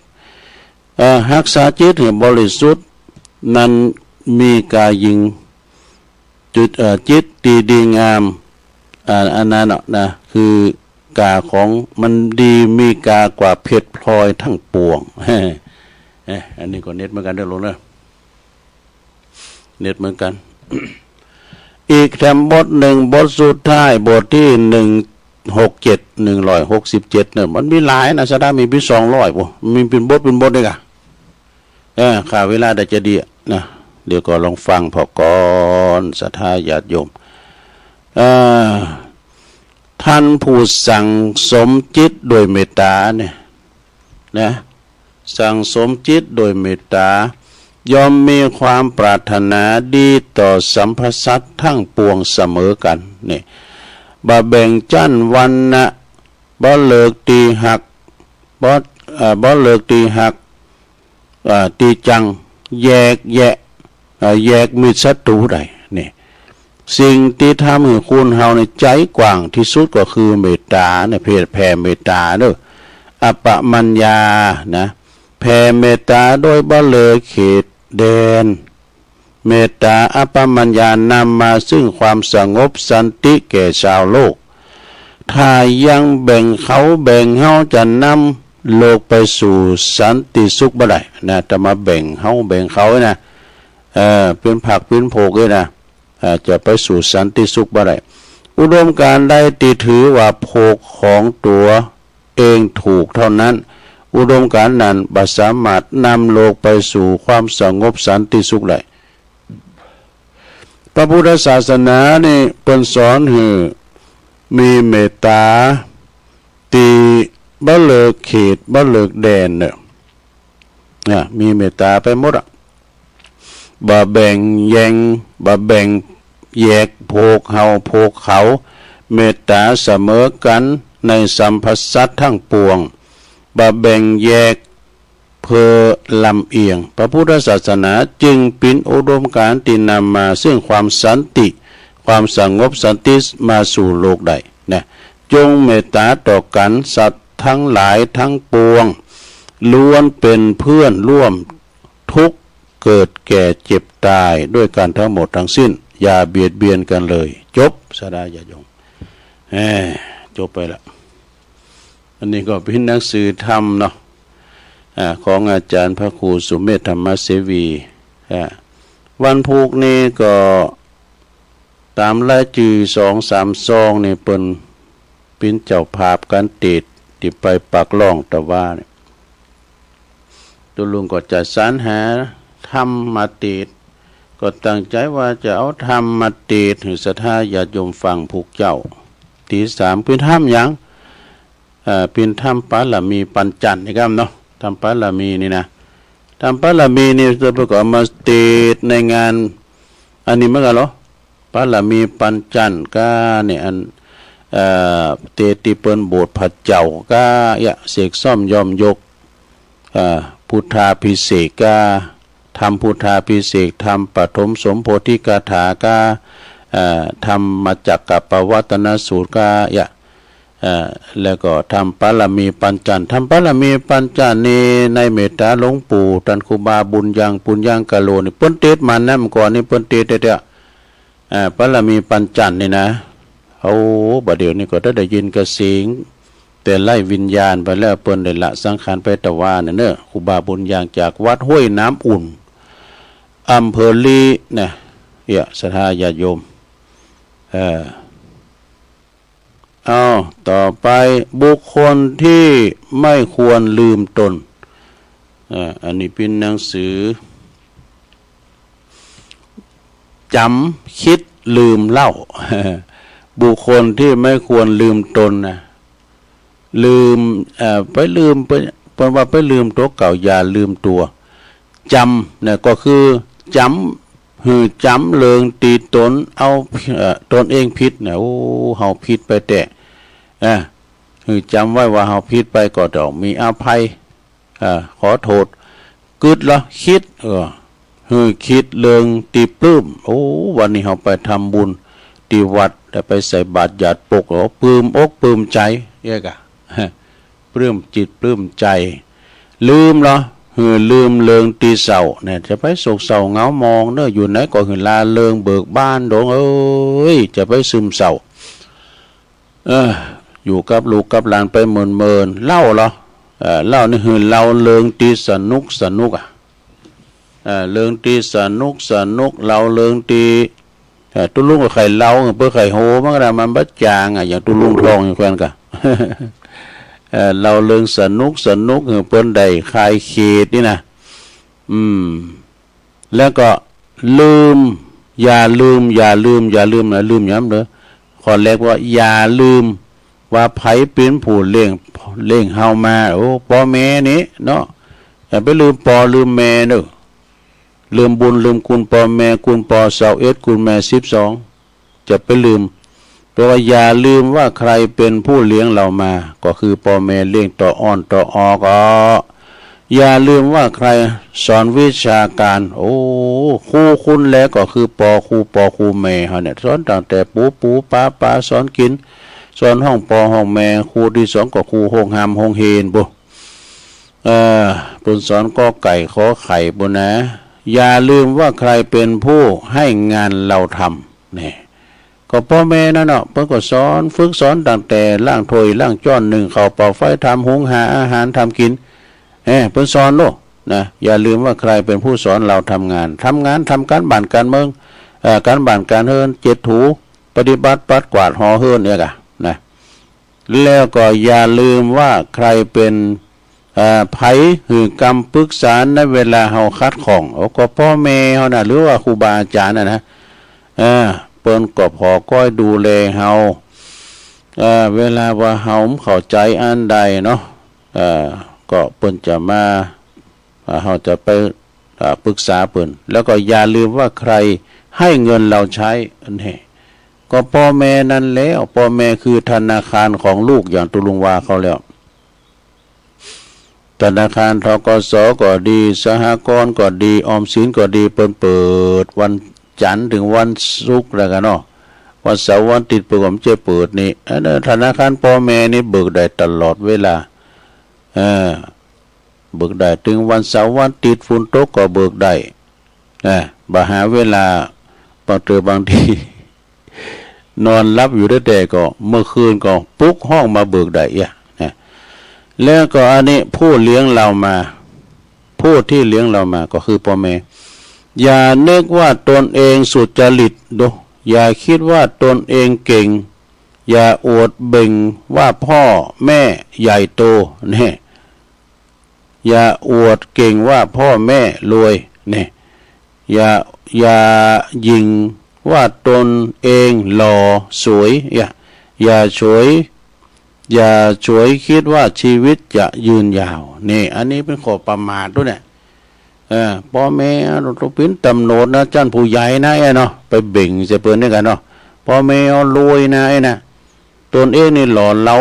รักษาจิตให้บริสุทธิ์นั้นมีกายิงจิตดีงามอันนั้นนะคือกาของมันดีมีกากว่าเพชรพลอยทั้งปวงอันนี้ก็เน็ตเหมือนกันได้ลงนะเน็ตเหมือนกัน อีกแถมบทหนึ่งบทสุดท้ายบทที่167เนี่ยมันมีหลายนะสดามีเป็น200ป่ะมีเป็นบทด้วยกันข่าวเวลาได้จะดีนะเดี๋ยวก็ลองฟังพอก่อนศรัทธาญาติโยมท่านผู้สั่งสมจิตโดยเมตตาเนี่ยนะสั่งสมจิตโดยเมตตายอมมีความปรารถนาดีต่อสัมพสัตทั้งปวงเสมอกันนี่บ่แบ่งจั้นวันนะบ่เลิกตีหักบ่เลิกตีหักตีจังแยกมิตรศัตรูได้นี่สิ่งที่ทำให้คุณเฮาในใจกว้างที่สุดก็คือเมตตาเนี่ยแผ่เมตตาเด้ออปมัญญานะแผ่เมตตาโดยบ่เลยเขตแดนเมตตาอปมัญญานำมาซึ่งความสงบสันติแก่ชาวโลกถ้ายังแบ่งเขาแบ่งเฮาจะนำโลกไปสู่สันติสุขบ่ได้นะจะมาแบ่งเฮาแบ่งเขานะเป็นผักเป็นโผกเลยนะจะไปสู่สันติสุขบ่ได้อุดมการได้ตีถือว่าโภคของตัวเองถูกเท่านั้นอุดมการนั้นบ่สามารถนำโลกไปสู่ความสงบสันติสุขได้พระพุทธศาสนานี่เป็นสอนให้มีเมตตาตีบ่เลิกเขตบ่เลิกแดนเนี่ยมีเมตตาไปหมดบ่แบ่งแยงบ่แบ่ง แยกโภกเฮาโภกเขาเมตตาเสมอกันในสัมพัสสัตทั้งปวงบ่แบ่งแยกเพอลำเอียงพระพุทธศาสนาจึงเป็นอุดมการณ์ที่นำมาซึ่งความสันติความสงบสันติมาสู่โลกใดนะจงเมตตาต่อกันสัตว์ทั้งหลายทั้งปวงล้วนเป็นเพื่อนร่วมทุกข์เกิดแก่เจ็บตายด้วยกันทั้งหมดทั้งสิ้นอย่าเบียดเบียนกันเลยจบสดาญาโยมจบไปละอันนี้ก็เป็นหนังสือธรรมเนาะของอาจารย์พระครูสุเมธธรรมเสวีวันพุกนี้ก็ตามรายชื่อ2-3 ซองนี่เป็นเจ้าภาพการติดที่ไปปักล่องตะว่าเนี่ยตัวลุงก็จะสรรหาธรรมมาติดก็ตั้งใจว่าจะเอาธรรมมาติดถึงศรัทธาญาติโยมฟังผูกเจ้าที่3เป็นธรรมหยังเป็นธรรมปาลามีปัญจันทร์นะครับเนาะธรรมปาลามีนี่นะธรรมปาลามีนี่จะประกอบมาติดในงานอันนี้เมื่อกันเหรอปาลามีปัญจันทร์ก็เนี่ยอันเตติเปิ้นโบสถ์ผัดเจ้าก็เสกซ่อมยอมยกพุทธาภิเษกก็ทำพุทธาภิเษกทำปฐมสมโพธิกถาก็ทำมาจากกับปวัตนสูตรก็แล้วก็ทำปาลามีปัญจันทร์ทำปาลามีปัญจันทร์นี่ในเมตตาหลวงปู่ท่านครูบาบุญยังปุญญังกะโลนี่เปิ้นเทศมานะเมื่อก่อนนี่เปิ้นเทศเด้อปาลามีปัญจันทร์นี่นะเอาบัดเดี๋ยวนี้ก็ได้ยินกระเสียงแต่ไล่วิญญาณไปแล้วเปิ้นได้ละสังขารไปตะว่าเนี่ยเนอะครูบาบุญยังจากวัดห้วยน้ำอุ่นอำเภอลีเนี่ยศรัทธาญาติโยมต่อไปบุคคลที่ไม่ควรลืมตนอันนี้เป็นหนังสือจำคิดลืมเล่า บุคคลที่ไม่ควรลืมตนนะลืมไปลืมไปว่าไปลืมตัวเก่าอย่าลืมตัวจำเนี่ยก็คือจำจำเลิงตีตนเอาตนเองผิดเนี่ยโอ้เฮาผิดไปแต่จำไว้ว่าเฮาผิดไปก็ต้องมีอภัยขอโทษกึดละคิดคิดเลิงตีปลื้มโอ้วันนี้เฮาไปทำบุญที่วัดได้ไปใส่บาตรหยาดปกปลื้มอกปลื้มใจปลื้มจิตปลื้มใจลืมเหรอลืมเลิงตีเศร้าเนี่ยจะไปโศกเศร้าเหงามองเนอะอยู่ไหนก็เห็นลาเลิงเบิกบ้านดงเอ้ยจะไปซึมเศร้าอยู่กับลูกกับหลานไปเมินเล่าเหรอเล่านี่เราเลิงตีสนุกเลิงตีสนุกเราเลิงตีตุ้ลุงกับไข่เล้าเพื่อไข่โหมันก็ได้มันบัดจางอย่างตุ้ลุงทองอย่างแควนกันเราเลิงสนุกเปิ้นใดคลายเขตนี่นะแล้วก็ลืมอย่าลืมนะลืมย้ำเลยข้อแรกว่าอย่าลืมว่าไผเป็นผู้เลี้ยงเฮามาโอ้พ่อแม่นี่เนาะอย่าไปลืมพ่อลืมแม่เนอะลืมบุญลืมคุณพ่อแม่คุณพ่อ21คุณแม่12จะไปลืมเพราะว่าอย่าลืมว่าใครเป็นผู้เลี้ยงเรามาก็คือพ่อแม่เลี้ยงต่ออ้อนต่อออกอย่าลืมว่าใครสอนวิชาการโอ้ครูคุณแล้วก็คือปอครูแม่เฮาเนี่ยสอนตั้งแต่ปูป้าสอนกินสอนห้องปอห้องแม่ครูที่2ก็ครูห้องหามห้องเฮนบ่เพิ่นสอนกอไก่ขอไข่บ่นะอย่าลืมว่าใครเป็นผู้ให้งานเราทำนี่ก็พ่อแม่นั่นเนาะเพิ่นก็สอนฝึกสอนตั้งแต่ล้างถ้วยล้างจ้อนนึ่งข้าวเป่าไฟทำหุงหาอาหารทำกินเพิ่นสอนโลกนะอย่าลืมว่าใครเป็นผู้สอนเราทำงานทำการบ้านการเมืองการบ้านการเฮินเจ็ดถูปฏิบัติปัดกวาดหอเฮินเนี่ยกะนะแล้วก็อย่าลืมว่าใครเป็นไผหือกรรมปรึกษาในเวลาเฮาคัดของก็พ่อแม่เฮาน่ะหรือว่าครูบาอาจารย์นะเปิ้นก็พอก้อยดูแลเฮาเวลาว่าเฮาเข้าใจอันใดเนาะก็เปิ้นจะมาเฮาจะไป ปรึกษาเพิ่นแล้วก็อย่าลืมว่าใครให้เงินเราใช้อันนี้ก็พ่อแม่นั่นแล้วพ่อแม่คือธนาคารของลูกอย่างตุลุงวาเขาแล้วธนาคารธกสก็ดีสหกรณ์ก็ดีออมสินก็ดีเปิดวันจันทร์ถึงวันศุกร์แล้วกันเนาะวันเสาร์วันติดผมจะเปิดนี่ธนาคารพ่อแม่นี่เบิกได้ตลอดเวลาเบิกได้ถึงวันเสาร์วันติดฝนตกก็เบิกได้บ่หาเวลาบางที นอนรับอยู่ได้แต่ก็เมื่อคืนก็ปลุกห้องมาเบิกได้แล้วก็อันนี้ผู้เลี้ยงเรามาผู้ที่เลี้ยงเรามาก็คือพ่อแม่อย่านึกว่าตนเองสุจริตดูอย่าคิดว่าตนเองเก่งอย่าอวดเบ่งว่าพ่อแม่ใหญ่โตเนี่ยอย่าอวดเก่งว่าพ่อแม่รวยเนี่ยอย่ายิงว่าตนเองหล่อสวยอย่าฉวยคิดว่าชีวิตจะยืนยาวนี่อันนี้เป็นข้อประมาทด้วยเนี่ยพ่อแม่เราเป็นตำโนดนะจันผู้ใหญ่นะเนาะไปเบ่งจะเปิดด้วยกันเนาะพ่อแม่รวยนะนะตนเองนี่หล่อเหลา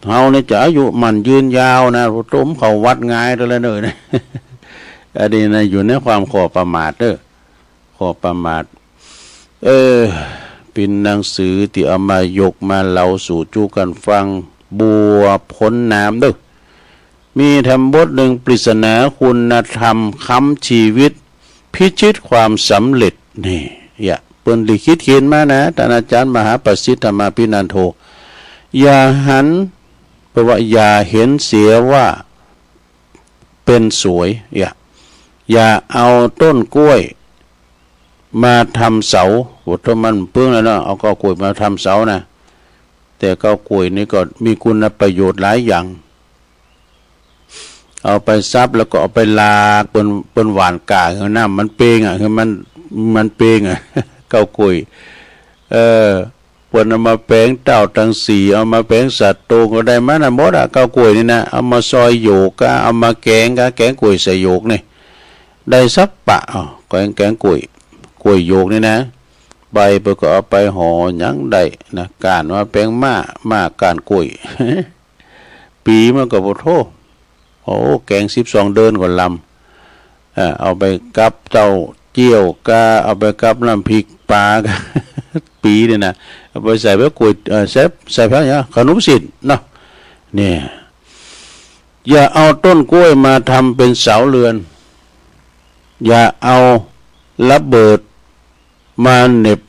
เฮาเนี่ยจะอายุมันยืนยาวนะต้มเขาวัดง่ายตัวละหน่อยนะอันนี้นะอยู่ในความข้อประมาทข้อประมาทเป็นหนังสือที่เอามายกมาเล่าสู่จูกันฟังบัวพ้นน้ำด้วยมีธรรมบทหนึ่งปริศนาคุณธรรมค้ำชีวิตพิชิตความสำเร็จนี่เปิ้นลิขิตเขียนมานะท่านอาจารย์มหาประสิทธิ์ธรรมพินันโทอย่าหันแปลว่าอย่าเห็นเสียว่าเป็นสวยอย่าเอาต้นกล้วยมาทำเสาถ้ามันเปื้องแล้วเนาะเอาก้ากล้วยมาทำเสานะแต่ก้ากล้วยนี่ก็มีคุณประโยชน์หลายอย่างเอาไปซับแล้วก็เอาไปลากเป็นหวานกาคือน้ำมันเปงคือมันเปงก้ากล้วยเปิ้นเอามาแปลงเต้าตังสีเอามาแปลงสัตว์โตก็ได้มานะหมดก้ากล้วยนี่นะเอามาซอยโยกเอามาแกงกล้วยใส่โยกนี่ได้สักปะแกงกล้วยโยกนี่นะใบเปิก็เอาไปห่อหยังได้นะการว่าแปลงมาการกล้วย ปีมันก็บ่โทแกง12เดือนก่อนลำเอาไปกับเจ้าเจียวกาเอาไปกับน้ำพริกปลา ปีนี่นะเอาไปใส่แบบกล้วยใส่พะเนี่ยขนมสิทธิ์เนาะเนี่ยอย่าเอาต้นกล้วยมาทำเป็นเสาเรือนอย่าเอาระเบิดมาเหน็บ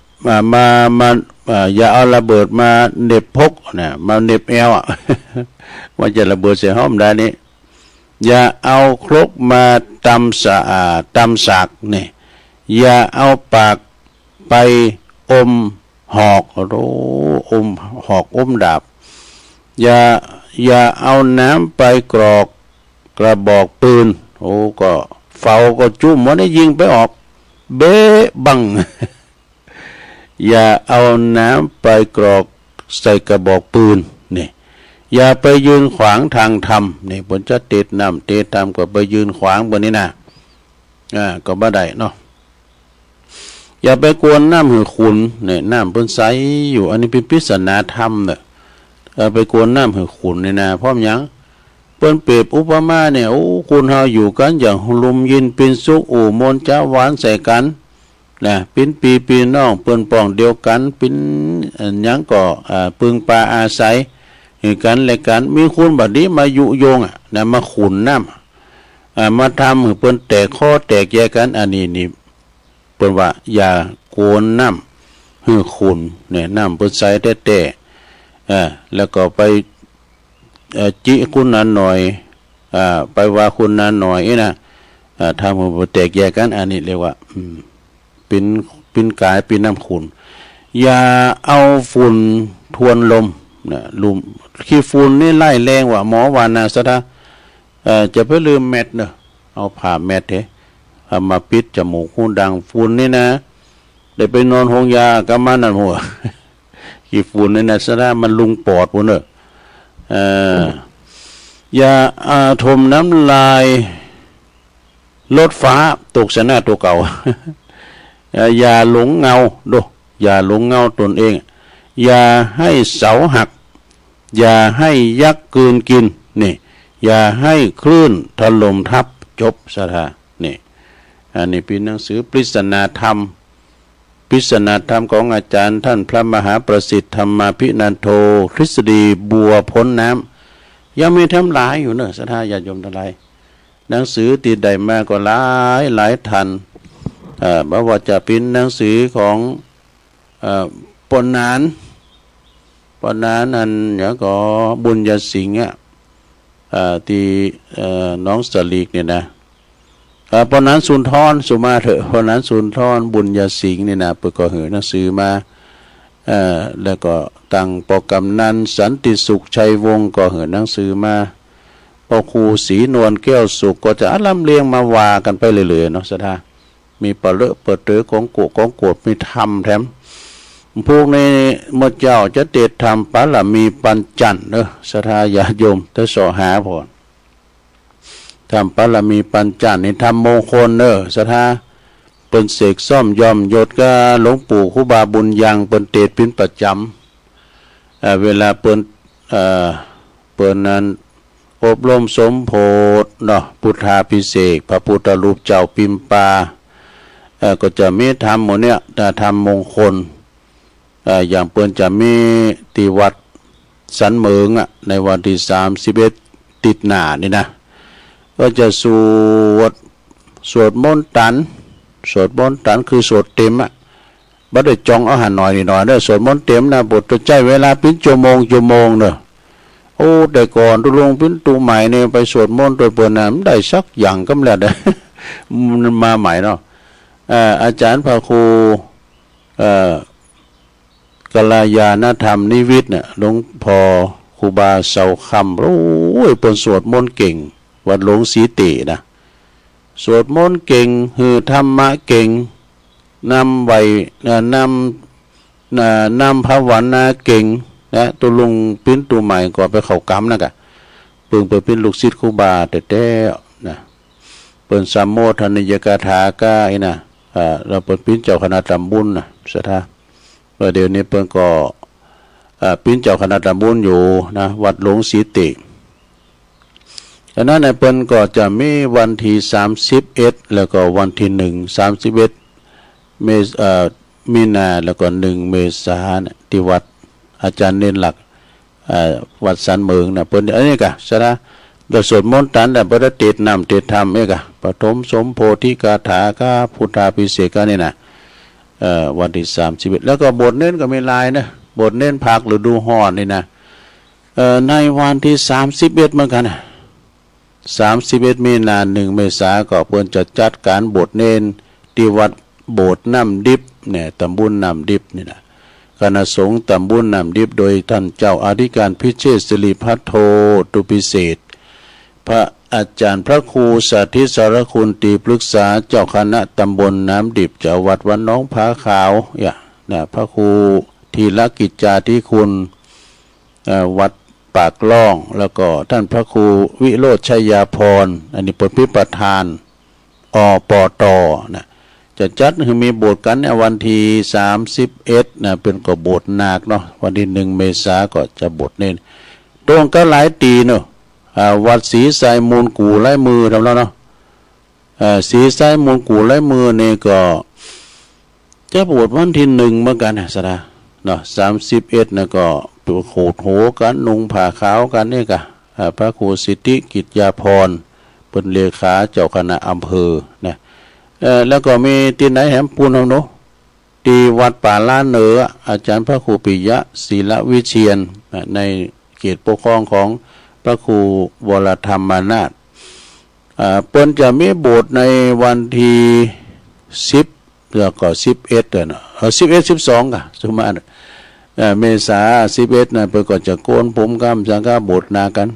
อย่าเอาระเบิดมาเหน็บพกนะมาเหน็บแอวว่าจะระเบิดเสียห้อมได้นี่อย่าเอาครกมาตำสากนี่อย่าเอาปากไปอมหอกอมหอกอมดาบอย่าเอาน้ำไปกรอกกระบอกปืนก็เฝ้าก็จุ่มมันได้ยิงไปออกเบ๊บัง อย่าเอาน้ำไปกรอกใส่กระบอกปืนนี่อย่าไปยืนขวางทางธรรมนี่บนจะเตดน้ำเตดธรรมก็ไปยืนขวางบนนี้นะก็บ่ได้เนาะอย่าไปกวนน้ำหือขุนเนี่ยน้ำเพิ่นใสอยู่อันนี้เป็นปริศนาธรรมเนี่ยไปกวนน้ำหือขุนนี่นะพร้อมยังเปิ้นเปรียบอุปมาเนี่ยคุณเฮาอยู่กันอย่างลุมยินเป็นสุขมนจ้าหวานใส่กันนะเป็นปีน้องเปิ้นป้องเดียวกันเป็นหยังก็ปึงปลาอาศัยกันและกันมีคุณบัดนี้มายุโยงนะมาขุนน้ำมาทำให้เปิ้นแตกข้อแตกแยกกันอันนี้นี่เปิ้นว่าอย่าโกนน้ำหือขุนเนี่ยน้ำเปิ้นใส่แต่แล้วก็ไปจิคุณนั้นหน่อยไปว่าคุณนั้นหน่อยนะทำให้แตกแยกกันอันนี้เรียกว่าเป็นกายเป็นน้ำขุนอย่าเอาฝุ่นทวนลมนะลุมขี้ฝุ่นนี่ไล่แรงว่าหมอวานาสะจะไปลืมแมทเนอะเอาผ่าแมทเอามาปิดจมูกหูดังฝุ่นนี่นะได้ไปนอนห้องยากำมันนั่นหัว ขี้ฝุ่นนี่นะสะมันลุงปอดพุ่นเนอะอย่าถมน้ำลาย รถฟ้าตกชนะตัวเก่า อย่าหลงเงาดูอย่าหลงเงาตนเองอย่าให้เสาหักอย่าให้ยักษ์กลืนกินนี่อย่าให้คลื่นถล่มทับจบสถานี่อันนี้เป็นหนังสือปริศนาธรรมของอาจารย์ท่านพระมหาประสิทธิ์ธรรมาภินันโทคริสตีบัวพ้นน้ำยังมีทำหลายอยู่เนอะสถาญาติโยมทั้งหลายหนังสือติดใดมาก็หลายทันบ่ว่าจะเป็นหนังสือของปนานอันอย่างก็บุญญาสิงห์ที่น้องสลีกเนี่ยนะปนานสุนทรสุมาเถอะปนานสุนทรบุญญาสิงห์เนี่ยนะเปิดก็เหอหนังสือมาแล้วก็ตั้งปกำนันสันติสุขชัยวงศ์ก็เหอหนังสือมาพอครูศรีนวลแก้วสุขก็จะลำเลียงมาว่ากันไปเรื่อยๆเนาะสถามีเปิดเตือของโกดมีธรรมแถมพวกในมดเจ้าจะเตดธรรมปะละมีปัญจันเนอะสถาญาโยมถ้าสอหาพอธรรมปะละมีปัญจันในธรรมมงคลเนอะสถาเป็นเสกซ่อมยอมยศก็หลวงปู่ครูบาบุญยังเป็นเตดเป็นประจำเวลาเปิ้นนั้นอบรมสมโพธิเนาะพุทธาภิเษกพระพุทธรูปเจ้าปิมปาก็จะมีธรรมหมดเนี่ยธรรมมงคลอย่างเปิ้นจะมีตีวัดสันเมืองในวันที่31ติดหน้านี่นะก็จะสวดมนต์ตันคือสวดเต็มบ่ได้จองเอาหันหน่อยเด้อสวดมนต์เต็มนะบทจะใช้เวลาเป็นชั่วโมงเด้อโอ้แต่ก่อนตุลงพินตูใหม่เนี่ยไปสวดมนต์โดยเปิ้นน่ะได้สักอย่างก็แล้วได้ มันมาใหม่เนาะอาจารย์พระครูกัลยาณธรรมนิวิทย์เนี่ยหลวงพ่อครูบาเสาคำโอ้ยเปิ้นสวดมนต์เก่งวัดหลวงศรีตินะสวดมนต์เก่งฮือธรรมะเก่งนำภาวนาเก่งนะตัวลุงปิ้นตัวใหม่ก็ไปเข้ากรรมนะกะเพิ่งไปเป็นลูกศิษย์ครูบาแต่นะเปิ้นสัมโมทนิยกถาก้าไอ้นะเราเปิ้นปิ้นเจ้าคณะตำบุญนะสถาเดี๋ยวนี้เปิ้นก็ปิ้นเจ้าคณะตำบุญอยู่นะวัดหลวงศรีติฉะนั้นในเปิ้นก็จะมีวันที่31แล้วก็วันที่1 31มีนาแล้วก็1 เมษายนที่วัดอาจารย์เน้นหลักวัดสันเมืองนะเปิ้นอันนี้กะสระเราสวดมนต์ตันแต่บ่ได้เตดน้ำเตดธรรมเอกะปฐมสมโพธิกาถาก็พุทธาภิเษกนี่นะวันที่31แล้วก็บทเน้นก็มีลายนะบทเน้นภาคฤดูร้อนนี่นะในวันที่31เหมือนกันนะ31มีนา1 เมษายนก็เพิ่นจะจัดการบทเน้นที่วัดโบสถ์น้ำดิบเนี่ยตำบลน้ำดิบนี่นะคณะสงฆ์ตำบลน้ำดิบโดยท่านเจ้าอธิการพิเชษสิริพัทโทตุปิเศษพระอาจารย์พระครูสาธิตสารคุณตีปรึกษาเจ้าคณะตำบลน้ำดิบเจ้าวัดน้องผาขาวนะพระครูธีรกิจจาธิคุณวัดปากล่องแล้วก็ท่านพระครูวิโรจน์ชัยยาพรอันนี้เป็นพิประธานปตนะจะจัดให้มีโบสถ์กันในวันที่31นะเป็นก็โบสถ์นาคเนาะวันที่1 เมษายนก็จะโบสถ์เน้นตรงก็หลายตีเนาะวัดศรีไซมูลกู่ไล่มือทำแล้วเนาะศรีไซมูลกู่ไล่มือเนี่ยก็จะโบสถ์วันที่1เหมือนกันนะสระเนาะ31นะก็ตัวโขดโหกันนุ่งผ้าขาวกันนี่กะพระครูสิทธิกิจยาพรเป็นเลขาเจ้าคณะอำเภอนะแล้วก็มีที่ไหนแหมปูนเอาเนาะที่วัดป่าล้านเหนืออาจารย์พระครูปิยะศิลวิเชียรในเขตปกครองของพระครูวรธรรมนาถเปิ้นจะมีโบสถ์ในวันที่10แล้วก็11เดือน11 12กะสมานเมษา11นะเปิ้นก็จะโกนผมกำสังฆโบสถ์นากัน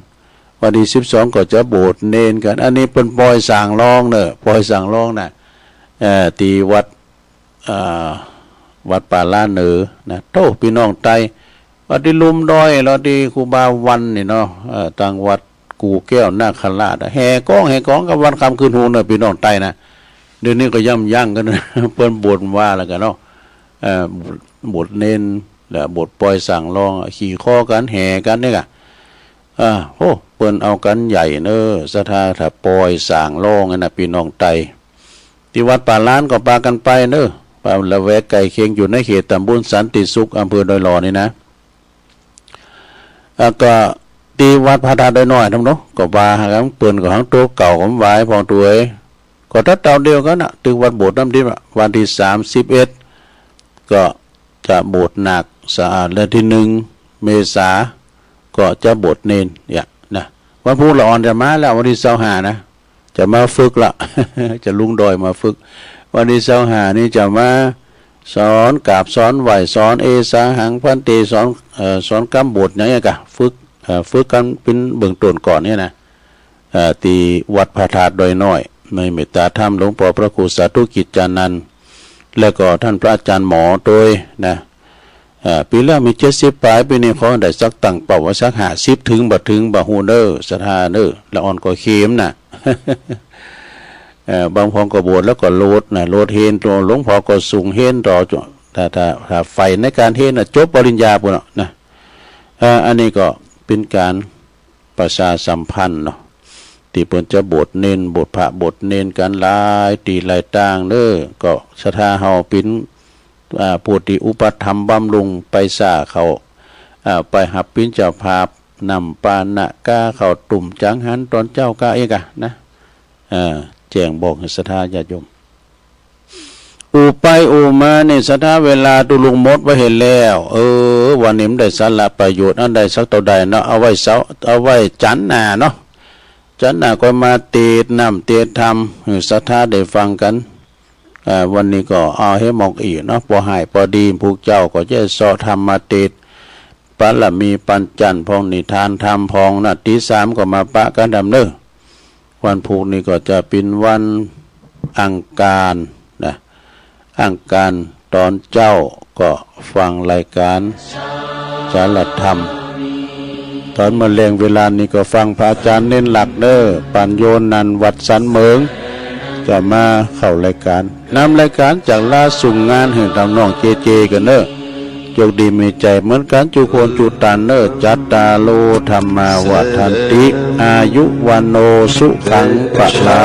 วันที่12ก็จะโบสถ์เนนกันอันนี้เปิ้นปล่อยสร้างรองเด้อปล่อยสร้างรองน่ะที่วัดป่าล้านเหนือนะโตพี่น้องไตวัดที่ลุมดอยแล้วที่ครูบาวันนี่เนาะต่างวัด กูแก้วนาคราชแห่ก้องกับวันคำคืนหูเนอะพี่น้องไตนะเดี๋ยวนี้ก็ย่ำยั่งกันนะ เปิ้นบทว่าแล้วกันเนาะบทเน้นและบทปล่อยสั่งลองขี่ข้อกันแห่กันเนี่ยกะโอ้เปิ้นเอากันใหญ่เนอะสถาถ้าปล่อยสั่งลองนั่นน่ะพี่น้องไตที่วัดป่าล้านก็ปากันไปเนอะป่าละแวกไก่เคียงอยู่ในเขตตำบลสันติสุขอำเภอดอยหล่อนี่นะก็ตีวัดพระธาตุดอยน้อยทำเนาะก็ว่าหางเปิ้นก็หางตัวเก่าของวายพองตัวก็ทัดเต่าเดียวกันน่ะถึงวัดโบสถ์น้ำดิบวันที่31ก็จะโบสถ์หนักสะอาดและที่1 เมษาก็จะโบสถ์เนนเนี่ยนะวันพุธละอ่อนจะมาแล้ววันที่25นะจะมาฝึกละ จะลุงดอยมาฝึกวันที่25นี่จะมาสอนกราบสอนไหวสอนเอสาหังพันเตสอนกำบทอย่างเงี้ยกะฝึกกันเป็นเบื้องต้นก่อนเนี่ยนะตีวัดพระธาตุดอยน้อยในเมตตาธรรมหลวงพ่อพระครูสาธุกิจจานันท์แล้วก็ท่านพระอาจารย์หมอโดยนะปีแล้วมี70ปลายปีนี้เขาได้สักตั้งเป้าว่าสัก50ถึงบ่ฮู้เด้อสถาเด้อละอ่อนก็เข็มน่ะ บางพองก็โบสถ์แล้วก็โลดนะโลดเฮนตัวหลวงพ่อก็สูงเฮนต่อถ้าไฟในการเฮนจบปริญญาปุ่นนะอันนี้ก็เป็นการประชาสัมพันธ์เนาะที่เพิ่นจะโบสถ์เน้นโบสถ์พระโบสถ์เน้นกันหลายตีหลายต่างเด้อก็ศรัทธาเฮาเป็นผู้ที่อุปถัมภ์บำรุงไปซ่าเขาไปหับเป็นเจ้าภาพนำปานะกาเข้าตุ่มจังหันตอนเจ้ากาเอกะนะแจ้งบอกให้ศรัทธาญาติโยมอูไปอูมาในศรัทธาเวลาตุลุงมดไว้เห็นแล้ววันนี้มันได้สาระประโยชน์อันใดสักตัวใดเนาะเอาไว้จันทร์หน้าเนาะจันทร์หน้าก็มาเตดน้ำเตดธรรมศรัทธาได้ฟังกันวันนี้ก็เอาให้มองอีกเนาะพอหายพอดีพวกเจ้าก็จะสอธรรมมาเตดปัลมีปัญจันพองนิทานธรรมพองนาที3ก็มาปะกันดำเนินวันพุธนี้ก็จะเป็นวันอังคารนะอังคารตอนเจ้าก็ฟังรายการสารธรรมตอนมะเร็งเวลานี้ก็ฟังพระอาจารย์เน้นหลักเด้อปัญโยนันวัดสันเมืองจะมาเข้ารายการนำรายการจากลาสุ่งงานเห็นทำน้องเจกันเด้อโชคดีมีใจเหมือนกันจุโคนจุตานเนอจัตตาโลธรรมาวัฏันติอายุวันโนสุขังปะลา